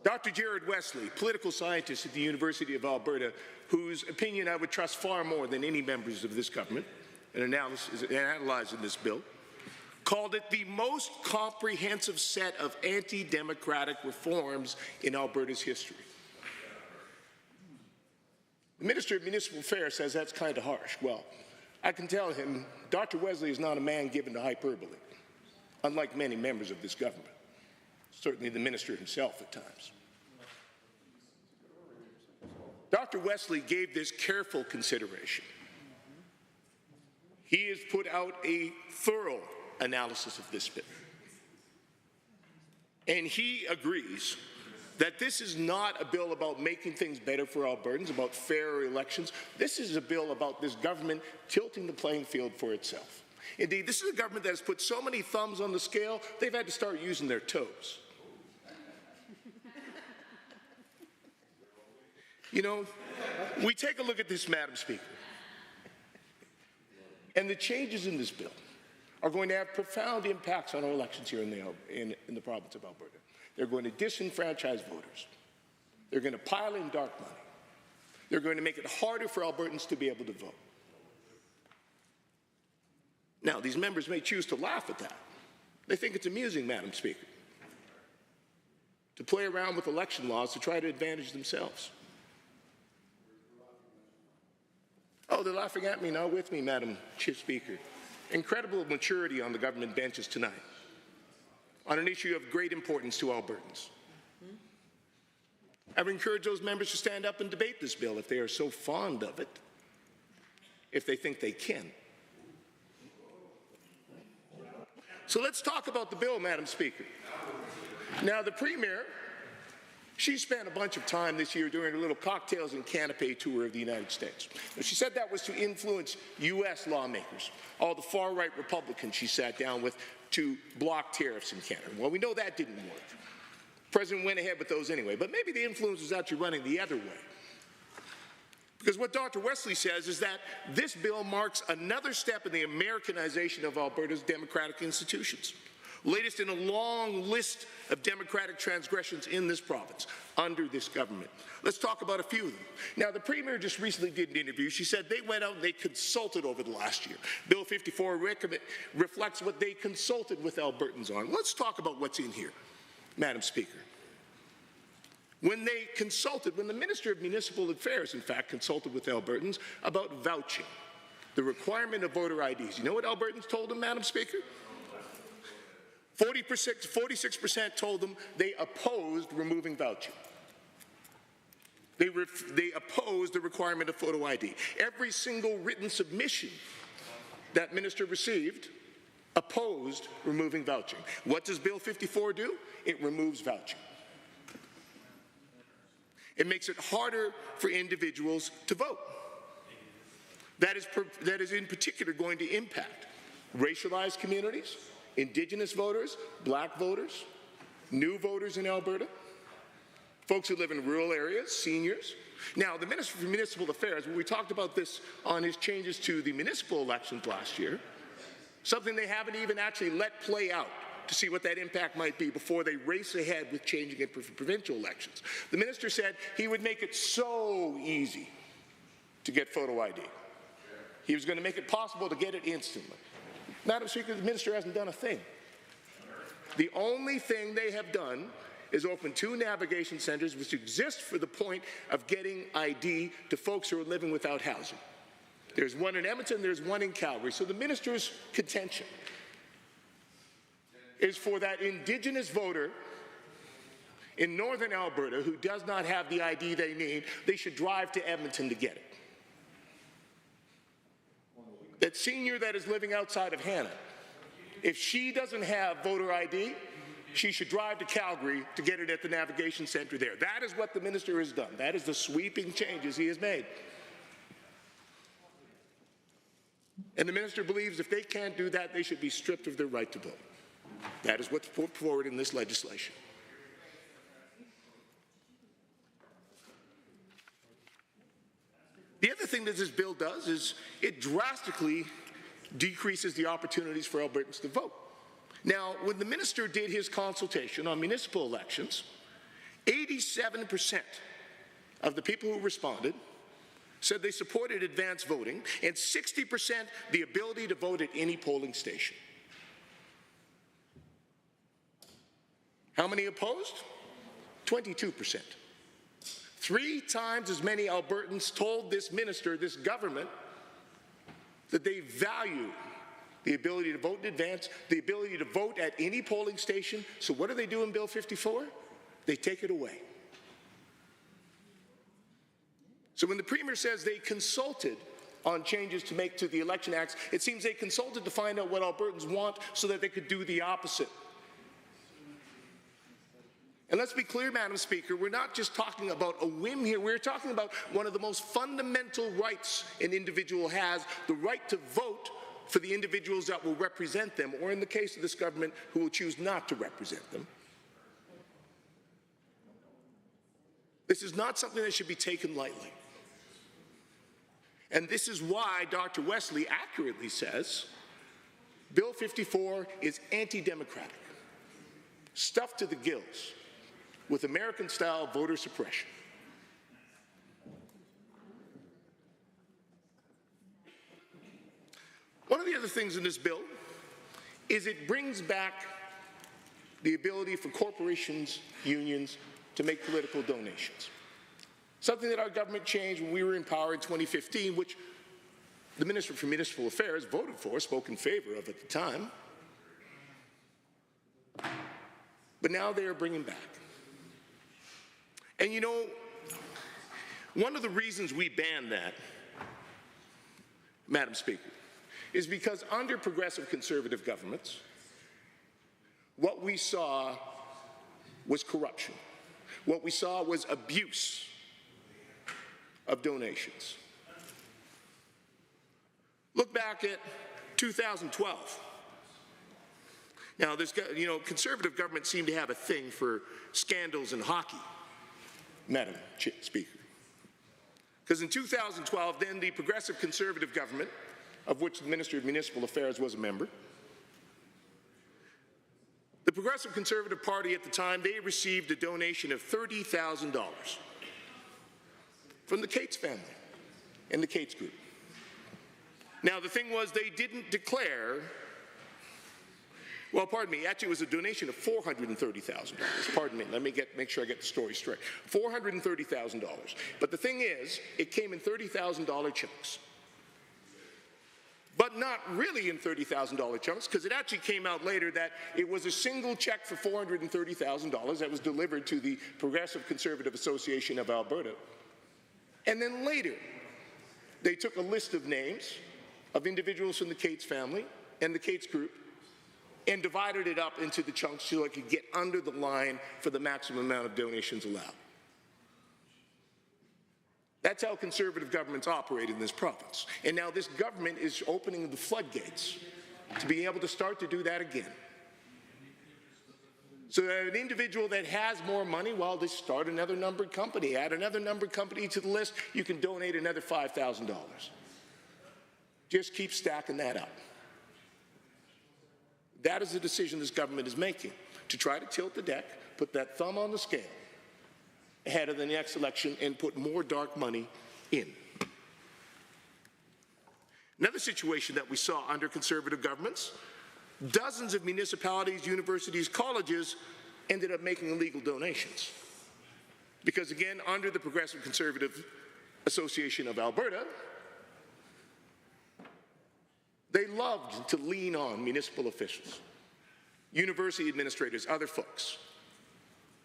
Dr. Jared Wesley, political scientist at the University of Alberta, whose opinion I would trust far more than any members of this government in analyzing this bill, called it the most comprehensive set of anti-democratic reforms in Alberta's history. The Minister of Municipal Affairs says that's kind of harsh. Well, I can tell him Dr. Wesley is not a man given to hyperbole, unlike many members of this government, certainly the minister himself at times. Dr. Wesley gave this careful consideration. He has put out a thorough analysis of this bill. And he agrees that this is not a bill about making things better for Albertans, about fairer elections. This is a bill about this government tilting the playing field for itself. Indeed, this is a government that has put so many thumbs on the scale, they've had to start using their toes. You know, we take a look at this, Madam Speaker, and the changes in this bill are going to have profound impacts on our elections here in the province of Alberta. They're going to disenfranchise voters. They're going to pile in dark money. They're going to make it harder for Albertans to be able to vote. Now, these members may choose to laugh at that. They think it's amusing, Madam Speaker, to play around with election laws to try to advantage themselves. Oh, they're laughing at me, not with me, Madam Speaker. Incredible maturity on the government benches tonight on an issue of great importance to Albertans. I would encourage those members to stand up and debate this bill if they are so fond of it, if they think they can. So let's talk about the bill, Madam Speaker. Now, the Premier She spent a bunch of time this year doing a little cocktails and canapé tour of the United States. And she said that was to influence U.S. lawmakers, all the far-right Republicans she sat down with, to block tariffs in Canada. Well, we know that didn't work. The president went ahead with those anyway, but maybe the influence was actually running the other way. Because what Dr. Wesley says is that this bill marks another step in the Americanization of Alberta's democratic institutions. Latest in a long list of democratic transgressions in this province under this government. Let's talk about a few of them. Now, the Premier just recently did an interview. She said they went out and they consulted over the last year. Bill 54 reflects what they consulted with Albertans on. Let's talk about what's in here, Madam Speaker. When they consulted, when the Minister of Municipal Affairs, in fact, consulted with Albertans about vouching, the requirement of voter IDs. You know what Albertans told them, Madam Speaker? 46% told them they opposed removing vouching. They opposed the requirement of photo ID. Every single written submission that minister received opposed removing vouching. What does Bill 54 do? It removes vouching. It makes it harder for individuals to vote. That is in particular going to impact racialized communities, Indigenous voters, Black voters, new voters in Alberta, folks who live in rural areas, seniors. Now, the Minister for Municipal Affairs, when we talked about this on his changes to the municipal elections last year, something they haven't even actually let play out to see what that impact might be before they race ahead with changing it for provincial elections. The minister said he would make it so easy to get photo ID. He was going to make it possible to get it instantly. Madam Speaker, the minister hasn't done a thing. The only thing they have done is open 2 navigation centers which exist for the point of getting ID to folks who are living without housing. There's one in Edmonton, there's one in Calgary. So the minister's contention is for that Indigenous voter in northern Alberta who does not have the ID they need, they should drive to Edmonton to get it. That senior that is living outside of Hannah, if she doesn't have voter ID, she should drive to Calgary to get it at the navigation center there. That is what the minister has done. That is the sweeping changes he has made. And the minister believes if they can't do that, they should be stripped of their right to vote. That is what's put forward in this legislation. The other thing that this bill does is it drastically decreases the opportunities for Albertans to vote. Now, when the minister did his consultation on municipal elections, 87% of the people who responded said they supported advanced voting, and 60% the ability to vote at any polling station. How many opposed? 22%. 3 times as many Albertans told this minister, this government, that they value the ability to vote in advance, the ability to vote at any polling station. So what do they do in Bill 54? They take it away. So when the Premier says they consulted on changes to make to the Election Acts, it seems they consulted to find out what Albertans want so that they could do the opposite. And let's be clear, Madam Speaker, we're not just talking about a whim here. We're talking about one of the most fundamental rights an individual has, the right to vote for the individuals that will represent them, or in the case of this government, who will choose not to represent them. This is not something that should be taken lightly. And this is why Dr. Wesley accurately says Bill 54 is anti-democratic, stuffed to the gills with American-style voter suppression. One of the other things in this bill is it brings back the ability for corporations, unions, to make political donations. Something that our government changed when we were in power in 2015, which the Minister for Municipal Affairs voted for, spoke in favor of at the time. But now they are bringing back. And you know, one of the reasons we banned that, Madam Speaker, is because under progressive conservative governments, what we saw was corruption. what we saw was abuse of donations. Look back at 2012. Now, this, conservative governments seem to have a thing for scandals in hockey, Madam Speaker. Because in 2012, then the progressive conservative government, of which the Minister of Municipal Affairs was a member, the Progressive Conservative Party at the time, they received a donation of $30,000 from the Cates family and the Cates Group. Now, the thing was, they didn't declare, well, pardon me, actually it was a donation of $430,000. Pardon me, let me make sure I get the story straight. $430,000. But the thing is, it came in $30,000 chunks. But not really in $30,000 chunks, because it actually came out later that it was a single check for $430,000 that was delivered to the Progressive Conservative Association of Alberta. And then later, they took a list of names of individuals from the Cates family and the Cates Group and divided it up into the chunks so it could get under the line for the maximum amount of donations allowed. That's how conservative governments operate in this province. And now this government is opening the floodgates to be able to start to do that again. So that an individual that has more money, well, they start another numbered company, add another numbered company to the list, you can donate another $5,000. Just keep stacking that up. That is the decision this government is making, to try to tilt the deck, put that thumb on the scale ahead of the next election and put more dark money in. Another situation that we saw under conservative governments, dozens of municipalities, universities, colleges ended up making illegal donations. Because again, under the Progressive Conservative Association of Alberta, they loved to lean on municipal officials, university administrators, other folks,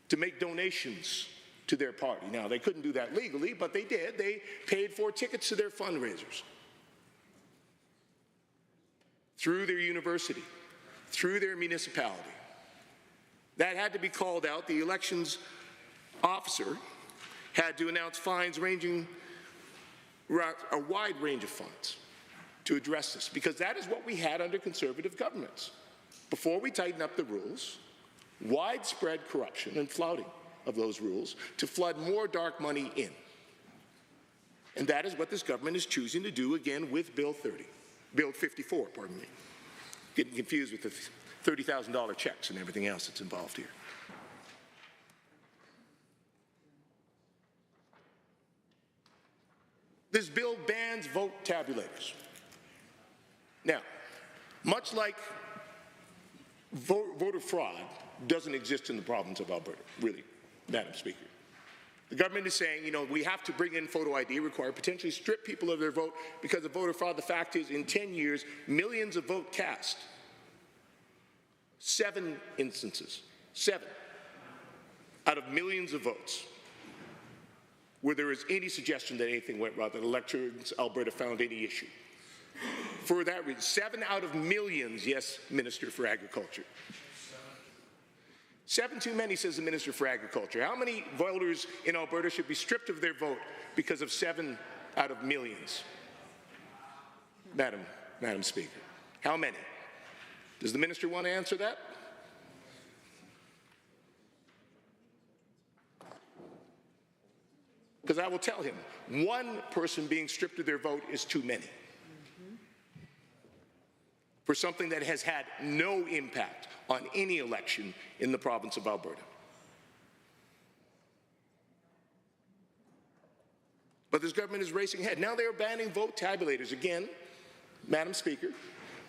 to make donations to their party. Now, they couldn't do that legally, but they did. They paid for tickets to their fundraisers through their university, through their municipality. That had to be called out. The elections officer had to announce fines ranging a wide range of fines to address this, because that is what we had under conservative governments. Before we tighten up the rules, widespread corruption and flouting of those rules to flood more dark money in. And that is what this government is choosing to do again with Bill 54, pardon me. Getting confused with the $30,000 checks and everything else that's involved here. This bill bans vote tabulators. Now, much like voter fraud doesn't exist in the province of Alberta, really, Madam Speaker. The government is saying, we have to bring in photo ID, require potentially strip people of their vote because of voter fraud. The fact is, in 10 years, millions of votes cast. 7 instances, 7 out of millions of votes, where there is any suggestion that anything went wrong, that Elections Alberta found any issue. For that reason, 7 out of millions, yes, Minister for Agriculture. 7 too many, says the Minister for Agriculture. How many voters in Alberta should be stripped of their vote because of 7 out of millions? Madam Speaker, how many? Does the minister want to answer that? Because I will tell him, 1 person being stripped of their vote is too many. For something that has had no impact on any election in the province of Alberta. But this government is racing ahead. Now they are banning vote tabulators. Again, Madam Speaker,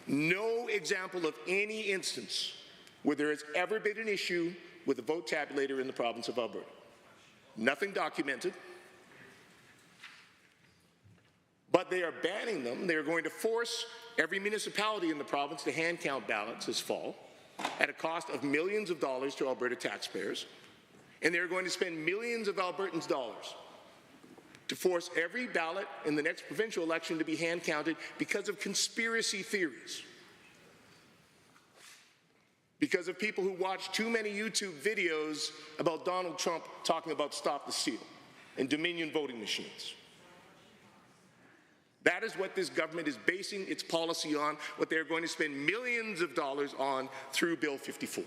no example of any instance where there has ever been an issue with a vote tabulator in the province of Alberta. Nothing documented. But they are banning them. They are going to force every municipality in the province to hand count ballots this fall at a cost of millions of dollars to Alberta taxpayers. And they're going to spend millions of Albertans' dollars to force every ballot in the next provincial election to be hand counted because of conspiracy theories. because of people who watch too many YouTube videos about Donald Trump talking about stop the steal and Dominion voting machines. That is what this government is basing its policy on, what they're going to spend millions of dollars on through Bill 54.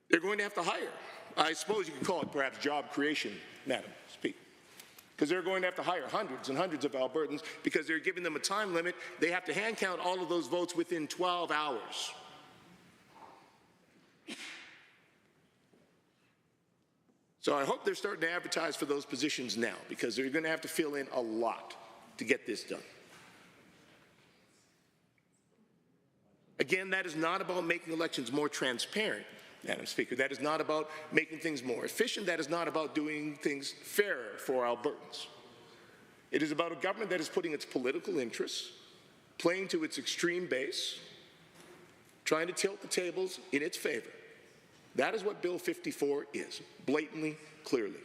They're going to have to hire. I suppose you could call it perhaps job creation, Madam Speaker, because they're going to have to hire hundreds and hundreds of Albertans because they're giving them a time limit. They have to hand count all of those votes within 12 hours. So I hope they're starting to advertise for those positions now, because they're going to have to fill in a lot to get this done. Again, that is not about making elections more transparent, Madam Speaker. That is not about making things more efficient. That is not about doing things fairer for Albertans. It is about a government that is putting its political interests, playing to its extreme base, trying to tilt the tables in its favor. That is what Bill 54 is, blatantly, clearly.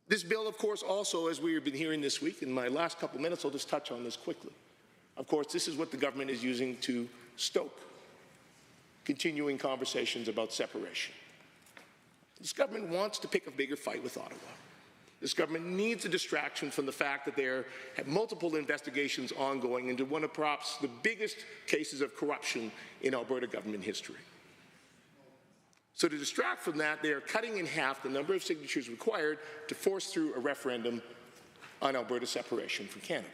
This bill, of course, also, as we have been hearing this week, in my last couple minutes, I'll just touch on this quickly. Of course, this is what the government is using to stoke continuing conversations about separation. This government wants to pick a bigger fight with Ottawa. This government needs a distraction from the fact that there have multiple investigations ongoing into one of perhaps the biggest cases of corruption in Alberta government history. So to distract from that, they are cutting in half the number of signatures required to force through a referendum on Alberta separation from Canada.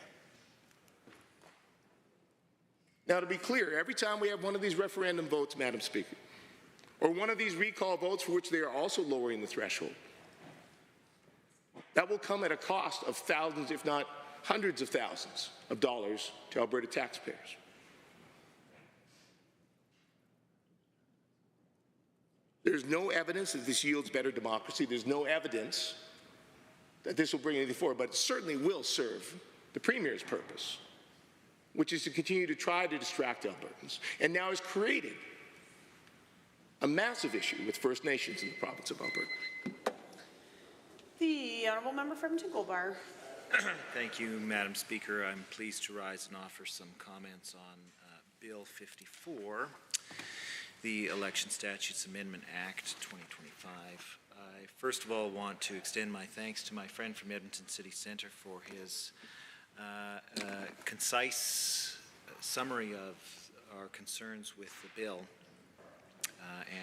Now, to be clear, every time we have one of these referendum votes, Madam Speaker, or one of these recall votes for which they are also lowering the threshold, that will come at a cost of thousands, if not hundreds of thousands of dollars to Alberta taxpayers. There's no evidence that this yields better democracy. There's no evidence that this will bring anything forward, but it certainly will serve the Premier's purpose, which is to continue to try to distract Albertans, and now has created a massive issue with First Nations in the province of Alberta. The Honourable Member for Edmonton-Goldbar. Thank you, Madam Speaker. I'm pleased to rise and offer some comments on Bill 54, the Election Statutes Amendment Act 2025. I first of all want to extend my thanks to my friend from Edmonton City Centre for his concise summary of our concerns with the bill.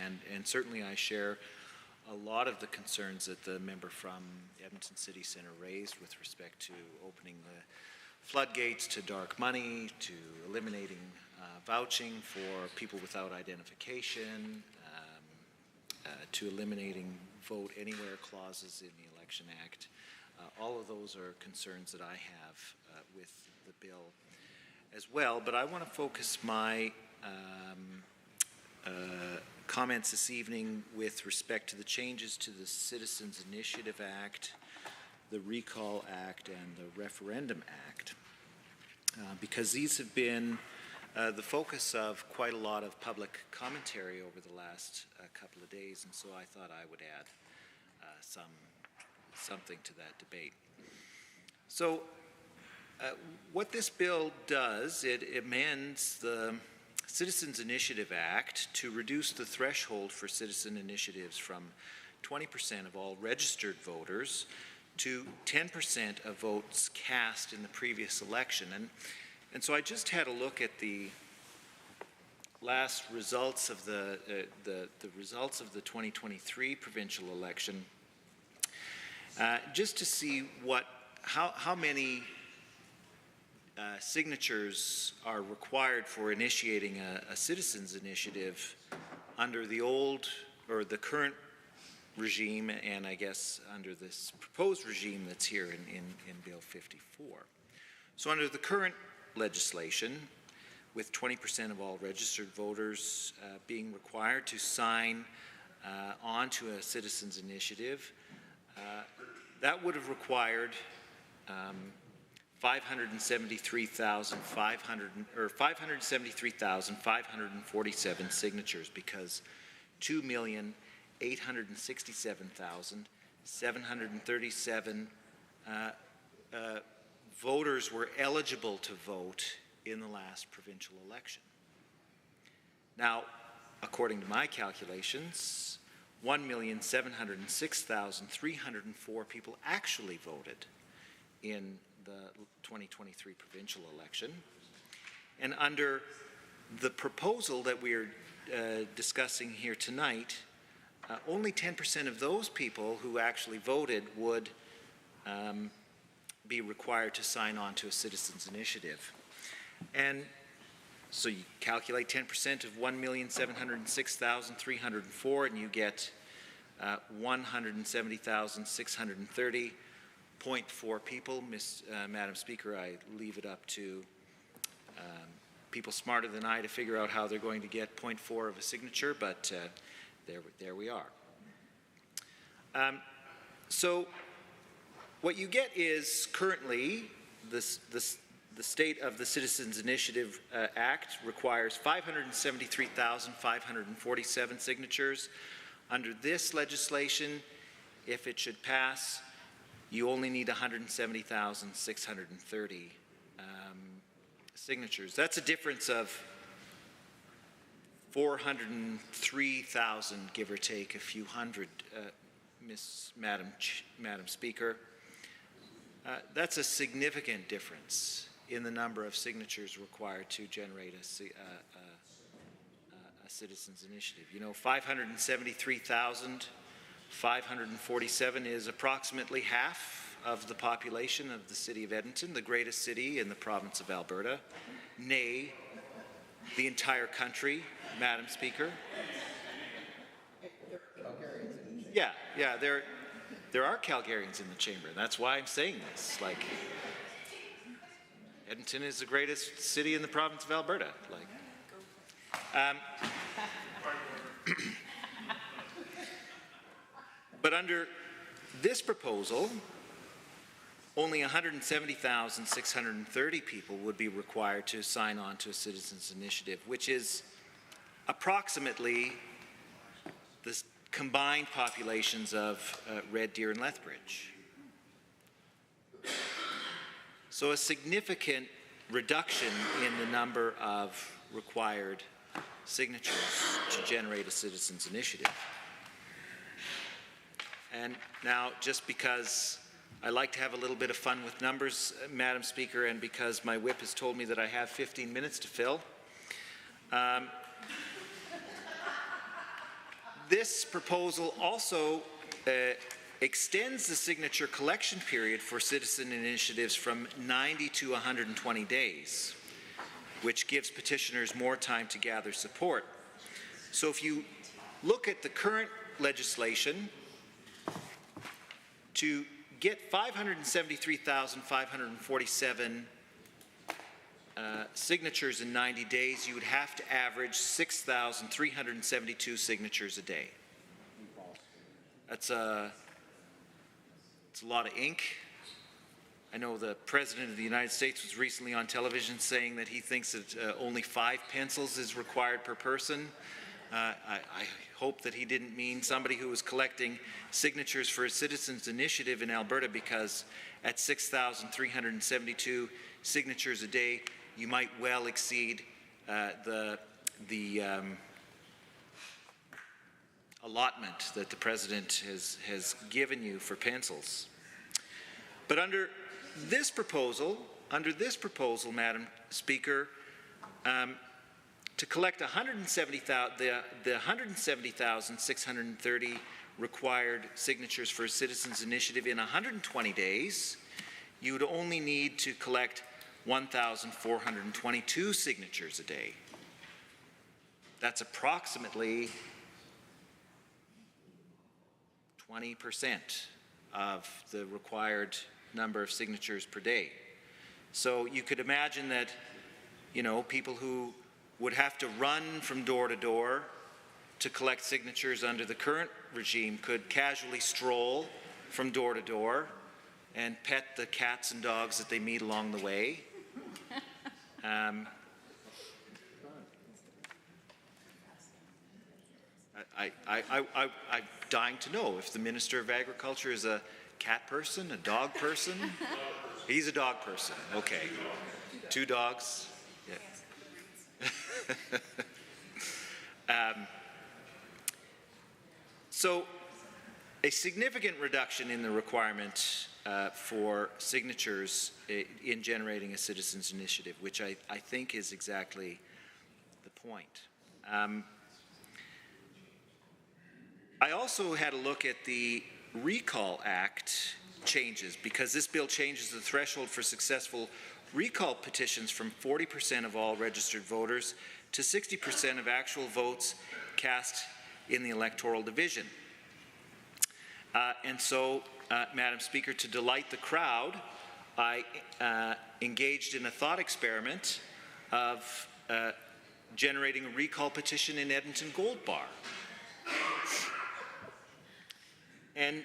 And certainly I share a lot of the concerns that the member from Edmonton City Centre raised with respect to opening the floodgates to dark money, to eliminating vouching for people without identification, to eliminating vote anywhere clauses in the Election Act. All of those are concerns that I have with the bill as well, but I want to focus my comments this evening with respect to the changes to the Citizens Initiative Act, the Recall Act, and the Referendum Act, because these have been the focus of quite a lot of public commentary over the last couple of days, and so I thought I would add something to that debate. So what this bill does, it amends the Citizens Initiative Act to reduce the threshold for citizen initiatives from 20% of all registered voters to 10% of votes cast in the previous election. And so I just had a look at the last results of the results of the 2023 provincial election, just to see how many signatures are required for initiating a citizens initiative under the old or the current regime, and I guess under this proposed regime that's here in Bill 54. So under the current legislation, with 20% of all registered voters being required to sign onto a citizens initiative, that would have required 573,547 signatures, because 2,088,000 867,737 voters were eligible to vote in the last provincial election. Now, according to my calculations, 1,706,304 people actually voted in the 2023 provincial election. And under the proposal that we are discussing here tonight, only 10% of those people who actually voted would be required to sign on to a citizens' initiative. And so you calculate 10% of 1,706,304 and you get 170,630.4 people. Madam Speaker, I leave it up to people smarter than I to figure out how they're going to get 0.4 of a signature, but there we are. So what you get is currently the state of the Citizens Initiative Act requires 573,547 signatures. Under this legislation, if it should pass, you only need 170,630 signatures. That's a difference of 403,000, give or take a few hundred, Madam Speaker. That's a significant difference in the number of signatures required to generate a citizens' initiative. You know, 573,547 is approximately half of the population of the city of Edmonton, the greatest city in the province of Alberta, nay, the entire country, Madam Speaker. Yeah, there are Calgarians in the chamber. That's why I'm saying this. Like, Edmonton is the greatest city in the province of Alberta. Like, but under this proposal, only 170,630 people would be required to sign on to a citizens' initiative, which is approximately the combined populations of Red Deer and Lethbridge. So a significant reduction in the number of required signatures to generate a citizens' initiative. And now, just because I like to have a little bit of fun with numbers, Madam Speaker, and because my whip has told me that I have 15 minutes to fill, this proposal also extends the signature collection period for citizen initiatives from 90 to 120 days, which gives petitioners more time to gather support. So if you look at the current legislation, to get 573,547 signatures in 90 days, you would have to average 6,372 signatures a day. It's a lot of ink. I know the President of the United States was recently on television saying that he thinks that only 5 pencils is required per person. I hope that he didn't mean somebody who was collecting signatures for a citizens' initiative in Alberta, because at 6,372 signatures a day, you might well exceed the allotment that the President has given you for pencils. But under this proposal, Madam Speaker, to collect the 170,630 required signatures for a citizens' initiative in 120 days, you would only need to collect 1,422 signatures a day. That's approximately 20% of the required number of signatures per day. So you could imagine that, you know, people who would have to run from door to door to collect signatures under the current regime could casually stroll from door to door and pet the cats and dogs that they meet along the way. I'm dying to know if the Minister of Agriculture is a cat person, a dog person? He's a dog person, okay. 2 dogs? Yeah. So a significant reduction in the requirement for signatures in generating a citizens' initiative, which I think is exactly the point. I also had a look at the Recall Act changes, because this bill changes the threshold for successful recall petitions from 40% of all registered voters to 60% of actual votes cast in the electoral division. And so, Madam Speaker, to delight the crowd, I engaged in a thought experiment of generating a recall petition in Edmonton Gold Bar. And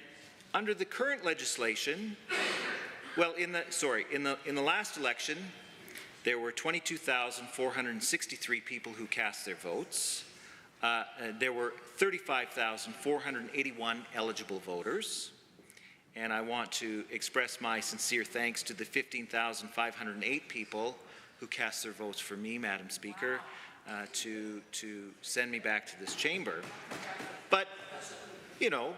under the current legislation, well, in the last election, there were 22,463 people who cast their votes. There were 35,481 eligible voters. And I want to express my sincere thanks to the 15,508 people who cast their votes for me, Madam Speaker, to send me back to this chamber. But, you know,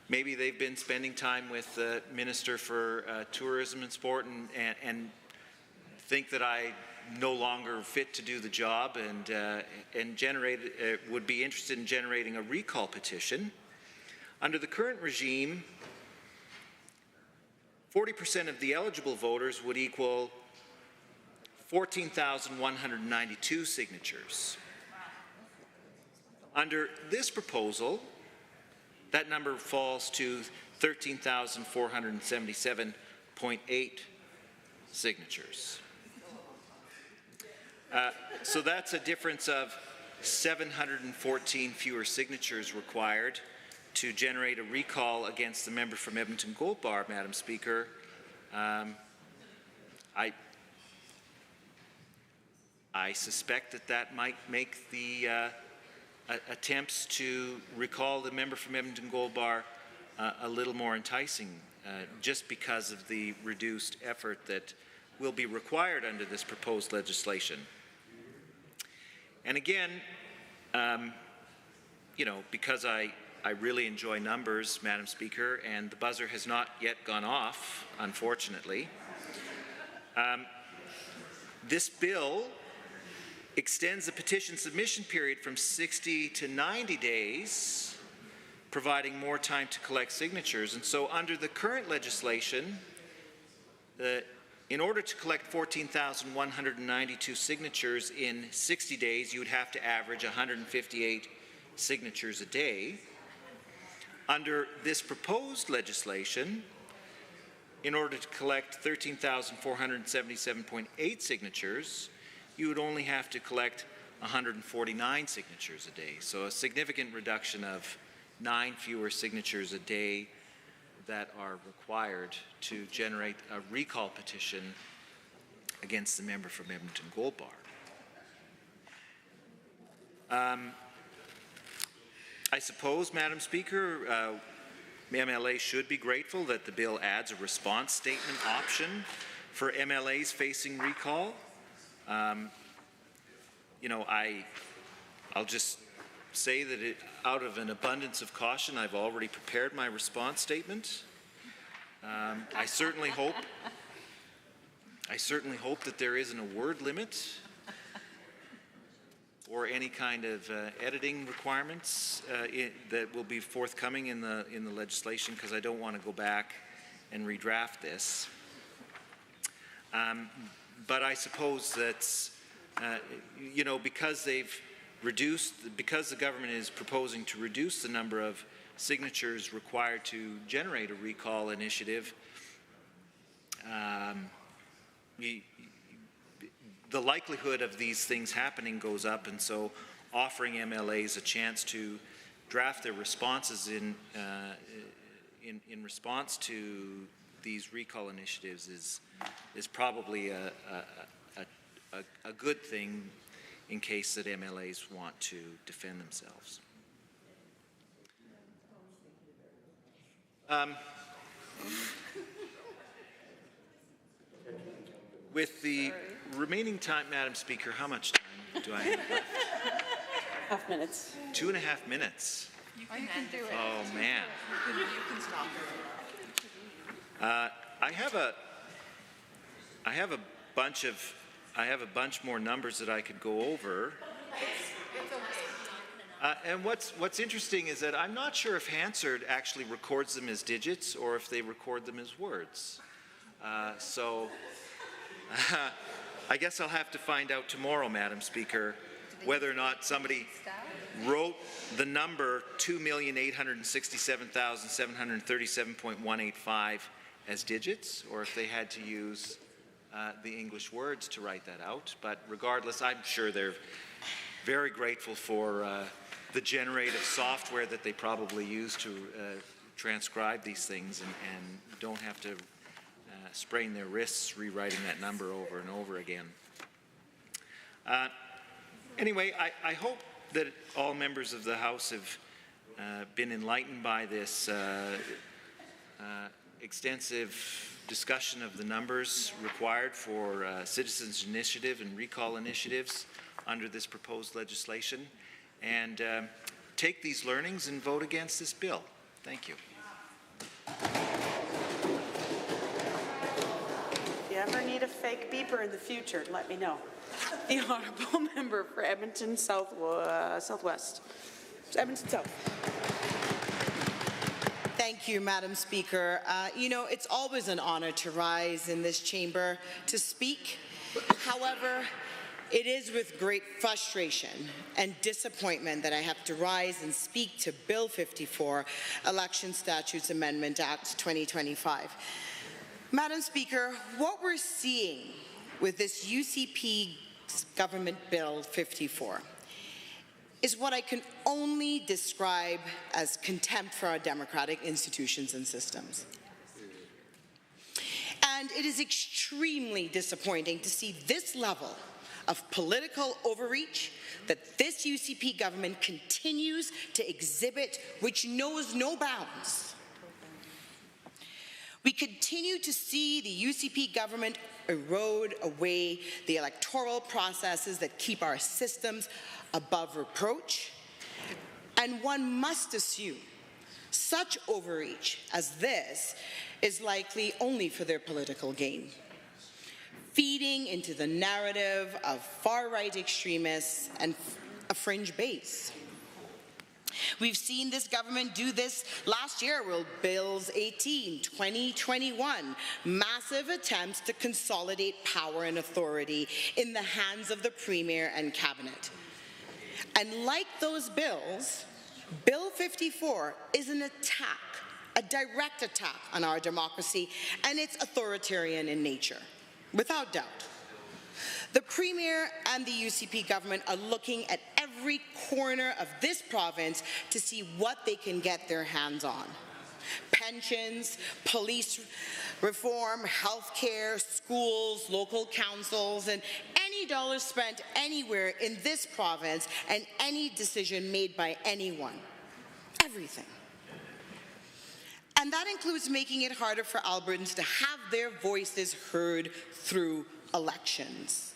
maybe they've been spending time with the Minister for Tourism and Sport and think that I no longer fit to do the job and would be interested in generating a recall petition. Under the current regime, 40% of the eligible voters would equal 14,192 signatures. Under this proposal, that number falls to 13,477.8 signatures. So that's a difference of 714 fewer signatures required to generate a recall against the member from Edmonton Gold Bar, Madam Speaker. I suspect that might make the attempts to recall the member from Edmonton Gold Bar a little more enticing, just because of the reduced effort that will be required under this proposed legislation. And again, you know, because I really enjoy numbers, Madam Speaker, and the buzzer has not yet gone off, unfortunately. This bill extends the petition submission period from 60 to 90 days, providing more time to collect signatures. And so under the current legislation, in order to collect 14,192 signatures in 60 days, you would have to average 158 signatures a day. Under this proposed legislation, in order to collect 13,477.8 signatures, you would only have to collect 149 signatures a day. So a significant reduction of 9 fewer signatures a day that are required to generate a recall petition against the member from Edmonton Gold Bar. I suppose, Madam Speaker, MLA should be grateful that the bill adds a response statement option for MLAs facing recall. You know, I'll just say that out of an abundance of caution, I've already prepared my response statement. I certainly hope that there isn't a word limit or any kind of editing requirements that will be forthcoming in the legislation, because I don't want to go back and redraft this. But I suppose that you know, because the government is proposing to reduce the number of signatures required to generate a recall initiative, the likelihood of these things happening goes up, and so offering MLAs a chance to draft their responses in response to these recall initiatives is probably a good thing in case that MLAs want to defend themselves. With the remaining time, Madam Speaker, how much time do I have left? Half minutes. 2.5 minutes. You can do it. Oh, man. You can stop. I have a bunch more numbers that I could go over. And what's interesting is that I'm not sure if Hansard actually records them as digits or if they record them as words. So I guess I'll have to find out tomorrow, Madam Speaker, whether or not somebody wrote the number 2,867,737.185 as digits, or if they had to use the English words to write that out. But regardless, I'm sure they're very grateful for the generative software that they probably use to transcribe these things and don't have to sprain their wrists rewriting that number over and over again. Anyway, I hope that all members of the House have been enlightened by this extensive discussion of the numbers required for citizens' initiative and recall initiatives under this proposed legislation, and take these learnings and vote against this bill. Thank you. If you ever need a fake beeper in the future, let me know. The honourable member for Edmonton Southwest. Edmonton South. Thank you, Madam Speaker. You know, it's always an honor to rise in this chamber to speak. However, it is with great frustration and disappointment that I have to rise and speak to Bill 54, Election Statutes Amendment Act 2025. Madam Speaker, what we're seeing with this UCP Government Bill 54 is what I can only describe as contempt for our democratic institutions and systems. And it is extremely disappointing to see this level of political overreach that this UCP government continues to exhibit, which knows no bounds. We continue to see the UCP government erode away the electoral processes that keep our systems above reproach, and one must assume such overreach as this is likely only for their political gain, feeding into the narrative of far-right extremists and a fringe base. We've seen this government do this last year with Bills 18, 2021, massive attempts to consolidate power and authority in the hands of the Premier and Cabinet. And like those bills, Bill 54 is an attack, a direct attack on our democracy, and it's authoritarian in nature, without doubt. The Premier and the UCP government are looking at every corner of this province to see what they can get their hands on. Pensions, police reform, healthcare, schools, local councils, and any dollar spent anywhere in this province and any decision made by anyone. Everything. And that includes making it harder for Albertans to have their voices heard through elections.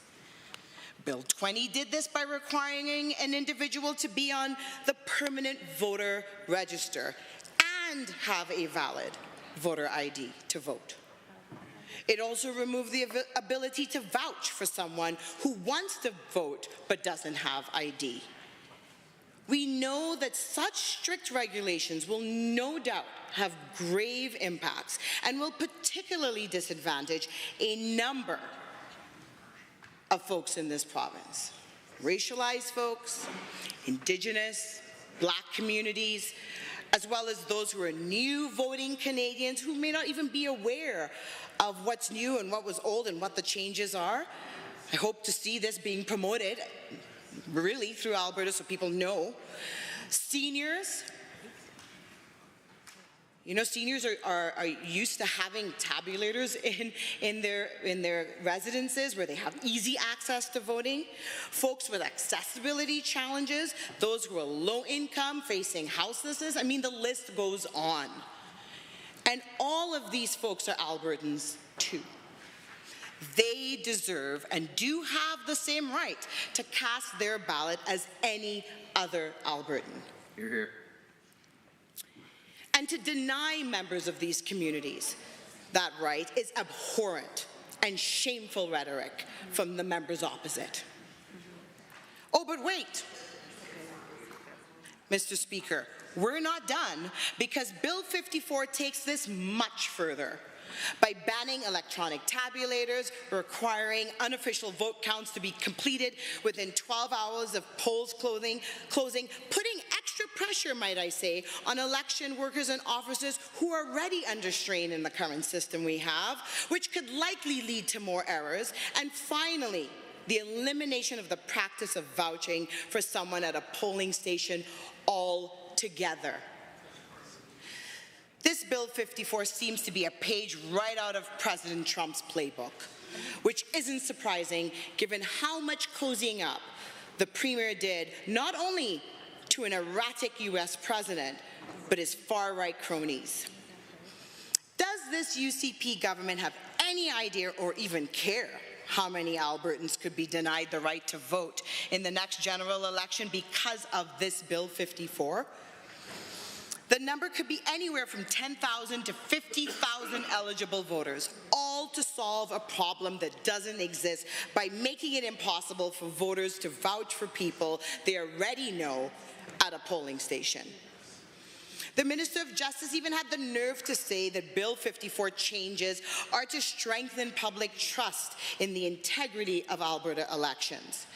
Bill 20 did this by requiring an individual to be on the permanent voter register and have a valid voter ID to vote. It also removed the ability to vouch for someone who wants to vote but doesn't have ID. We know that such strict regulations will no doubt have grave impacts and will particularly disadvantage a number of folks in this province. Racialized folks, Indigenous, Black communities, as well as those who are new voting Canadians who may not even be aware of what's new and what was old and what the changes are. I hope to see this being promoted really through Alberta so people know. Seniors, you know, seniors are used to having tabulators in their residences where they have easy access to voting. Folks with accessibility challenges, those who are low income, facing houselessness, I mean, the list goes on. And all of these folks are Albertans too. They deserve and do have the same right to cast their ballot as any other Albertan. Hear, hear. And to deny members of these communities that right is abhorrent and shameful rhetoric from the members opposite. Oh, but wait. Mr. Speaker, we're not done, because Bill 54 takes this much further by banning electronic tabulators, requiring unofficial vote counts to be completed within 12 hours of polls closing, putting extra pressure, might I say, on election workers and officers who are already under strain in the current system we have, which could likely lead to more errors, and finally, the elimination of the practice of vouching for someone at a polling station altogether. This Bill 54 seems to be a page right out of President Trump's playbook, which isn't surprising given how much cozying up the Premier did not only to an erratic U.S. president, but his far-right cronies. Does this UCP government have any idea or even care how many Albertans could be denied the right to vote in the next general election because of this Bill 54? The number could be anywhere from 10,000 to 50,000 eligible voters, all to solve a problem that doesn't exist by making it impossible for voters to vouch for people they already know at a polling station. The Minister of Justice even had the nerve to say that Bill 54 changes are to strengthen public trust in the integrity of Alberta elections.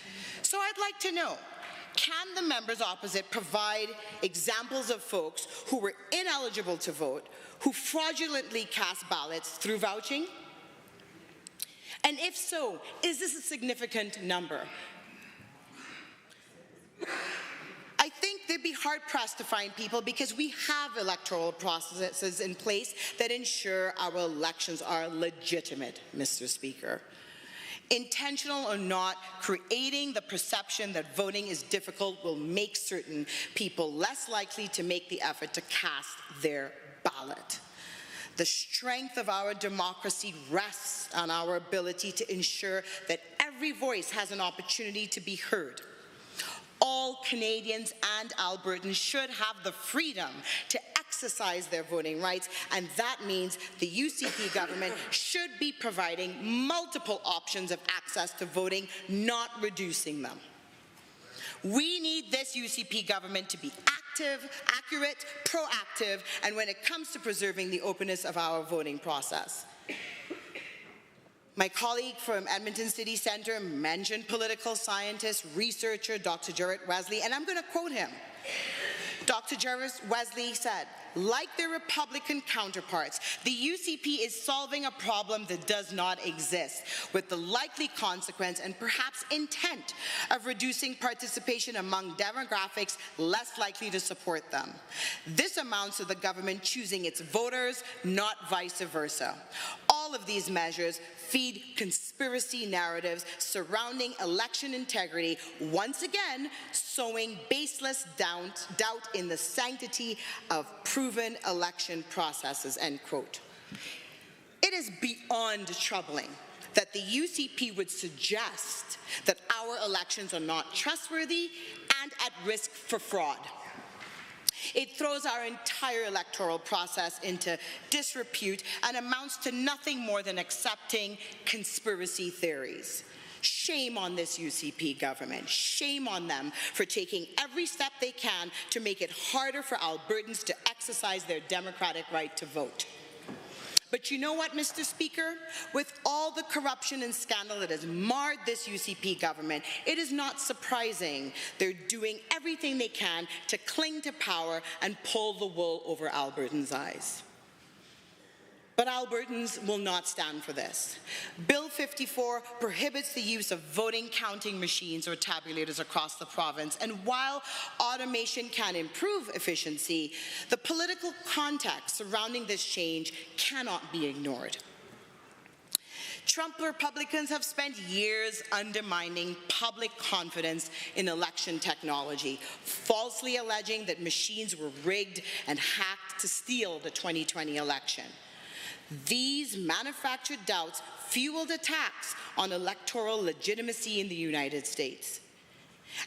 So I'd like to know, can the members opposite provide examples of folks who were ineligible to vote, who fraudulently cast ballots through vouching? And if so, is this a significant number? I think they'd be hard-pressed to find people because we have electoral processes in place that ensure our elections are legitimate, Mr. Speaker. Intentional or not, creating the perception that voting is difficult will make certain people less likely to make the effort to cast their ballot. The strength of our democracy rests on our ability to ensure that every voice has an opportunity to be heard. All Canadians and Albertans should have the freedom to exercise their voting rights, and that means the UCP government should be providing multiple options of access to voting, not reducing them. We need this UCP government to be active, accurate, proactive, and when it comes to preserving the openness of our voting process. My colleague from Edmonton City Centre mentioned political scientist, researcher, Dr. Jarrett Wesley, and I'm going to quote him. Dr. Jarrett Wesley said, like their Republican counterparts, the UCP is solving a problem that does not exist, with the likely consequence and perhaps intent of reducing participation among demographics less likely to support them. This amounts to the government choosing its voters, not vice versa. All of these measures feed conspiracy narratives surrounding election integrity, once again sowing baseless doubt in the sanctity of proven election processes, end quote. It is beyond troubling that the UCP would suggest that our elections are not trustworthy and at risk for fraud. It throws our entire electoral process into disrepute and amounts to nothing more than accepting conspiracy theories. Shame on this UCP government. Shame on them for taking every step they can to make it harder for Albertans to exercise their democratic right to vote. But you know what, Mr. Speaker? With all the corruption and scandal that has marred this UCP government, it is not surprising they're doing everything they can to cling to power and pull the wool over Albertans' eyes. But Albertans will not stand for this. Bill 54 prohibits the use of voting counting machines or tabulators across the province, and while automation can improve efficiency, the political context surrounding this change cannot be ignored. Trump Republicans have spent years undermining public confidence in election technology, falsely alleging that machines were rigged and hacked to steal the 2020 election. These manufactured doubts fueled attacks on electoral legitimacy in the United States.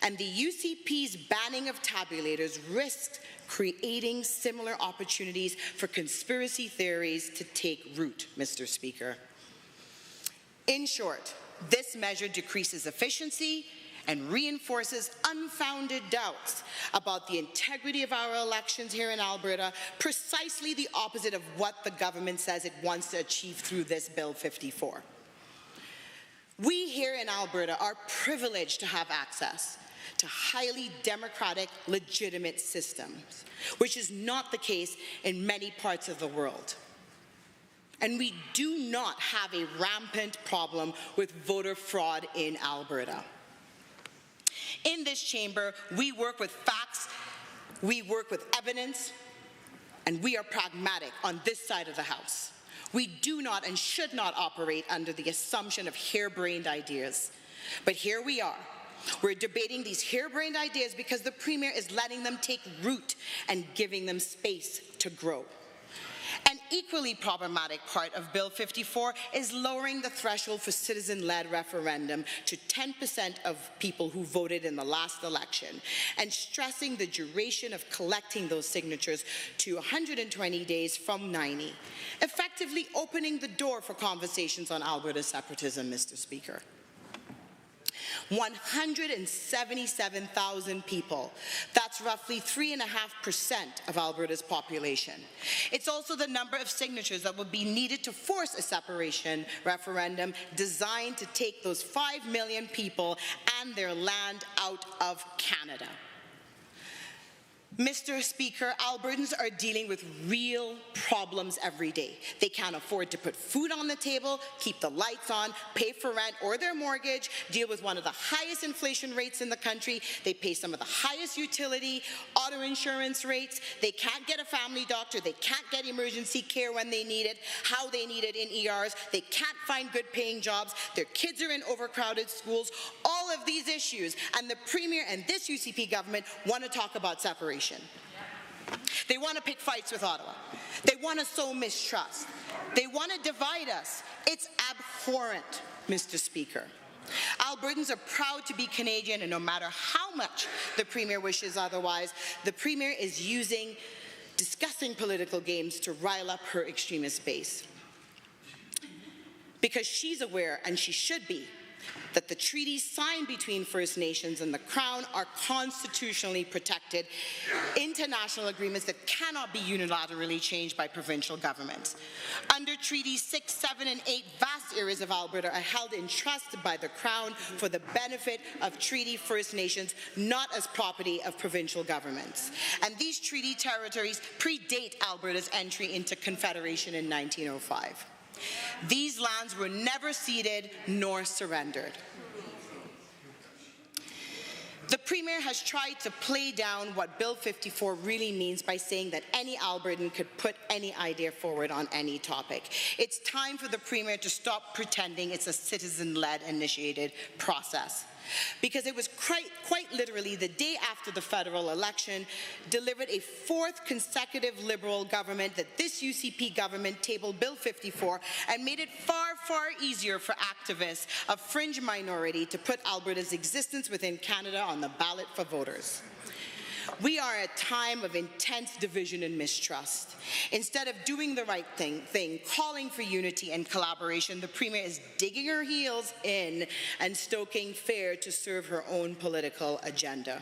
And the UCP's banning of tabulators risked creating similar opportunities for conspiracy theories to take root, Mr. Speaker. In short, this measure decreases efficiency and reinforces unfounded doubts about the integrity of our elections here in Alberta, precisely the opposite of what the government says it wants to achieve through this Bill 54. We here in Alberta are privileged to have access to highly democratic, legitimate systems, which is not the case in many parts of the world. And we do not have a rampant problem with voter fraud in Alberta. In this chamber, we work with facts, we work with evidence, and we are pragmatic on this side of the House. We do not and should not operate under the assumption of harebrained ideas. But here we are. We're debating these harebrained ideas because the Premier is letting them take root and giving them space to grow. An equally problematic part of Bill 54 is lowering the threshold for citizen-led referendum to 10% of people who voted in the last election and stressing the duration of collecting those signatures to 120 days from 90, effectively opening the door for conversations on Alberta's separatism, Mr. Speaker. 177,000 people. That's roughly 3.5% of Alberta's population. It's also the number of signatures that would be needed to force a separation referendum designed to take those 5 million people and their land out of Canada. Mr. Speaker, Albertans are dealing with real problems every day. They can't afford to put food on the table, keep the lights on, pay for rent or their mortgage, deal with one of the highest inflation rates in the country. They pay some of the highest utility, auto insurance rates. They can't get a family doctor. They can't get emergency care when they need it, how they need it in ERs. They can't find good paying jobs. Their kids are in overcrowded schools. All of these issues, and the Premier and this UCP government want to talk about separation. They want to pick fights with Ottawa. They want to sow mistrust. They want to divide us. It's abhorrent, Mr. Speaker. Albertans are proud to be Canadian, and no matter how much the Premier wishes otherwise, the Premier is using disgusting political games to rile up her extremist base. Because she's aware, and she should be, that the treaties signed between First Nations and the Crown are constitutionally protected international agreements that cannot be unilaterally changed by provincial governments. Under Treaties 6, 7, and 8, vast areas of Alberta are held in trust by the Crown for the benefit of Treaty First Nations, not as property of provincial governments. And these treaty territories predate Alberta's entry into Confederation in 1905. These lands were never ceded nor surrendered. The Premier has tried to play down what Bill 54 really means by saying that any Albertan could put any idea forward on any topic. It's time for the Premier to stop pretending it's a citizen-led initiated process. Because it was quite literally the day after the federal election delivered a fourth consecutive Liberal government that this UCP government tabled Bill 54 and made it far, far easier for activists of fringe minority to put Alberta's existence within Canada on the ballot for voters. We are at a time of intense division and mistrust. Instead of doing the right thing, calling for unity and collaboration, the Premier is digging her heels in and stoking fear to serve her own political agenda.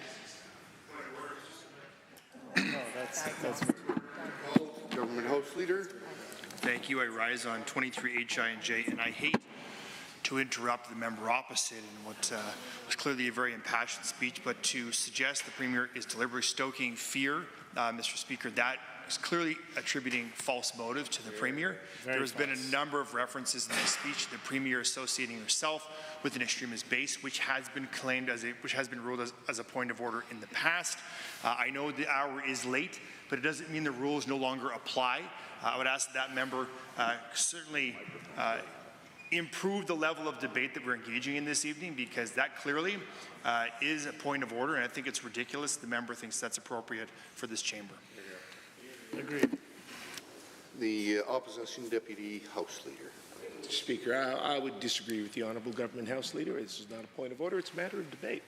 Government House Leader. Thank you. I rise on 23 HI and J, and I hate to interrupt the member opposite in what was clearly a very impassioned speech, but to suggest the Premier is deliberately stoking fear, Mr. Speaker, that is clearly attributing false motive to the Premier. There has been a number of references in this speech to the Premier associating herself with an extremist base, which has been claimed which has been ruled as a point of order in the past. I know the hour is late, but it doesn't mean the rules no longer apply. I would ask that member certainly improve the level of debate that we're engaging in this evening, because that clearly is a point of order, and I think it's ridiculous the member thinks that's appropriate for this chamber. Agreed. The Opposition Deputy House Leader. Mr. Speaker, I would disagree with the Honourable Government House Leader. This is not a point of order, it's a matter of debate.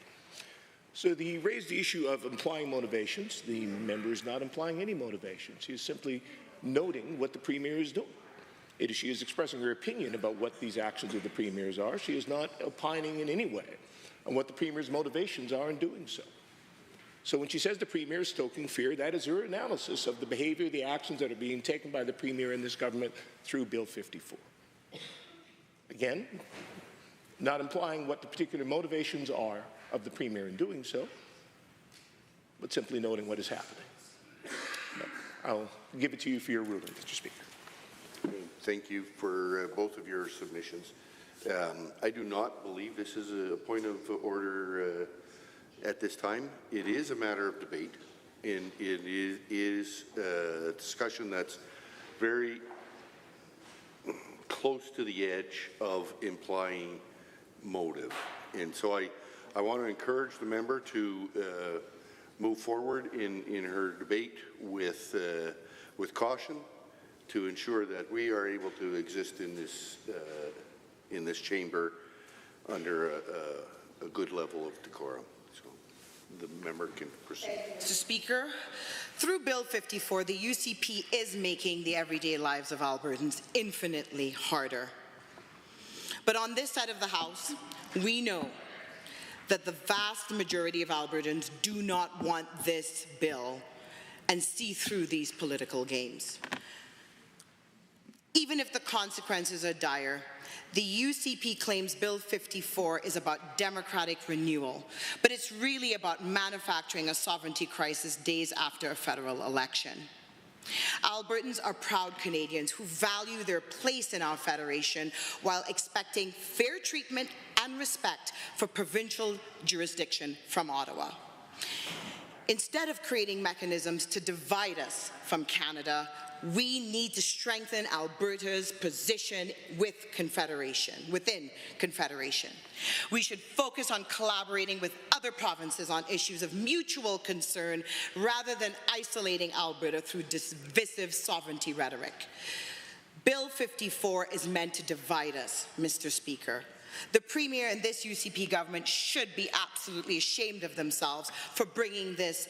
So he raised the issue of implying motivations. The member is not implying any motivations. He is simply noting what the Premier is doing. She is expressing her opinion about what these actions of the Premier's are. She is not opining in any way on what the Premier's motivations are in doing so. So when she says the Premier is stoking fear, that is her analysis of the behaviour, the actions that are being taken by the Premier and this government through Bill 54. Again, not implying what the particular motivations are of the Premier in doing so, but simply noting what is happening. I'll give it to you for your ruling, Mr. Speaker. Thank you for both of your submissions. I do not believe this is a point of order at this time. It is a matter of debate, and it is a discussion that's very close to the edge of implying motive. And so I want to encourage the member to move forward in her debate with caution, to ensure that we are able to exist in this chamber under a good level of decorum. So the member can proceed. Mr. Speaker, through Bill 54, the UCP is making the everyday lives of Albertans infinitely harder. But on this side of the House, we know that the vast majority of Albertans do not want this bill and see through these political games. Even if the consequences are dire, the UCP claims Bill 54 is about democratic renewal, but it's really about manufacturing a sovereignty crisis days after a federal election. Albertans are proud Canadians who value their place in our federation while expecting fair treatment and respect for provincial jurisdiction from Ottawa. Instead of creating mechanisms to divide us from Canada, we need to strengthen Alberta's position within Confederation. We should focus on collaborating with other provinces on issues of mutual concern rather than isolating Alberta through divisive sovereignty rhetoric. Bill 54 is meant to divide us, Mr. Speaker. The Premier and this UCP government should be absolutely ashamed of themselves for bringing this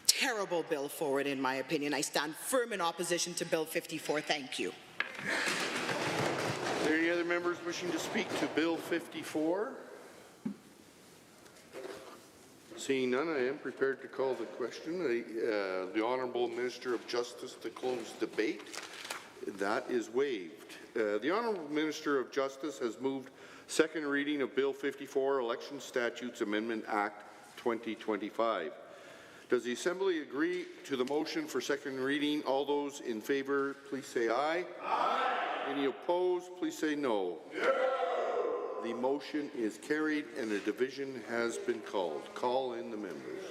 terrible bill forward, in my opinion. I stand firm in opposition to Bill 54. Thank you. Are there any other members wishing to speak to Bill 54? Seeing none, I am prepared to call the question. The Honourable Minister of Justice to close debate. That is waived. The Honourable Minister of Justice has moved second reading of Bill 54, Election Statutes Amendment Act 2025. Does the Assembly agree to the motion for second reading? All those in favour, please say aye. Aye. Any opposed, please say no. No. The motion is carried and a division has been called. Call in the members.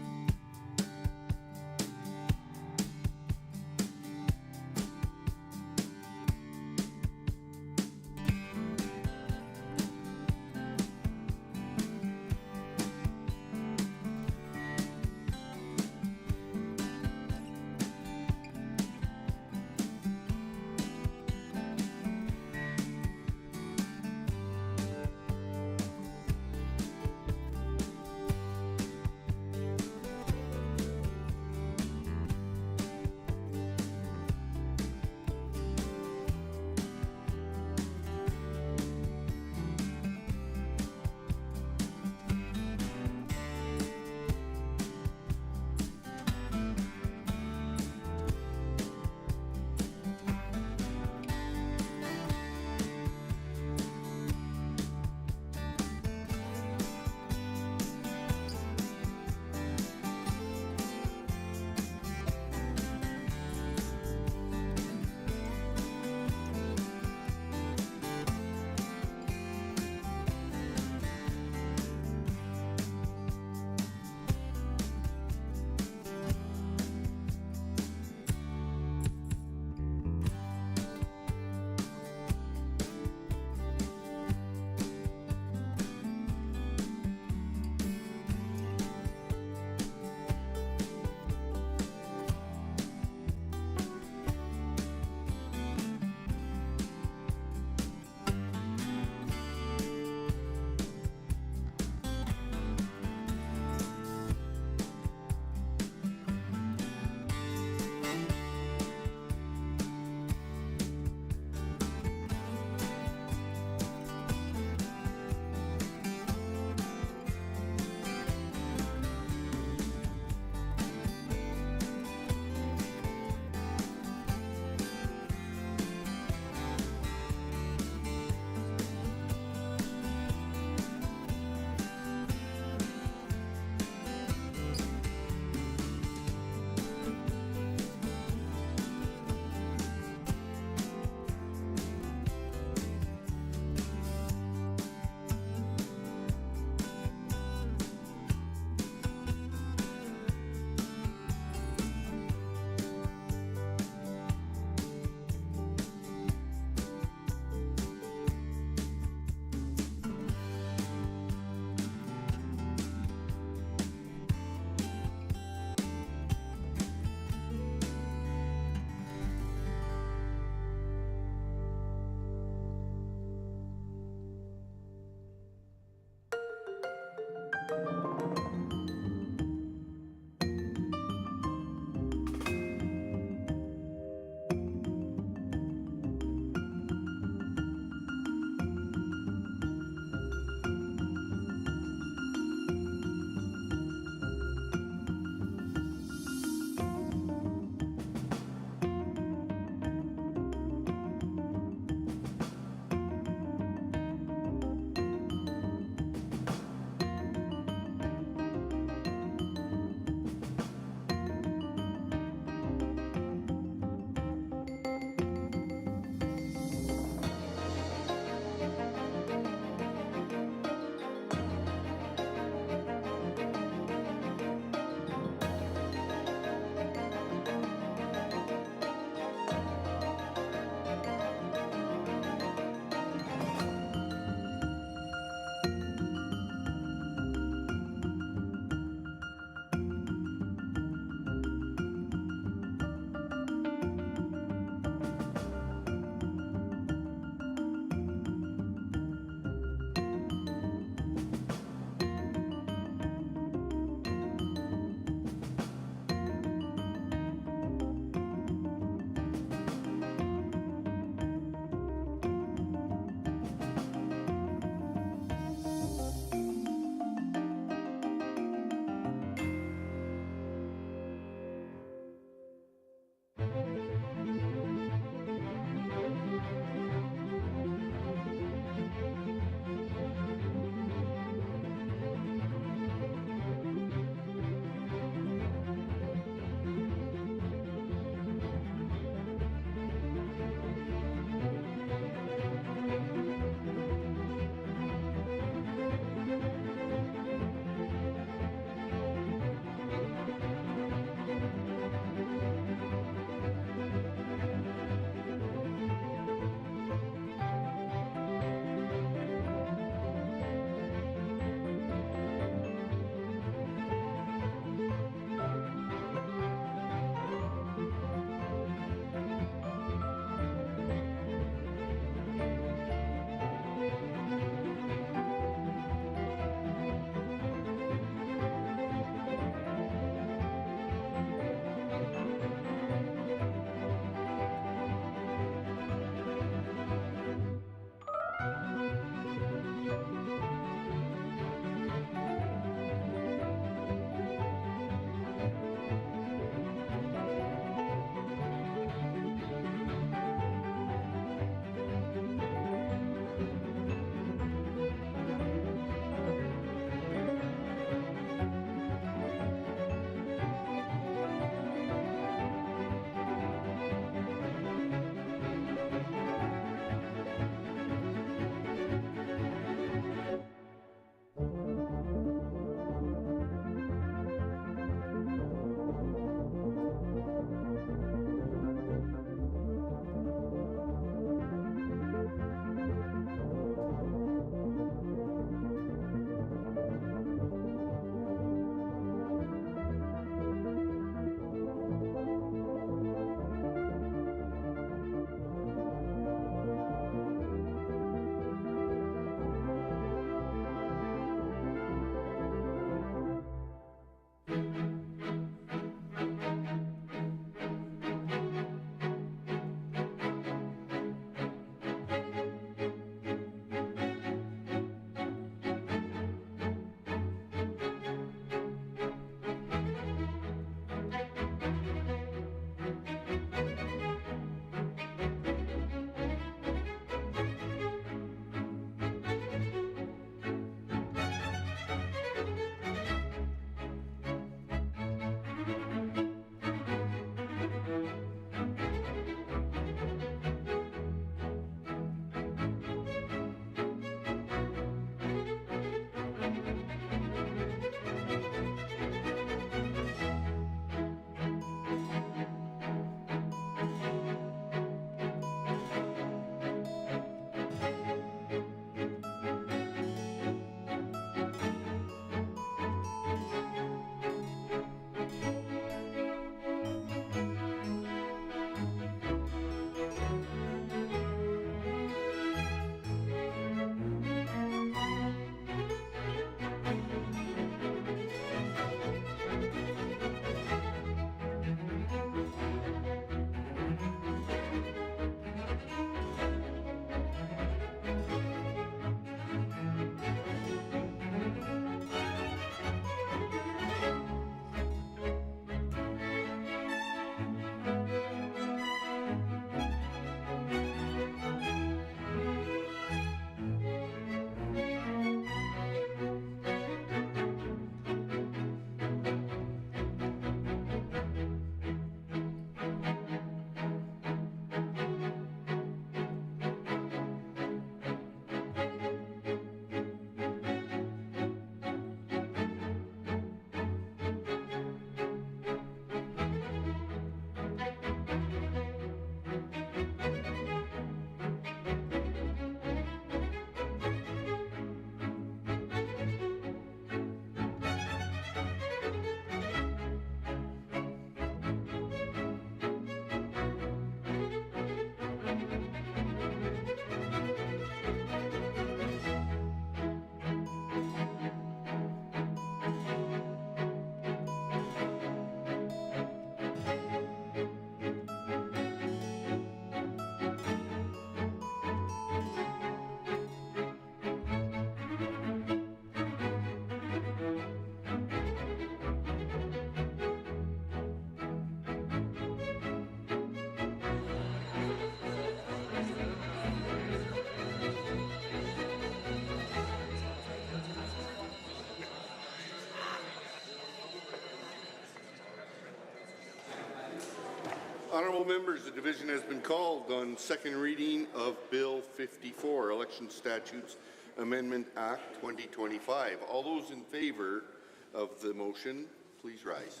Fellow members, the division has been called on second reading of Bill 54, Election Statutes Amendment Act 2025. All those in favor of the motion, please rise.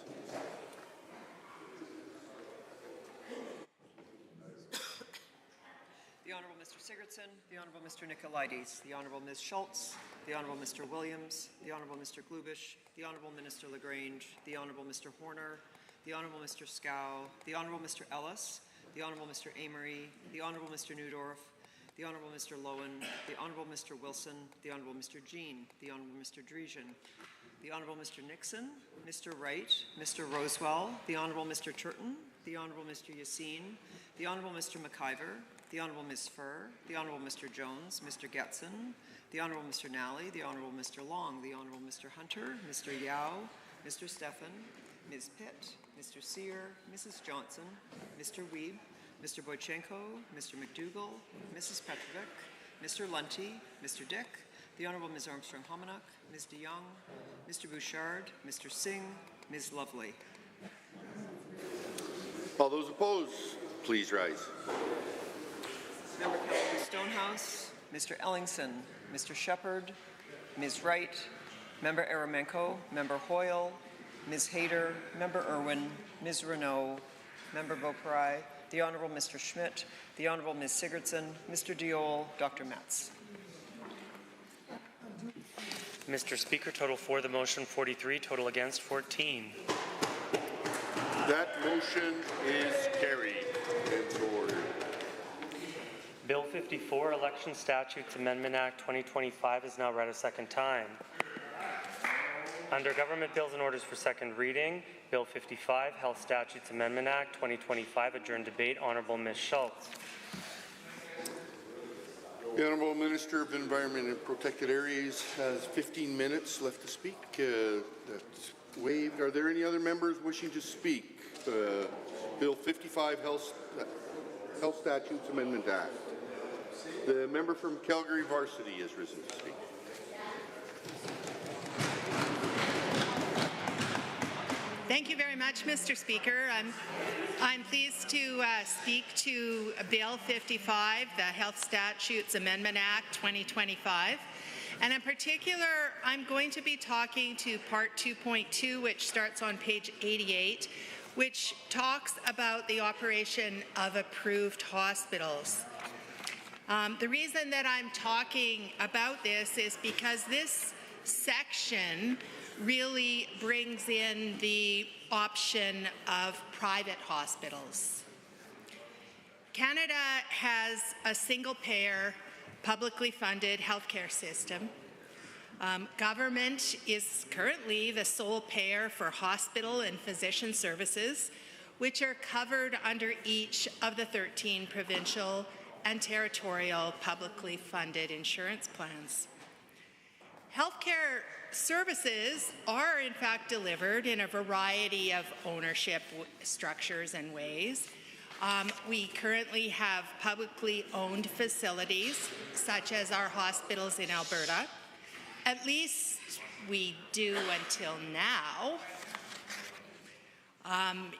The Honourable Mr. Sigurdsson, the Honourable Mr. Nicolaides, the Honourable Ms. Schultz, the Honourable Mr. Williams, the Honourable Mr. Glubish, the Honourable Minister LaGrange, the Honourable Mr. Horner, the Honourable Mr. Scow, the Honourable Mr. Ellis, the Honourable Mr. Amory, the Honourable Mr. Newdorf, the Honourable Mr. Lowen, the Honourable Mr. Wilson, the Honourable Mr. Jean, the Honourable Mr. Dreesian, the Honourable Mr. Nixon, Mr. Wright, Mr. Rosewell, the Honourable Mr. Turton, the Honourable Mr. Yassine, the Honourable Mr. McIver, the Honourable Ms. Furr, the Honourable Mr. Jones, Mr. Getson, the Honourable Mr. Nally, the Honourable Mr. Long, the Honourable Mr. Hunter, Mr. Yao, Mr. Stephan, Ms. Pitt, Mr. Sear, Mrs. Johnson, Mr. Wiebe, Mr. Boychenko, Mr. McDougall, Mrs. Petrovic, Mr. Lunty, Mr. Dick, the Honourable Ms. Armstrong-Hominack, Ms. de Young, Mr. Bouchard, Mr. Singh, Ms. Lovely. All those opposed, please rise. Member Calgary Stonehouse, Mr. Ellingson, Mr. Shepherd, Ms. Wright, Member Eremenko, Member Hoyle, Ms. Hayter, Member Irwin, Ms. Renault, Member Beaupre, the Honourable Mr. Schmidt, the Honourable Ms. Sigurdsson, Mr. Diol, Dr. Metz. Mr. Speaker, total for the motion 43, total against 14. That motion is carried and so ordered. Bill 54, Election Statutes Amendment Act 2025 is now read a second time. Under Government Bills and Orders for second reading, Bill 55, Health Statutes Amendment Act 2025, adjourned debate. Honourable Ms. Schultz. The Honourable Minister of Environment and Protected Areas has 15 minutes left to speak. That's waived. Are there any other members wishing to speak? Bill 55, Health Statutes Amendment Act. The member from Calgary Varsity has risen to speak. Thank you very much, Mr. Speaker. I'm pleased to speak to Bill 55, the Health Statutes Amendment Act 2025. And in particular, I'm going to be talking to Part 2.2, which starts on page 88, which talks about the operation of approved hospitals. The reason that I'm talking about this is because this section really brings in the option of private hospitals. Canada has a single-payer, publicly funded healthcare system. Government is currently the sole payer for hospital and physician services, which are covered under each of the 13 provincial and territorial publicly funded insurance plans. Healthcare services are in fact delivered in a variety of ownership structures and ways. We currently have publicly owned facilities, such as our hospitals in Alberta. At least we do until now.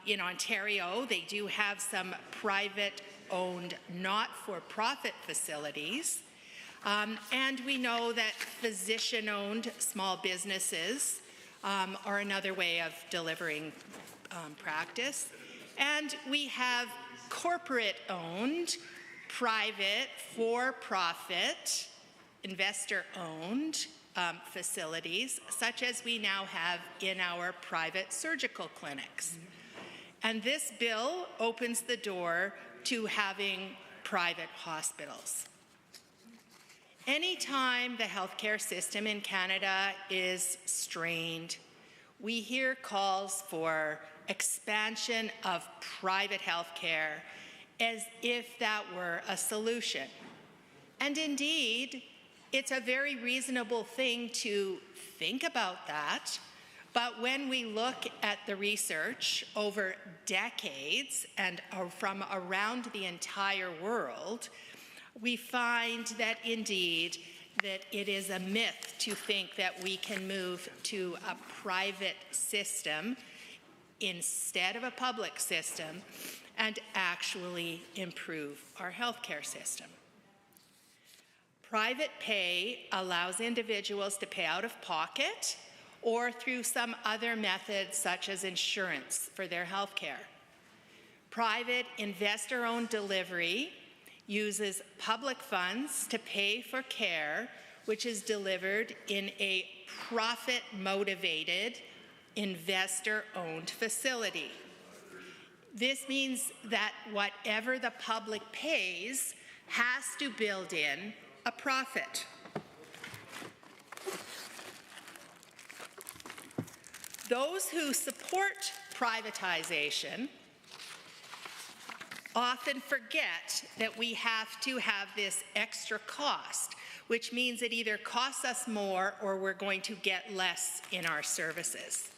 In Ontario, they do have some private-owned, not-for-profit facilities. And we know that physician-owned small businesses are another way of delivering practice. And we have corporate-owned, private, for-profit, investor-owned facilities, such as we now have in our private surgical clinics. And this bill opens the door to having private hospitals. Anytime the healthcare system in Canada is strained, we hear calls for expansion of private healthcare as if that were a solution. And indeed, it's a very reasonable thing to think about that. But when we look at the research over decades and from around the entire world, we find that indeed that it is a myth to think that we can move to a private system instead of a public system and actually improve our healthcare system. Private pay allows individuals to pay out of pocket or through some other methods such as insurance for their healthcare. Private investor-owned delivery uses public funds to pay for care which is delivered in a profit-motivated, investor-owned facility. This means that whatever the public pays has to build in a profit. Those who support privatization often forget that we have to have this extra cost, which means it either costs us more or we're going to get less in our services.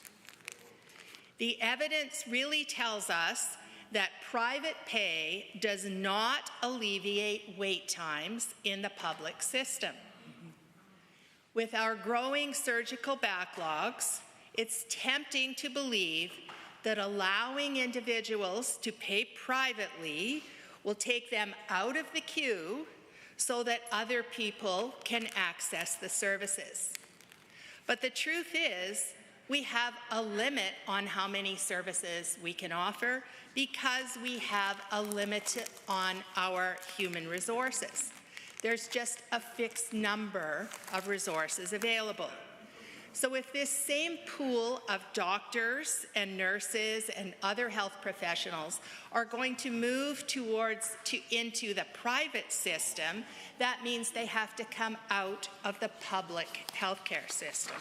The evidence really tells us that private pay does not alleviate wait times in the public system. With our growing surgical backlogs, it's tempting to believe that allowing individuals to pay privately will take them out of the queue so that other people can access the services. But the truth is, we have a limit on how many services we can offer because we have a limit on our human resources. There's just a fixed number of resources available. So if this same pool of doctors and nurses and other health professionals are going to move into the private system, that means they have to come out of the public healthcare system.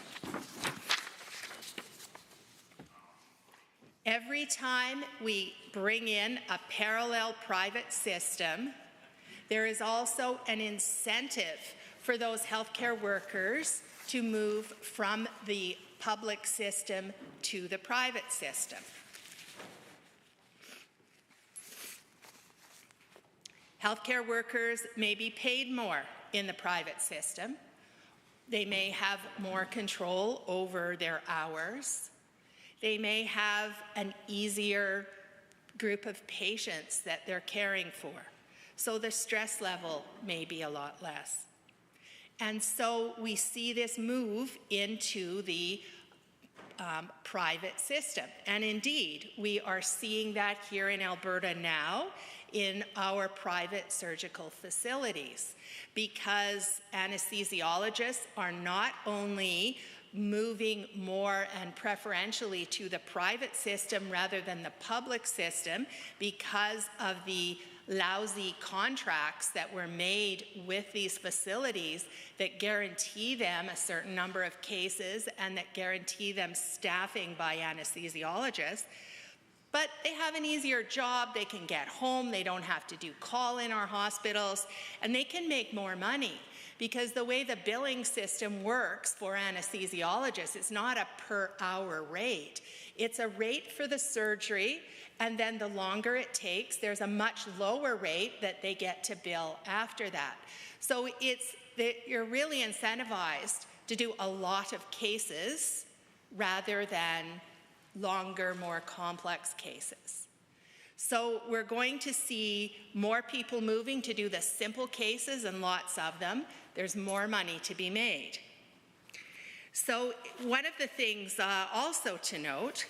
Every time we bring in a parallel private system, there is also an incentive for those healthcare workers to move from the public system to the private system. Healthcare workers may be paid more in the private system. They may have more control over their hours. They may have an easier group of patients that they're caring for. So the stress level may be a lot less. And so we see this move into the private system. And indeed, we are seeing that here in Alberta now in our private surgical facilities, because anesthesiologists are not only moving more and preferentially to the private system rather than the public system because of the lousy contracts that were made with these facilities that guarantee them a certain number of cases and that guarantee them staffing by anesthesiologists. But they have an easier job, they can get home, they don't have to do call in our hospitals, and they can make more money. Because the way the billing system works for anesthesiologists, it's not a per hour rate. It's a rate for the surgery, and then the longer it takes, there's a much lower rate that they get to bill after that. So you're really incentivized to do a lot of cases rather than longer, more complex cases. So we're going to see more people moving to do the simple cases, and lots of them. There's more money to be made. So one of the things also to note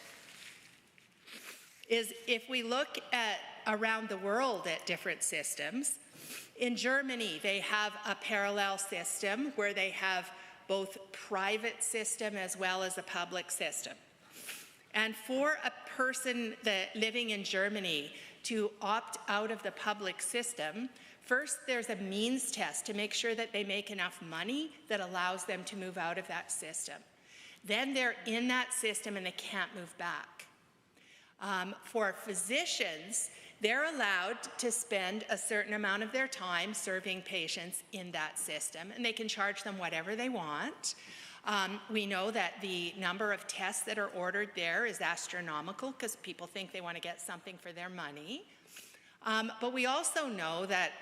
is if we look at around the world at different systems, in Germany they have a parallel system where they have both private system as well as a public system. And for a person living in Germany to opt out of the public system, first there's a means test to make sure that they make enough money that allows them to move out of that system. Then they're in that system and they can't move back. For physicians, they're allowed to spend a certain amount of their time serving patients in that system, and they can charge them whatever they want. We know that the number of tests that are ordered there is astronomical because people think they want to get something for their money. But we also know that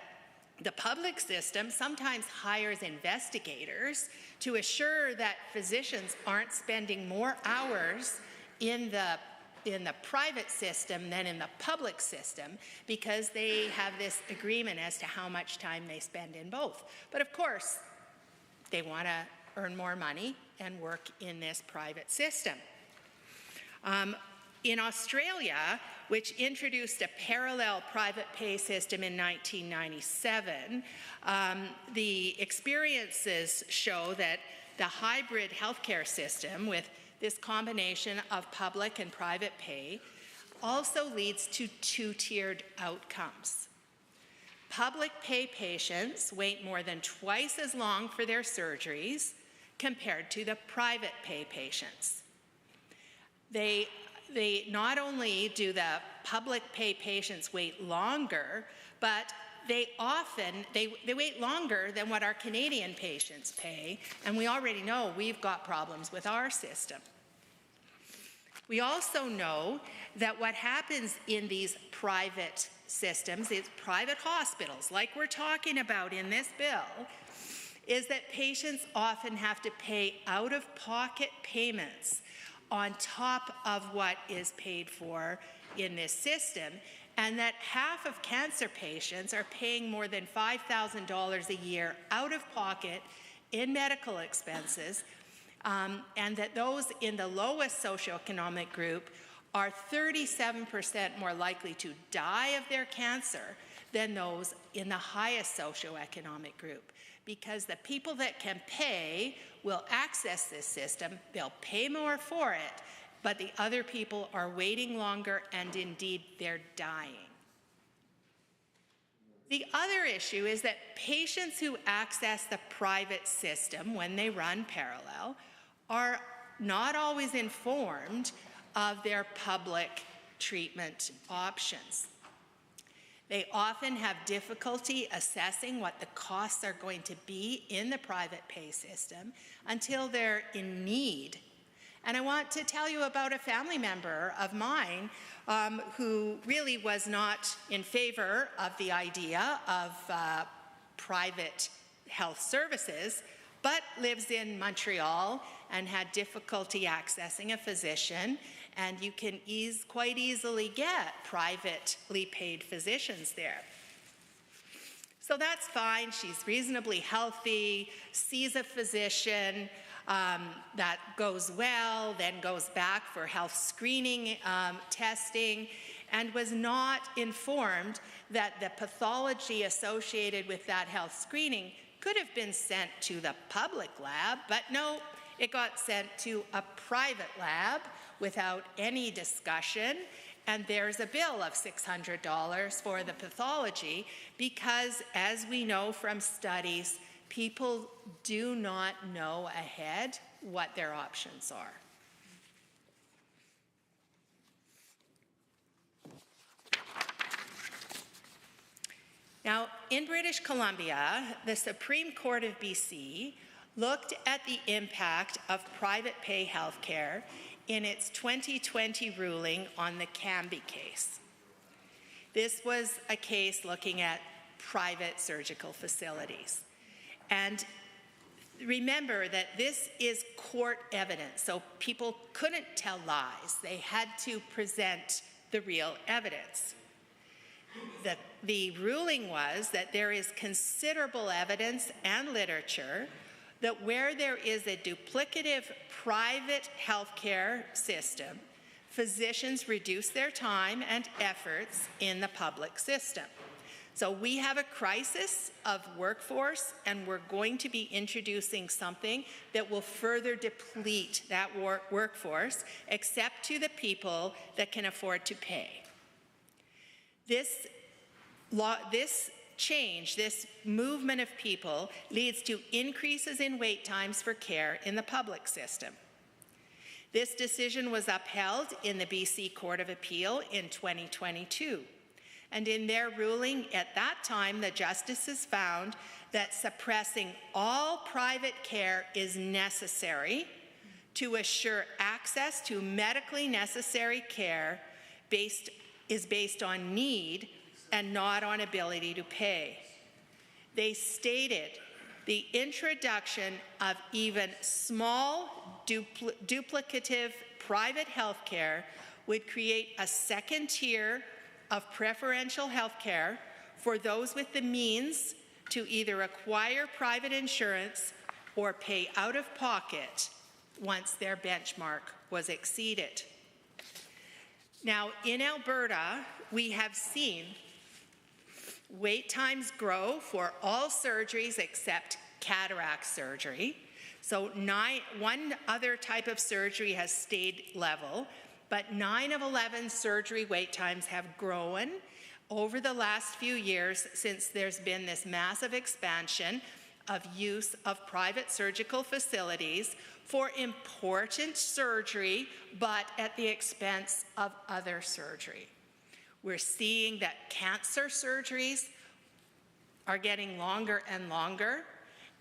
the public system sometimes hires investigators to assure that physicians aren't spending more hours in the private system than in the public system because they have this agreement as to how much time they spend in both. But of course, they want to earn more money and work in this private system. In Australia, which introduced a parallel private pay system in 1997, the experiences show that the hybrid healthcare system with this combination of public and private pay also leads to two-tiered outcomes. Public pay patients wait more than twice as long for their surgeries compared to the private pay patients. They not only do the public pay patients wait longer, but they wait longer than what our Canadian patients pay, and we already know we've got problems with our system. We also know that what happens in these private systems, these private hospitals, like we're talking about in this bill, is that patients often have to pay out-of-pocket payments on top of what is paid for in this system, and that half of cancer patients are paying more than $5,000 a year out of pocket in medical expenses, and that those in the lowest socioeconomic group are 37% more likely to die of their cancer than those in the highest socioeconomic group. Because the people that can pay will access this system, they'll pay more for it, but the other people are waiting longer and indeed they're dying. The other issue is that patients who access the private system when they run parallel are not always informed of their public treatment options. They often have difficulty assessing what the costs are going to be in the private pay system until they're in need. And I want to tell you about a family member of mine who really was not in favor of the idea of private health services, but lives in Montreal and had difficulty accessing a physician, and you can quite easily get privately paid physicians there. So that's fine. She's reasonably healthy, sees a physician, that goes well, then goes back for health screening testing, and was not informed that the pathology associated with that health screening could have been sent to the public lab, but no, it got sent to a private lab without any discussion, and there's a bill of $600 for the pathology because, as we know from studies, people do not know ahead what their options are. Now, in British Columbia, the Supreme Court of BC looked at the impact of private pay healthcare in its 2020 ruling on the Cambie case. This was a case looking at private surgical facilities. And remember that this is court evidence, so people couldn't tell lies. They had to present the real evidence. The ruling was that there is considerable evidence and literature that where there is a duplicative private healthcare system, physicians reduce their time and efforts in the public system. So we have a crisis of workforce, and we're going to be introducing something that will further deplete that workforce, except to the people that can afford to pay. This change, this movement of people, leads to increases in wait times for care in the public system. This decision was upheld in the BC Court of Appeal in 2022. And in their ruling at that time, the justices found that suppressing all private care is necessary to assure access to medically necessary care is based on need and not on ability to pay. They stated the introduction of even small duplicative private health care would create a second tier of preferential health care for those with the means to either acquire private insurance or pay out of pocket once their benchmark was exceeded. Now, in Alberta, we have seen wait times grow for all surgeries except cataract surgery. So one other type of surgery has stayed level, but 9 of 11 surgery wait times have grown over the last few years since there's been this massive expansion of use of private surgical facilities for important surgery, but at the expense of other surgery. We're seeing that cancer surgeries are getting longer and longer,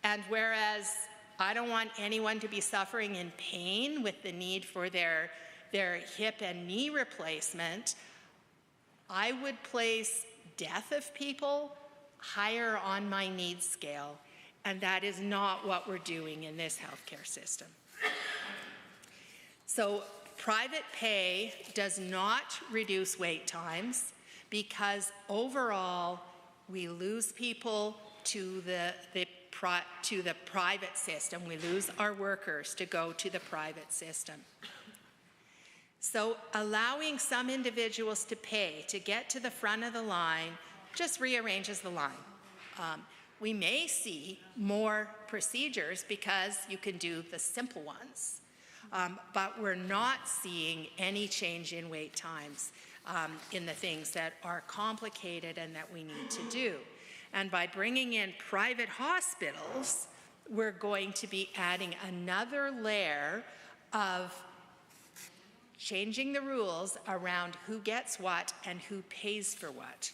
and whereas I don't want anyone to be suffering in pain with the need for their hip and knee replacement, I would place death of people higher on my needs scale, and that is not what we're doing in this healthcare system. So private pay does not reduce wait times because overall we lose people to the private system. We lose our workers to go to the private system. So allowing some individuals to pay to get to the front of the line just rearranges the line. We may see more procedures because you can do the simple ones, but we're not seeing any change in wait times in the things that are complicated and that we need to do. And by bringing in private hospitals, we're going to be adding another layer of changing the rules around who gets what and who pays for what.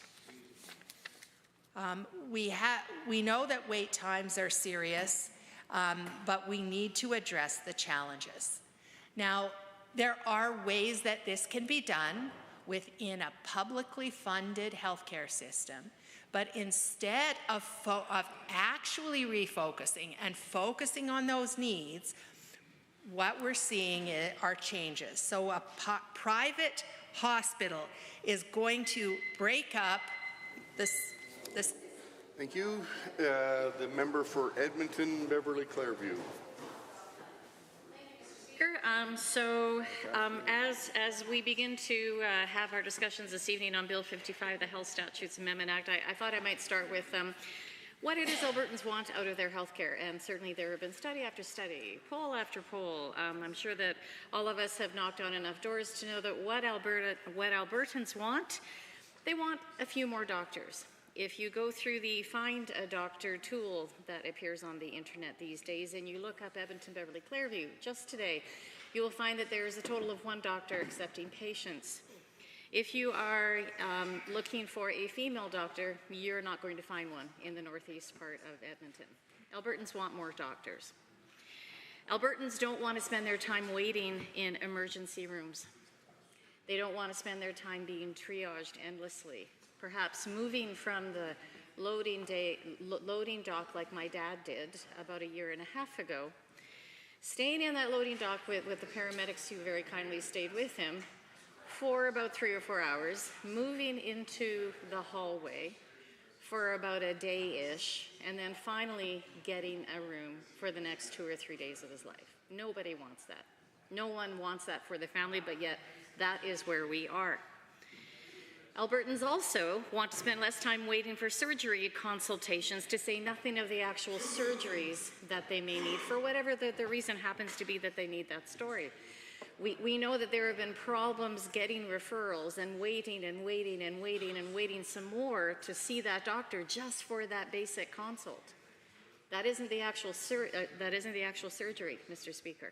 We know that wait times are serious, but we need to address the challenges. Now, there are ways that this can be done within a publicly funded healthcare system, but instead of actually refocusing and focusing on those needs, what we're seeing are changes. So a private hospital is going to break up this. Thank you. The member for Edmonton, Beverly Clareview. As we begin to have our discussions this evening on Bill 55, the Health Statutes Amendment Act, I thought I might start with what it is Albertans want out of their health care. And certainly there have been study after study, poll after poll. I'm sure that all of us have knocked on enough doors to know that what Albertans want, they want a few more doctors. If you go through the Find a Doctor tool that appears on the internet these days and you look up Edmonton Beverly Clareview just today, you will find that there is a total of 1 doctor accepting patients. If you are looking for a female doctor, you're not going to find one in the northeast part of Edmonton. Albertans want more doctors. Albertans don't want to spend their time waiting in emergency rooms. They don't want to spend their time being triaged endlessly. Perhaps moving from the loading dock like my dad did about 1.5 years ago, staying in that loading dock with the paramedics who very kindly stayed with him for about 3 or 4 hours, moving into the hallway for about a day-ish, and then finally getting a room for the next 2 or 3 days of his life. Nobody wants that. No one wants that for the family, but yet that is where we are. Albertans also want to spend less time waiting for surgery consultations, to say nothing of the actual surgeries that they may need for whatever the reason happens to be that they need that story. We know that there have been problems getting referrals and waiting and waiting and waiting and waiting some more to see that doctor just for that basic consult. That isn't the actual surgery, Mr. Speaker.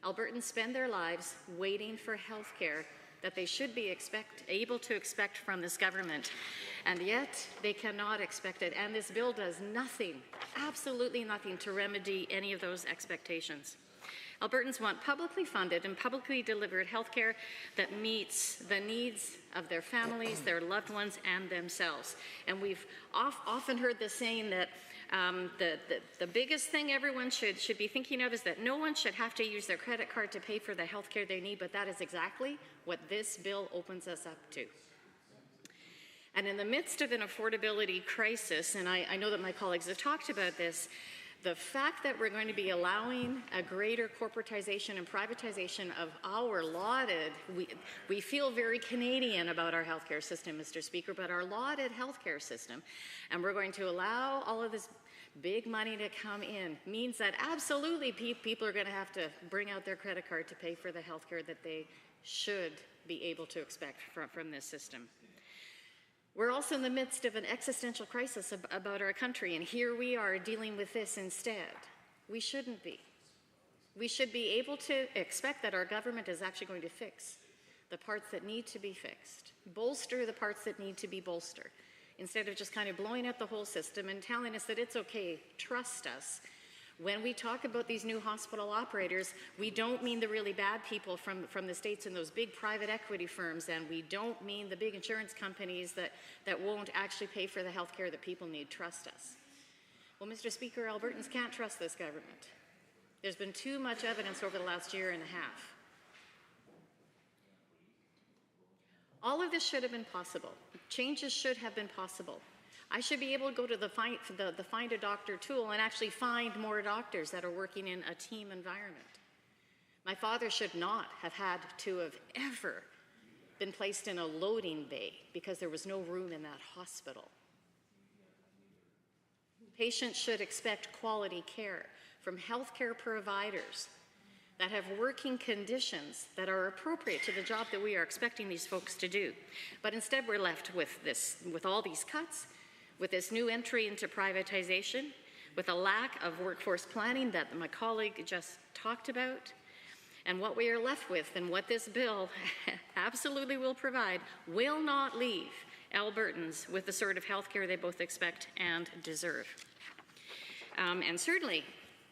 Albertans spend their lives waiting for health care that they should be able to expect from this government, and yet they cannot expect it. And this bill does nothing, absolutely nothing, to remedy any of those expectations. Albertans want publicly funded and publicly delivered health care that meets the needs of their families, their loved ones, and themselves. And we've often heard the saying that The biggest thing everyone should be thinking of is that no one should have to use their credit card to pay for the health care they need, but that is exactly what this bill opens us up to. And in the midst of an affordability crisis, and I know that my colleagues have talked about this, the fact that we're going to be allowing a greater corporatization and privatization of our lauded, we feel very Canadian about our healthcare system, Mr. Speaker, but our lauded healthcare system, and we're going to allow all of this big money to come in, means that absolutely people are going to have to bring out their credit card to pay for the healthcare that they should be able to expect from this system. We're also in the midst of an existential crisis about our country, and here we are dealing with this instead. We shouldn't be. We should be able to expect that our government is actually going to fix the parts that need to be fixed, bolster the parts that need to be bolstered, instead of just kind of blowing up the whole system and telling us that it's okay, trust us. When we talk about these new hospital operators, we don't mean the really bad people from the States and those big private equity firms, and we don't mean the big insurance companies that won't actually pay for the health care that people need. Trust us. Well, Mr. Speaker, Albertans can't trust this government. There's been too much evidence over the last year and a half. All of this should have been possible. Changes should have been possible. I should be able to go to the Find a Doctor tool and actually find more doctors that are working in a team environment. My father should not have had to have ever been placed in a loading bay because there was no room in that hospital. Patients should expect quality care from healthcare providers that have working conditions that are appropriate to the job that we are expecting these folks to do. But instead we're left with all these cuts, with this new entry into privatization, with a lack of workforce planning that my colleague just talked about. And what we are left with, and what this bill absolutely will provide, will not leave Albertans with the sort of health care they both expect and deserve. And certainly,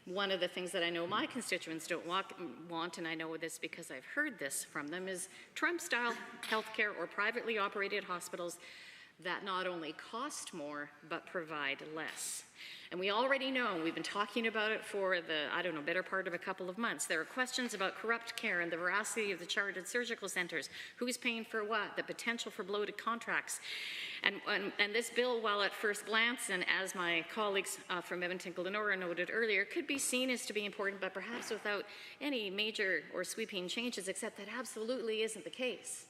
one of the things that I know my constituents don't want, and I know this because I've heard this from them, is Trump-style health care or privately operated hospitals that not only cost more, but provide less. And we already know, we've been talking about it for the, better part of a couple of months. There are questions about corrupt care and the veracity of the chartered surgical centers, who's paying for what, the potential for bloated contracts. And this bill, while at first glance, and as my colleagues from Edmonton-Glenora noted earlier, could be seen as to be important, but perhaps without any major or sweeping changes, except that absolutely isn't the case.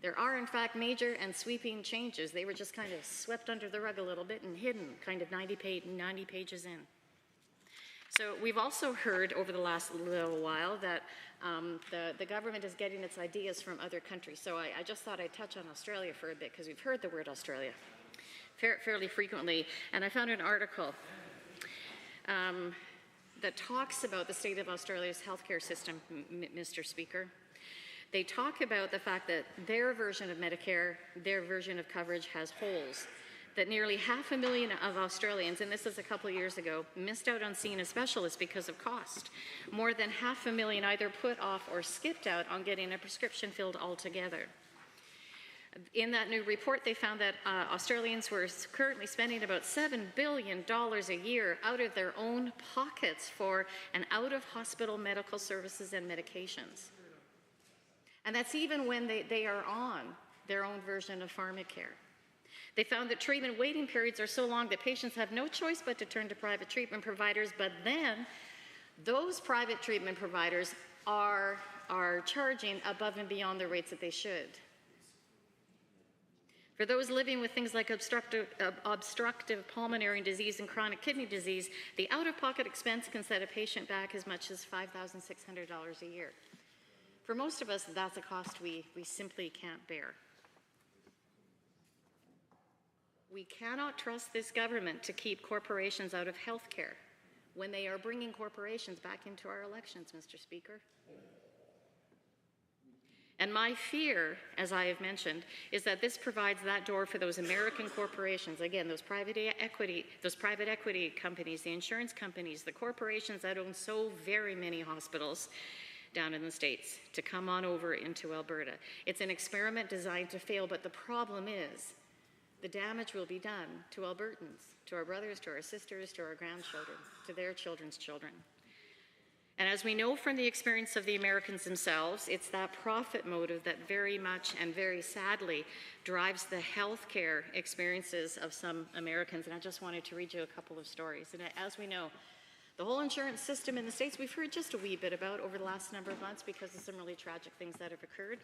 There are, in fact, major and sweeping changes. They were just kind of swept under the rug a little bit and hidden, kind of 90 pages in. So we've also heard over the last little while that the government is getting its ideas from other countries. So I just thought I'd touch on Australia for a bit, because we've heard the word Australia fairly frequently. And I found an article that talks about the state of Australia's healthcare system, Mr. Speaker. They talk about the fact that their version of Medicare, their version of coverage has holes, that nearly 500,000 of Australians, and this is a couple of years ago, missed out on seeing a specialist because of cost. More than 500,000 either put off or skipped out on getting a prescription filled altogether. In that new report, they found that Australians were currently spending about $7 billion a year out of their own pockets for an out-of-hospital medical services and medications. And that's even when they are on their own version of pharmacare. They found that treatment waiting periods are so long that patients have no choice but to turn to private treatment providers, but then those private treatment providers are charging above and beyond the rates that they should. For those living with things like obstructive pulmonary disease and chronic kidney disease, the out-of-pocket expense can set a patient back as much as $5,600 a year. For most of us, that's a cost we simply can't bear. We cannot trust this government to keep corporations out of health care when they are bringing corporations back into our elections, Mr. Speaker. And my fear, as I have mentioned, is that this provides that door for those American corporations, again, those private equity companies, the insurance companies, the corporations that own so very many hospitals down in the States, to come on over into Alberta. It's an experiment designed to fail, but the problem is the damage will be done to Albertans, to our brothers, to our sisters, to our grandchildren, to their children's children. And as we know from the experience of the Americans themselves, it's that profit motive that very much and very sadly drives the healthcare experiences of some Americans. And I just wanted to read you a couple of stories. And as we know, the whole insurance system in the States, we've heard just a wee bit about over the last number of months because of some really tragic things that have occurred.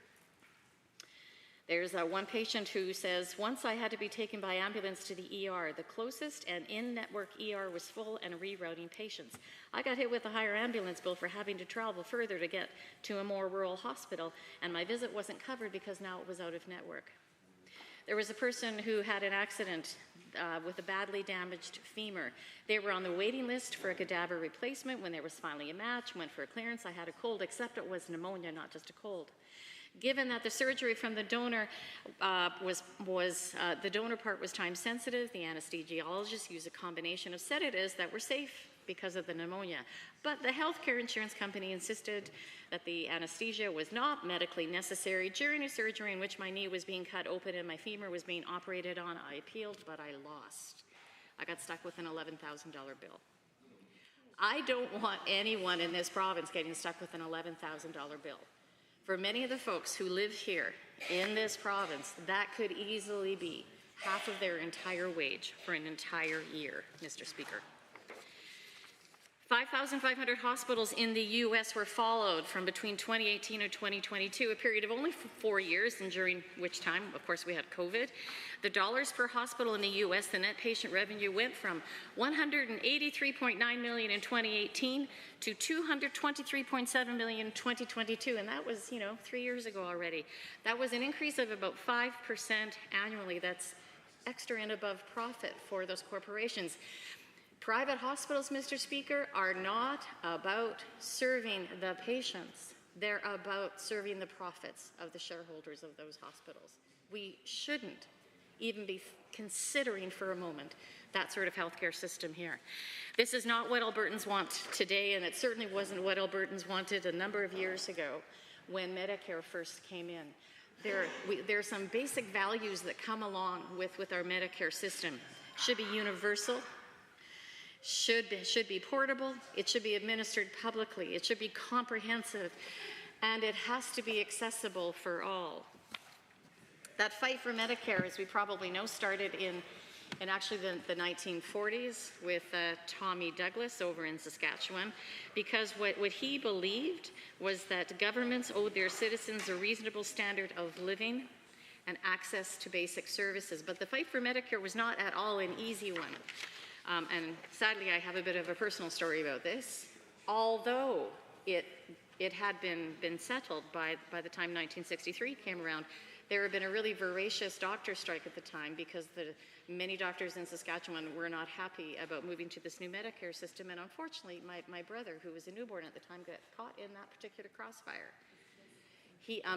There's one patient who says, once I had to be taken by ambulance to the ER. The closest and in-network ER was full and rerouting patients. I got hit with a higher ambulance bill for having to travel further to get to a more rural hospital, and my visit wasn't covered because now it was out of network. There was a person who had an accident with a badly damaged femur. They were on the waiting list for a cadaver replacement. When there was finally a match, went for a clearance. I had a cold, except it was pneumonia, not just a cold. Given that the surgery from the donor the donor part was time sensitive, the anesthesiologist used a combination of sedatives that were safe because of the pneumonia. But the healthcare insurance company insisted that the anesthesia was not medically necessary during a surgery in which my knee was being cut open and my femur was being operated on. I appealed, but I lost. I got stuck with an $11,000 bill. I don't want anyone in this province getting stuck with an $11,000 bill. For many of the folks who live here in this province, that could easily be half of their entire wage for an entire year, Mr. Speaker. 5,500 hospitals in the U.S. were followed from between 2018 and 2022, a period of only 4 years, and during which time, of course, we had COVID. The dollars per hospital in the U.S., the net patient revenue went from $183.9 million in 2018 to $223.7 million in 2022, and that was, 3 years ago already. That was an increase of about 5% annually. That's extra and above profit for those corporations. Private hospitals, Mr. Speaker, are not about serving the patients. They're about serving the profits of the shareholders of those hospitals. We shouldn't even be considering for a moment that sort of healthcare system here. This is not what Albertans want today, and it certainly wasn't what Albertans wanted a number of years ago when Medicare first came in. There are some basic values that come along with our Medicare system. It should be universal. Should be portable, it should be administered publicly, it should be comprehensive, and it has to be accessible for all. That fight for Medicare, as we probably know, started in actually the 1940s with Tommy Douglas over in Saskatchewan, because what he believed was that governments owed their citizens a reasonable standard of living and access to basic services. But the fight for Medicare was not at all an easy one. And sadly, I have a bit of a personal story about this. Although it had been settled by the time 1963 came around, there had been a really voracious doctor strike at the time because many doctors in Saskatchewan were not happy about moving to this new Medicare system. And unfortunately, my brother, who was a newborn at the time, got caught in that particular crossfire.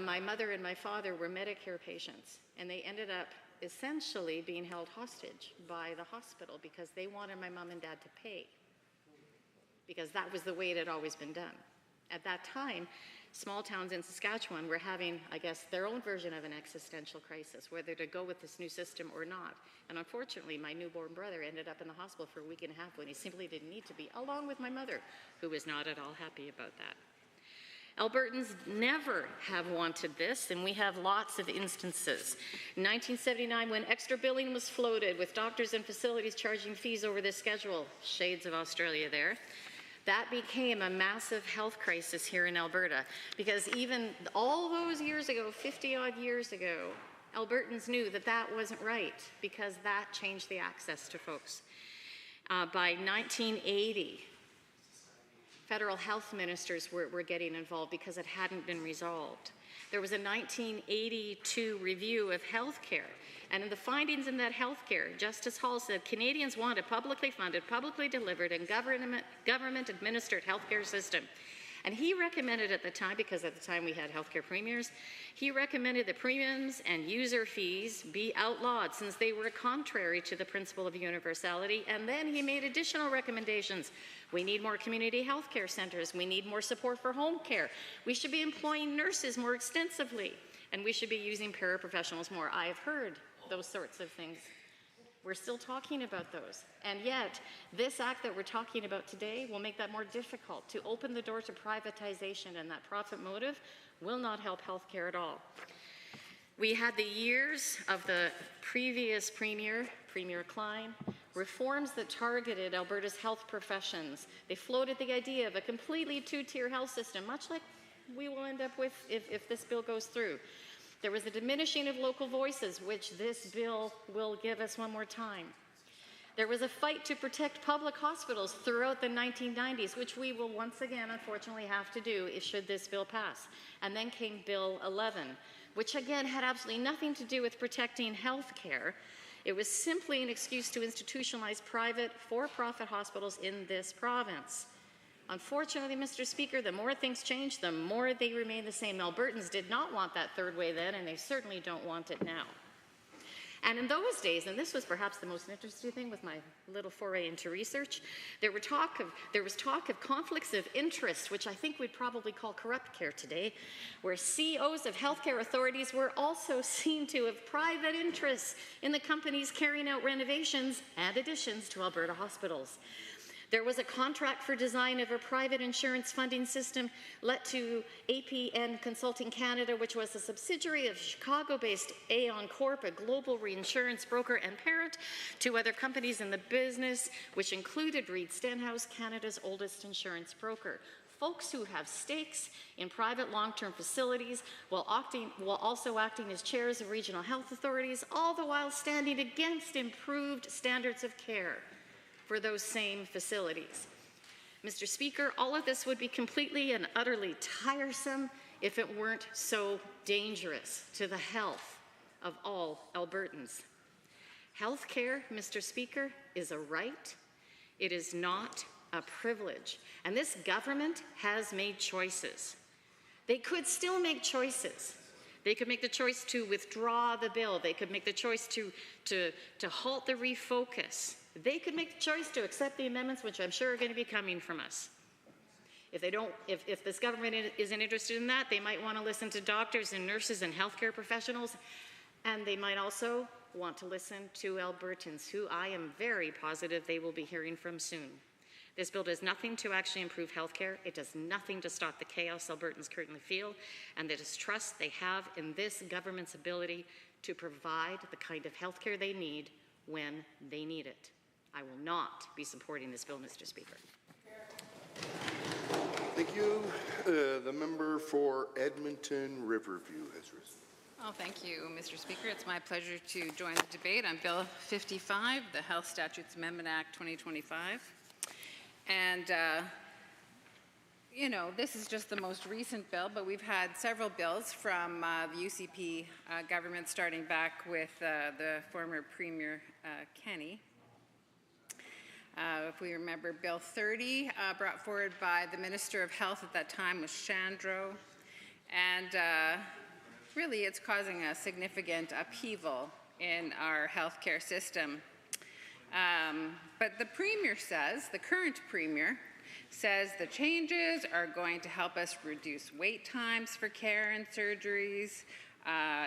My mother and my father were Medicare patients, and they ended up essentially being held hostage by the hospital because they wanted my mom and dad to pay, because that was the way it had always been done. At that time, small towns in Saskatchewan were having, I guess, their own version of an existential crisis, whether to go with this new system or not. And unfortunately, my newborn brother ended up in the hospital for a week and a half when he simply didn't need to be, along with my mother, who was not at all happy about that. Albertans never have wanted this, and we have lots of instances. In 1979, when extra billing was floated with doctors and facilities charging fees over the schedule, shades of Australia there, that became a massive health crisis here in Alberta, because even all those years ago, 50-odd years ago, Albertans knew that that wasn't right, because that changed the access to folks. By 1980, federal health ministers were getting involved because it hadn't been resolved. There was a 1982 review of healthcare, and in the findings in that healthcare, Justice Hall said Canadians want a publicly funded, publicly delivered, and government-administered healthcare system. And he recommended at the time, because at the time we had healthcare premiums, he recommended that premiums and user fees be outlawed since they were contrary to the principle of universality. And then he made additional recommendations. We need more community healthcare centers. We need more support for home care. We should be employing nurses more extensively. And we should be using paraprofessionals more. I have heard those sorts of things We're still talking about those. And yet, this act that we're talking about today will make that more difficult to open the door to privatization, and that profit motive will not help healthcare at all. We had the years of the previous Premier Klein, reforms that targeted Alberta's health professions. They floated the idea of a completely two-tier health system, much like we will end up with if this bill goes through. There was a diminishing of local voices, which this bill will give us one more time. There was a fight to protect public hospitals throughout the 1990s, which we will once again, unfortunately, have to do should this bill pass. And then came Bill 11, which again had absolutely nothing to do with protecting health care. It was simply an excuse to institutionalize private, for-profit hospitals in this province. Unfortunately, Mr. Speaker, the more things change, the more they remain the same. Albertans did not want that third way then, and they certainly don't want it now. And in those days, and this was perhaps the most interesting thing with my little foray into research, there was talk of conflicts of interest, which I think we'd probably call corrupt care today, where CEOs of healthcare authorities were also seen to have private interests in the companies carrying out renovations and additions to Alberta hospitals. There was a contract for design of a private insurance funding system let to APN Consulting Canada, which was a subsidiary of Chicago-based Aon Corp, a global reinsurance broker and parent to other companies in the business, which included Reed Stenhouse, Canada's oldest insurance broker. Folks who have stakes in private long-term facilities while also acting as chairs of regional health authorities, all the while standing against improved standards of care for those same facilities. Mr. Speaker, all of this would be completely and utterly tiresome if it weren't so dangerous to the health of all Albertans. Healthcare, Mr. Speaker, is a right. It is not a privilege. And this government has made choices. They could still make choices. They could make the choice to withdraw the bill. They could make the choice to halt the refocus. They could make the choice to accept the amendments, which I'm sure are going to be coming from us. If this government isn't interested in that, they might want to listen to doctors and nurses and healthcare professionals, and they might also want to listen to Albertans, who I am very positive they will be hearing from soon. This bill does nothing to actually improve healthcare. It does nothing to stop the chaos Albertans currently feel, and the distrust they have in this government's ability to provide the kind of healthcare they need when they need it. I will not be supporting this bill, Mr. Speaker. Thank you. The member for Edmonton Riverview has risen. Oh, thank you, Mr. Speaker. It's my pleasure to join the debate on Bill 55, the Health Statutes Amendment Act 2025. And, you know, this is just the most recent bill, but we've had several bills from the UCP government, starting back with the former Premier Kenney. If we remember, Bill 30, brought forward by the Minister of Health at that time, was Shandro. And really, it's causing a significant upheaval in our healthcare system. But the Premier says, the current Premier, says the changes are going to help us reduce wait times for care and surgeries.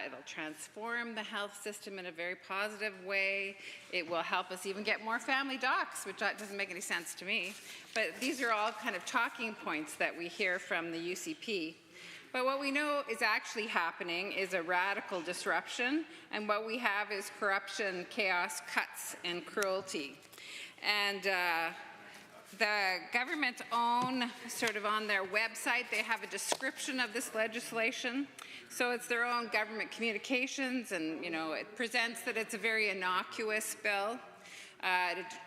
It'll transform the health system in a very positive way. It will help us even get more family docs, which doesn't make any sense to me. But these are all kind of talking points that we hear from the UCP. But what we know is actually happening is a radical disruption, and what we have is corruption, chaos, cuts, and cruelty. And the government's own, sort of on their website, they have a description of this legislation. So it's their own government communications, and, you know, it presents that it's a very innocuous bill.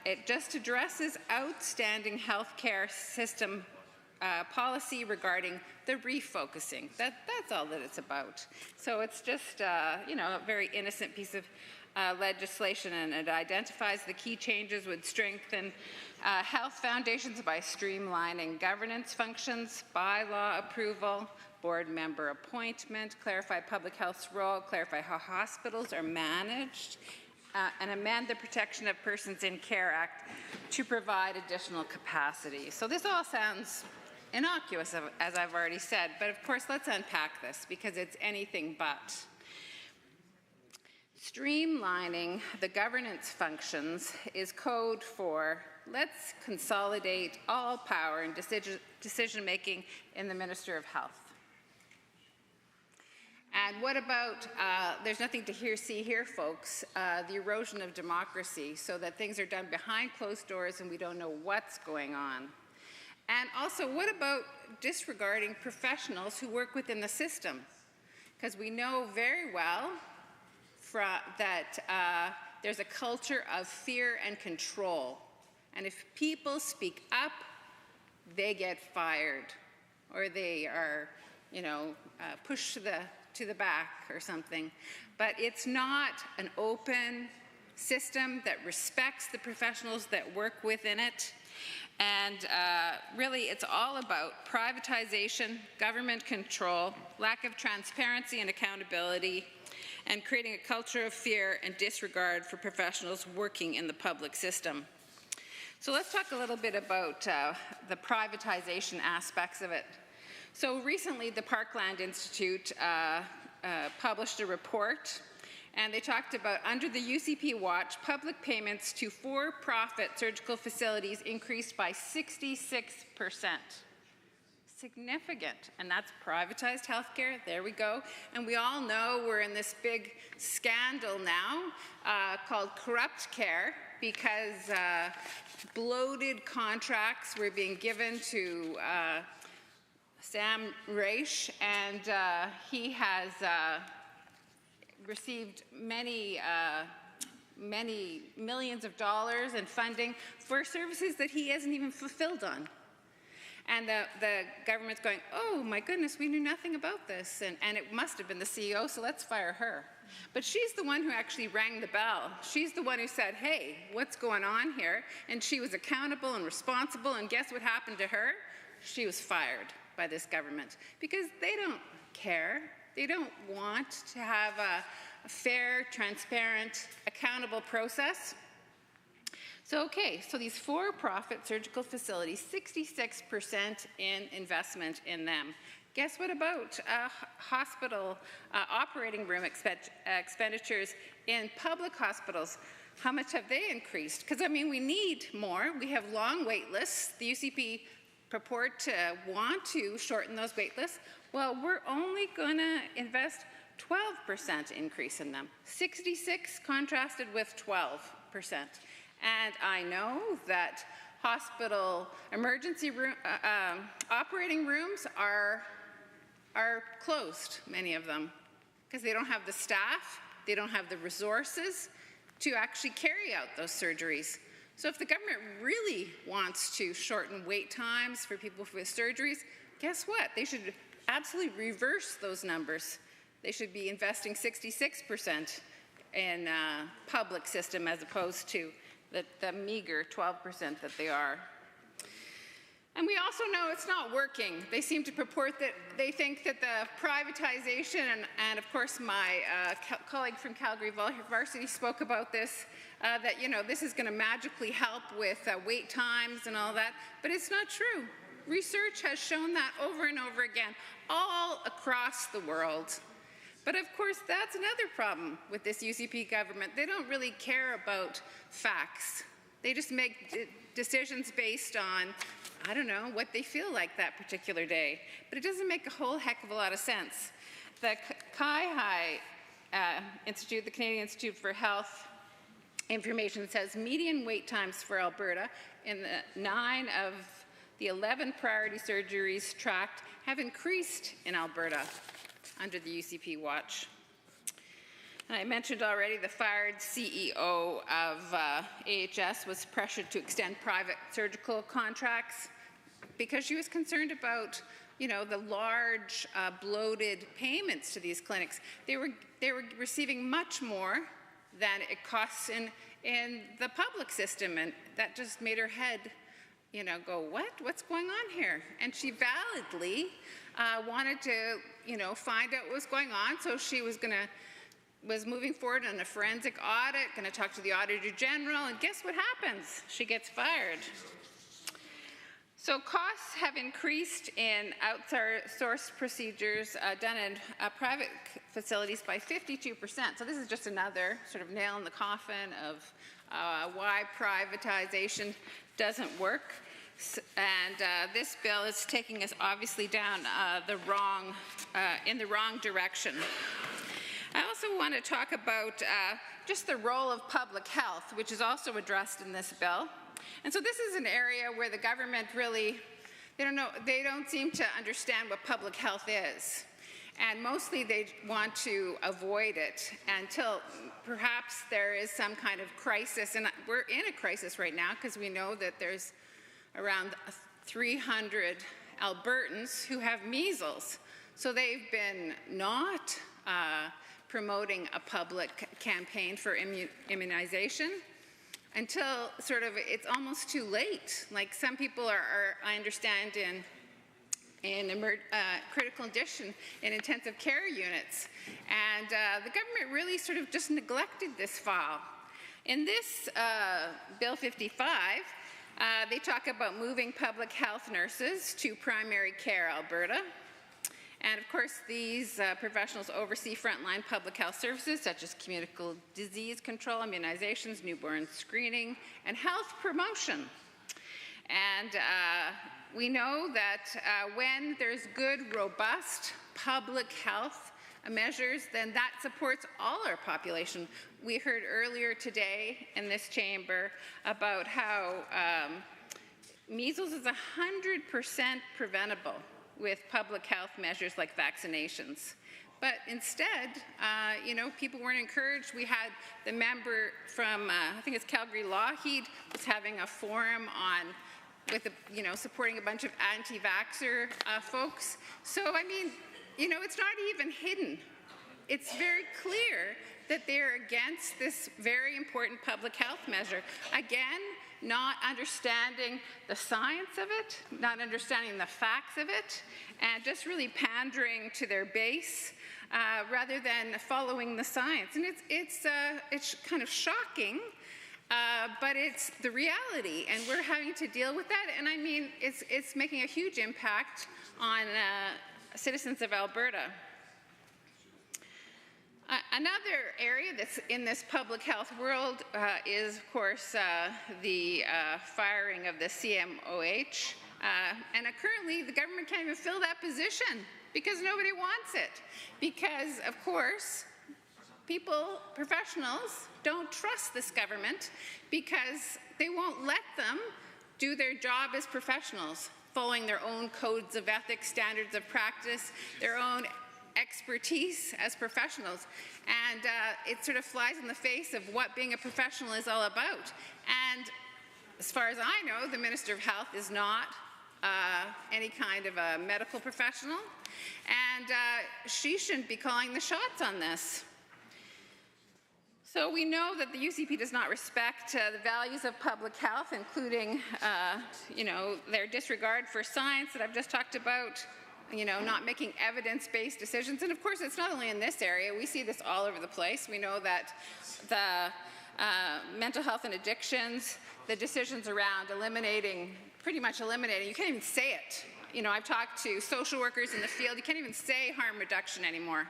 It just addresses outstanding healthcare system policy regarding the refocusing. That's all that it's about. So it's just, you know, a very innocent piece of legislation, and it identifies the key changes would strengthen health foundations by streamlining governance functions, bylaw approval, board member appointment, clarify public health's role, clarify how hospitals are managed, and amend the Protection of Persons in Care Act to provide additional capacity. So this all sounds innocuous, as I've already said, but of course let's unpack this, because it's anything but. Streamlining the governance functions is code for let's consolidate all power and decision-making in the Minister of Health. And what about, there's nothing to see here, folks, the erosion of democracy, so that things are done behind closed doors and we don't know what's going on. And also, what about disregarding professionals who work within the system? Because we know very well that there's a culture of fear and control. And if people speak up, they get fired, or they are, pushed to the back or something. But it's not an open system that respects the professionals that work within it. And really, it's all about privatization, government control, lack of transparency and accountability, and creating a culture of fear and disregard for professionals working in the public system. So let's talk a little bit about the privatization aspects of it. So recently, the Parkland Institute published a report, and they talked about, under the UCP watch, public payments to for-profit surgical facilities increased by 66%. Significant, and that's privatized healthcare. There we go. And we all know we're in this big scandal now called corrupt care, because bloated contracts were being given to Sam Raish, and he has received many millions of dollars in funding for services that he hasn't even fulfilled on. And the government's going, oh my goodness, we knew nothing about this. And it must have been the CEO, so let's fire her. But she's the one who actually rang the bell. She's the one who said, hey, what's going on here? And she was accountable and responsible, and guess what happened to her? She was fired by this government, because they don't care. They don't want to have a fair, transparent, accountable process. So, okay, so these for-profit surgical facilities, 66% in investment in them. Guess what about hospital operating room expenditures in public hospitals? How much have they increased? Because, I mean, we need more. We have long wait lists. The UCP purport to want to shorten those wait lists. Well, we're only going to invest 12% increase in them. 66 contrasted with 12%. And I know that hospital emergency room, operating rooms are closed, many of them, because they don't have the staff, they don't have the resources to actually carry out those surgeries. So if the government really wants to shorten wait times for people with surgeries, guess what? They should absolutely reverse those numbers. They should be investing 66% in public system as opposed to the meager 12% that they are. And we also know it's not working. They seem to purport that they think that the privatization, and of course my colleague from Calgary Varsity spoke about this, that this is going to magically help with wait times and all that, but it's not true. Research has shown that over and over again, all across the world. But of course, that's another problem with this UCP government. They don't really care about facts. They just make decisions based on, I don't know, what they feel like that particular day. But it doesn't make a whole heck of a lot of sense. The CIHI Institute, the Canadian Institute for Health Information, says median wait times for Alberta in the 9 of the 11 priority surgeries tracked have increased in Alberta under the UCP watch. And I mentioned already the fired CEO of AHS was pressured to extend private surgical contracts because she was concerned about, the large bloated payments to these clinics. They were receiving much more than it costs in the public system, and that just made her head go, what's going on here? And she validly wanted to, find out what was going on. So she was moving forward on a forensic audit, going to talk to the Auditor General, and guess what happens? She gets fired. So costs have increased in outsourced procedures done in private facilities by 52%. So this is just another sort of nail in the coffin of why privatization doesn't work. And this bill is taking us obviously down in the wrong direction. I also want to talk about just the role of public health, which is also addressed in this bill. And so this is an area where the government really, they don't seem to understand what public health is. And mostly they want to avoid it until perhaps there is some kind of crisis. And we're in a crisis right now because we know that there's around 300 Albertans who have measles. So they've been not promoting a public campaign for immunization until sort of it's almost too late. Like some people are I understand, in critical condition in intensive care units. And the government really sort of just neglected this file. In this Bill 55, they talk about moving public health nurses to primary care Alberta. And of course, these professionals oversee frontline public health services such as communicable disease control, immunizations, newborn screening, and health promotion. And we know that when there's good, robust public health measures, then that supports all our population. We heard earlier today in this chamber about how measles is 100% preventable with public health measures like vaccinations. But instead, people weren't encouraged. We had the member from, I think it's Calgary Lougheed, was having a forum on supporting a bunch of anti-vaxxer folks. So, I mean, it's not even hidden. It's very clear that they're against this very important public health measure. Again, not understanding the science of it, not understanding the facts of it, and just really pandering to their base rather than following the science. And it's kind of shocking, but it's the reality, and we're having to deal with that. And I mean, it's making a huge impact on citizens of Alberta. Another area that's in this public health world is, of course, the firing of the CMOH. And currently, the government can't even fill that position because nobody wants it. Because, of course, professionals don't trust this government because they won't let them do their job as professionals, following their own codes of ethics, standards of practice, their own expertise as professionals. And it sort of flies in the face of what being a professional is all about. And as far as I know, the Minister of Health is not any kind of a medical professional, and she shouldn't be calling the shots on this. So we know that the UCP does not respect the values of public health, including, their disregard for science that I've just talked about, not making evidence-based decisions. And of course, it's not only in this area. We see this all over the place. We know that the mental health and addictions, the decisions around pretty much eliminating, you can't even say it. I've talked to social workers in the field. You can't even say harm reduction anymore.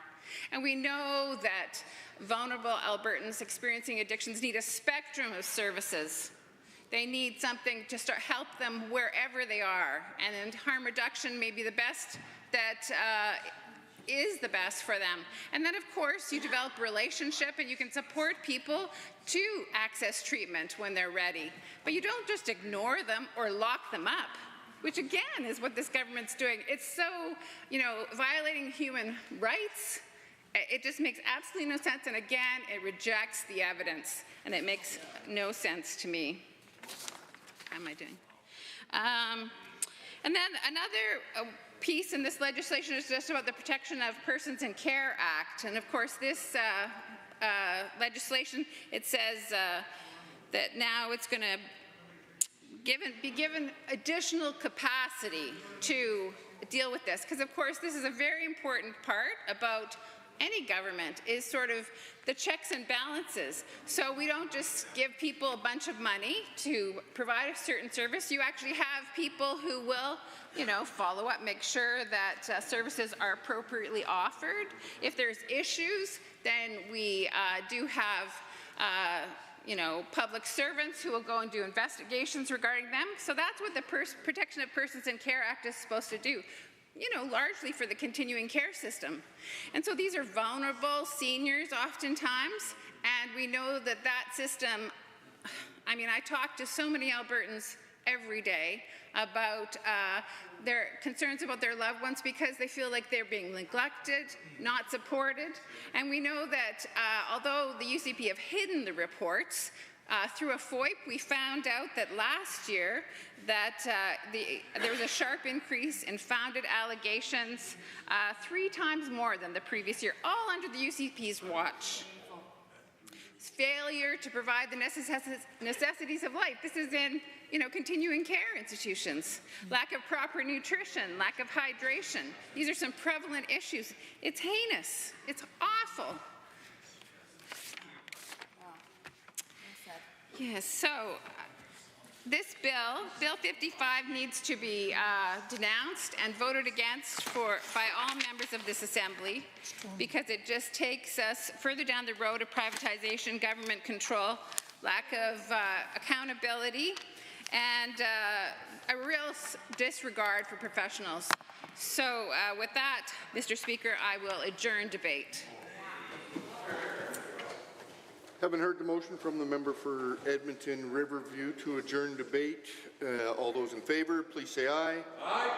And we know that vulnerable Albertans experiencing addictions need a spectrum of services. They need something to help them wherever they are. And harm reduction may be the best that is the best for them. And then, of course, you develop a relationship and you can support people to access treatment when they're ready. But you don't just ignore them or lock them up, which again is what this government's doing. It's so, violating human rights. It just makes absolutely no sense. And again, it rejects the evidence. And it makes no sense to me. How am I doing? And then another piece in this legislation is just about the Protection of Persons in Care Act. And of course, this legislation, it says that now it's going to be given additional capacity to deal with this. Because of course, this is a very important part about any government is sort of the checks and balances. So we don't just give people a bunch of money to provide a certain service. You actually have people who will, follow up, make sure that services are appropriately offered. If there's issues, then we do have public servants who will go and do investigations regarding them. So that's what the Protection of Persons in Care Act is supposed to do, largely for the continuing care system. And so these are vulnerable seniors oftentimes, and we know that that system, I talk to so many Albertans every day about their concerns about their loved ones because they feel like they're being neglected, not supported. And we know that although the UCP have hidden the reports, through a FOIP, we found out that last year that there was a sharp increase in founded allegations, 3 times more than the previous year, all under the UCP's watch. Failure to provide the necessities of life. This is in, continuing care institutions. Lack of proper nutrition, lack of hydration. These are some prevalent issues. It's heinous. It's awful. Yes, so this Bill 55, needs to be denounced and voted against by all members of this Assembly because it just takes us further down the road of privatization, government control, lack of accountability, and a real disregard for professionals. So with that, Mr. Speaker, I will adjourn debate. Having heard the motion from the member for Edmonton Riverview to adjourn debate, all those in favour, please say aye. Aye.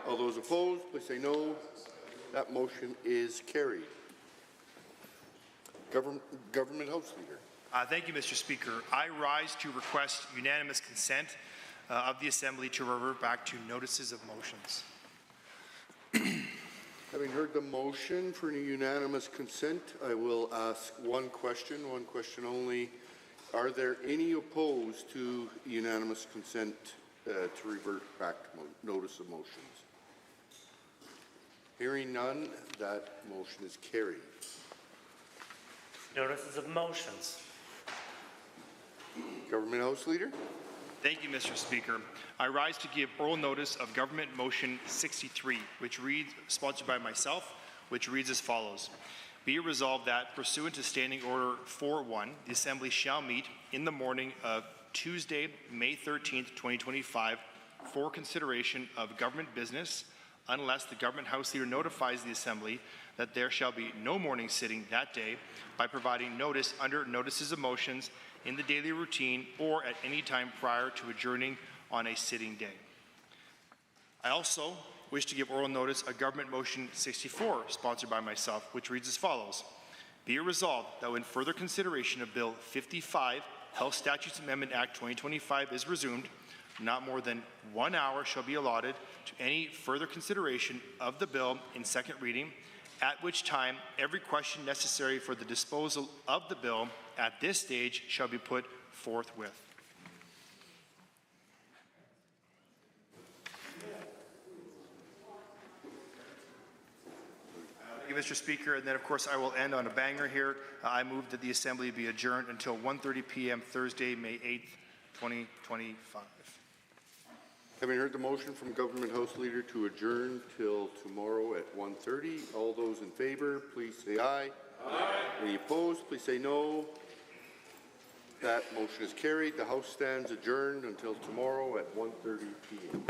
All those opposed, please say no. That motion is carried. Government House Leader. Thank you, Mr. Speaker. I rise to request unanimous consent of the Assembly to revert back to notices of motions. Having heard the motion for unanimous consent, I will ask one question only. Are there any opposed to unanimous consent to revert back to notice of motions? Hearing none, that motion is carried. Notices of motions. Government House Leader. Thank you, Mr. Speaker. I rise to give oral notice of Government Motion 63, which reads, sponsored by myself, which reads as follows. Be it resolved that, pursuant to Standing Order 4.1, the Assembly shall meet in the morning of Tuesday, May 13th, 2025, for consideration of government business, unless the Government House Leader notifies the Assembly that there shall be no morning sitting that day by providing notice under notices of motions in the daily routine or at any time prior to adjourning on a sitting day. I also wish to give oral notice of Government Motion 64, sponsored by myself, which reads as follows. Be it resolved that when further consideration of Bill 55, Health Statutes Amendment Act 2025 is resumed, not more than 1 hour shall be allotted to any further consideration of the bill in second reading, at which time every question necessary for the disposal of the bill at this stage shall be put forthwith. Thank you, Mr. Speaker, and then of course I will end on a banger here. I move that the Assembly be adjourned until 1:30 p.m. Thursday, May 8th, 2025. Having heard the motion from Government House Leader to adjourn till tomorrow at 1:30, all those in favour, please say aye. Aye. Any opposed, please say no. That motion is carried. The House stands adjourned until tomorrow at 1:30 p.m.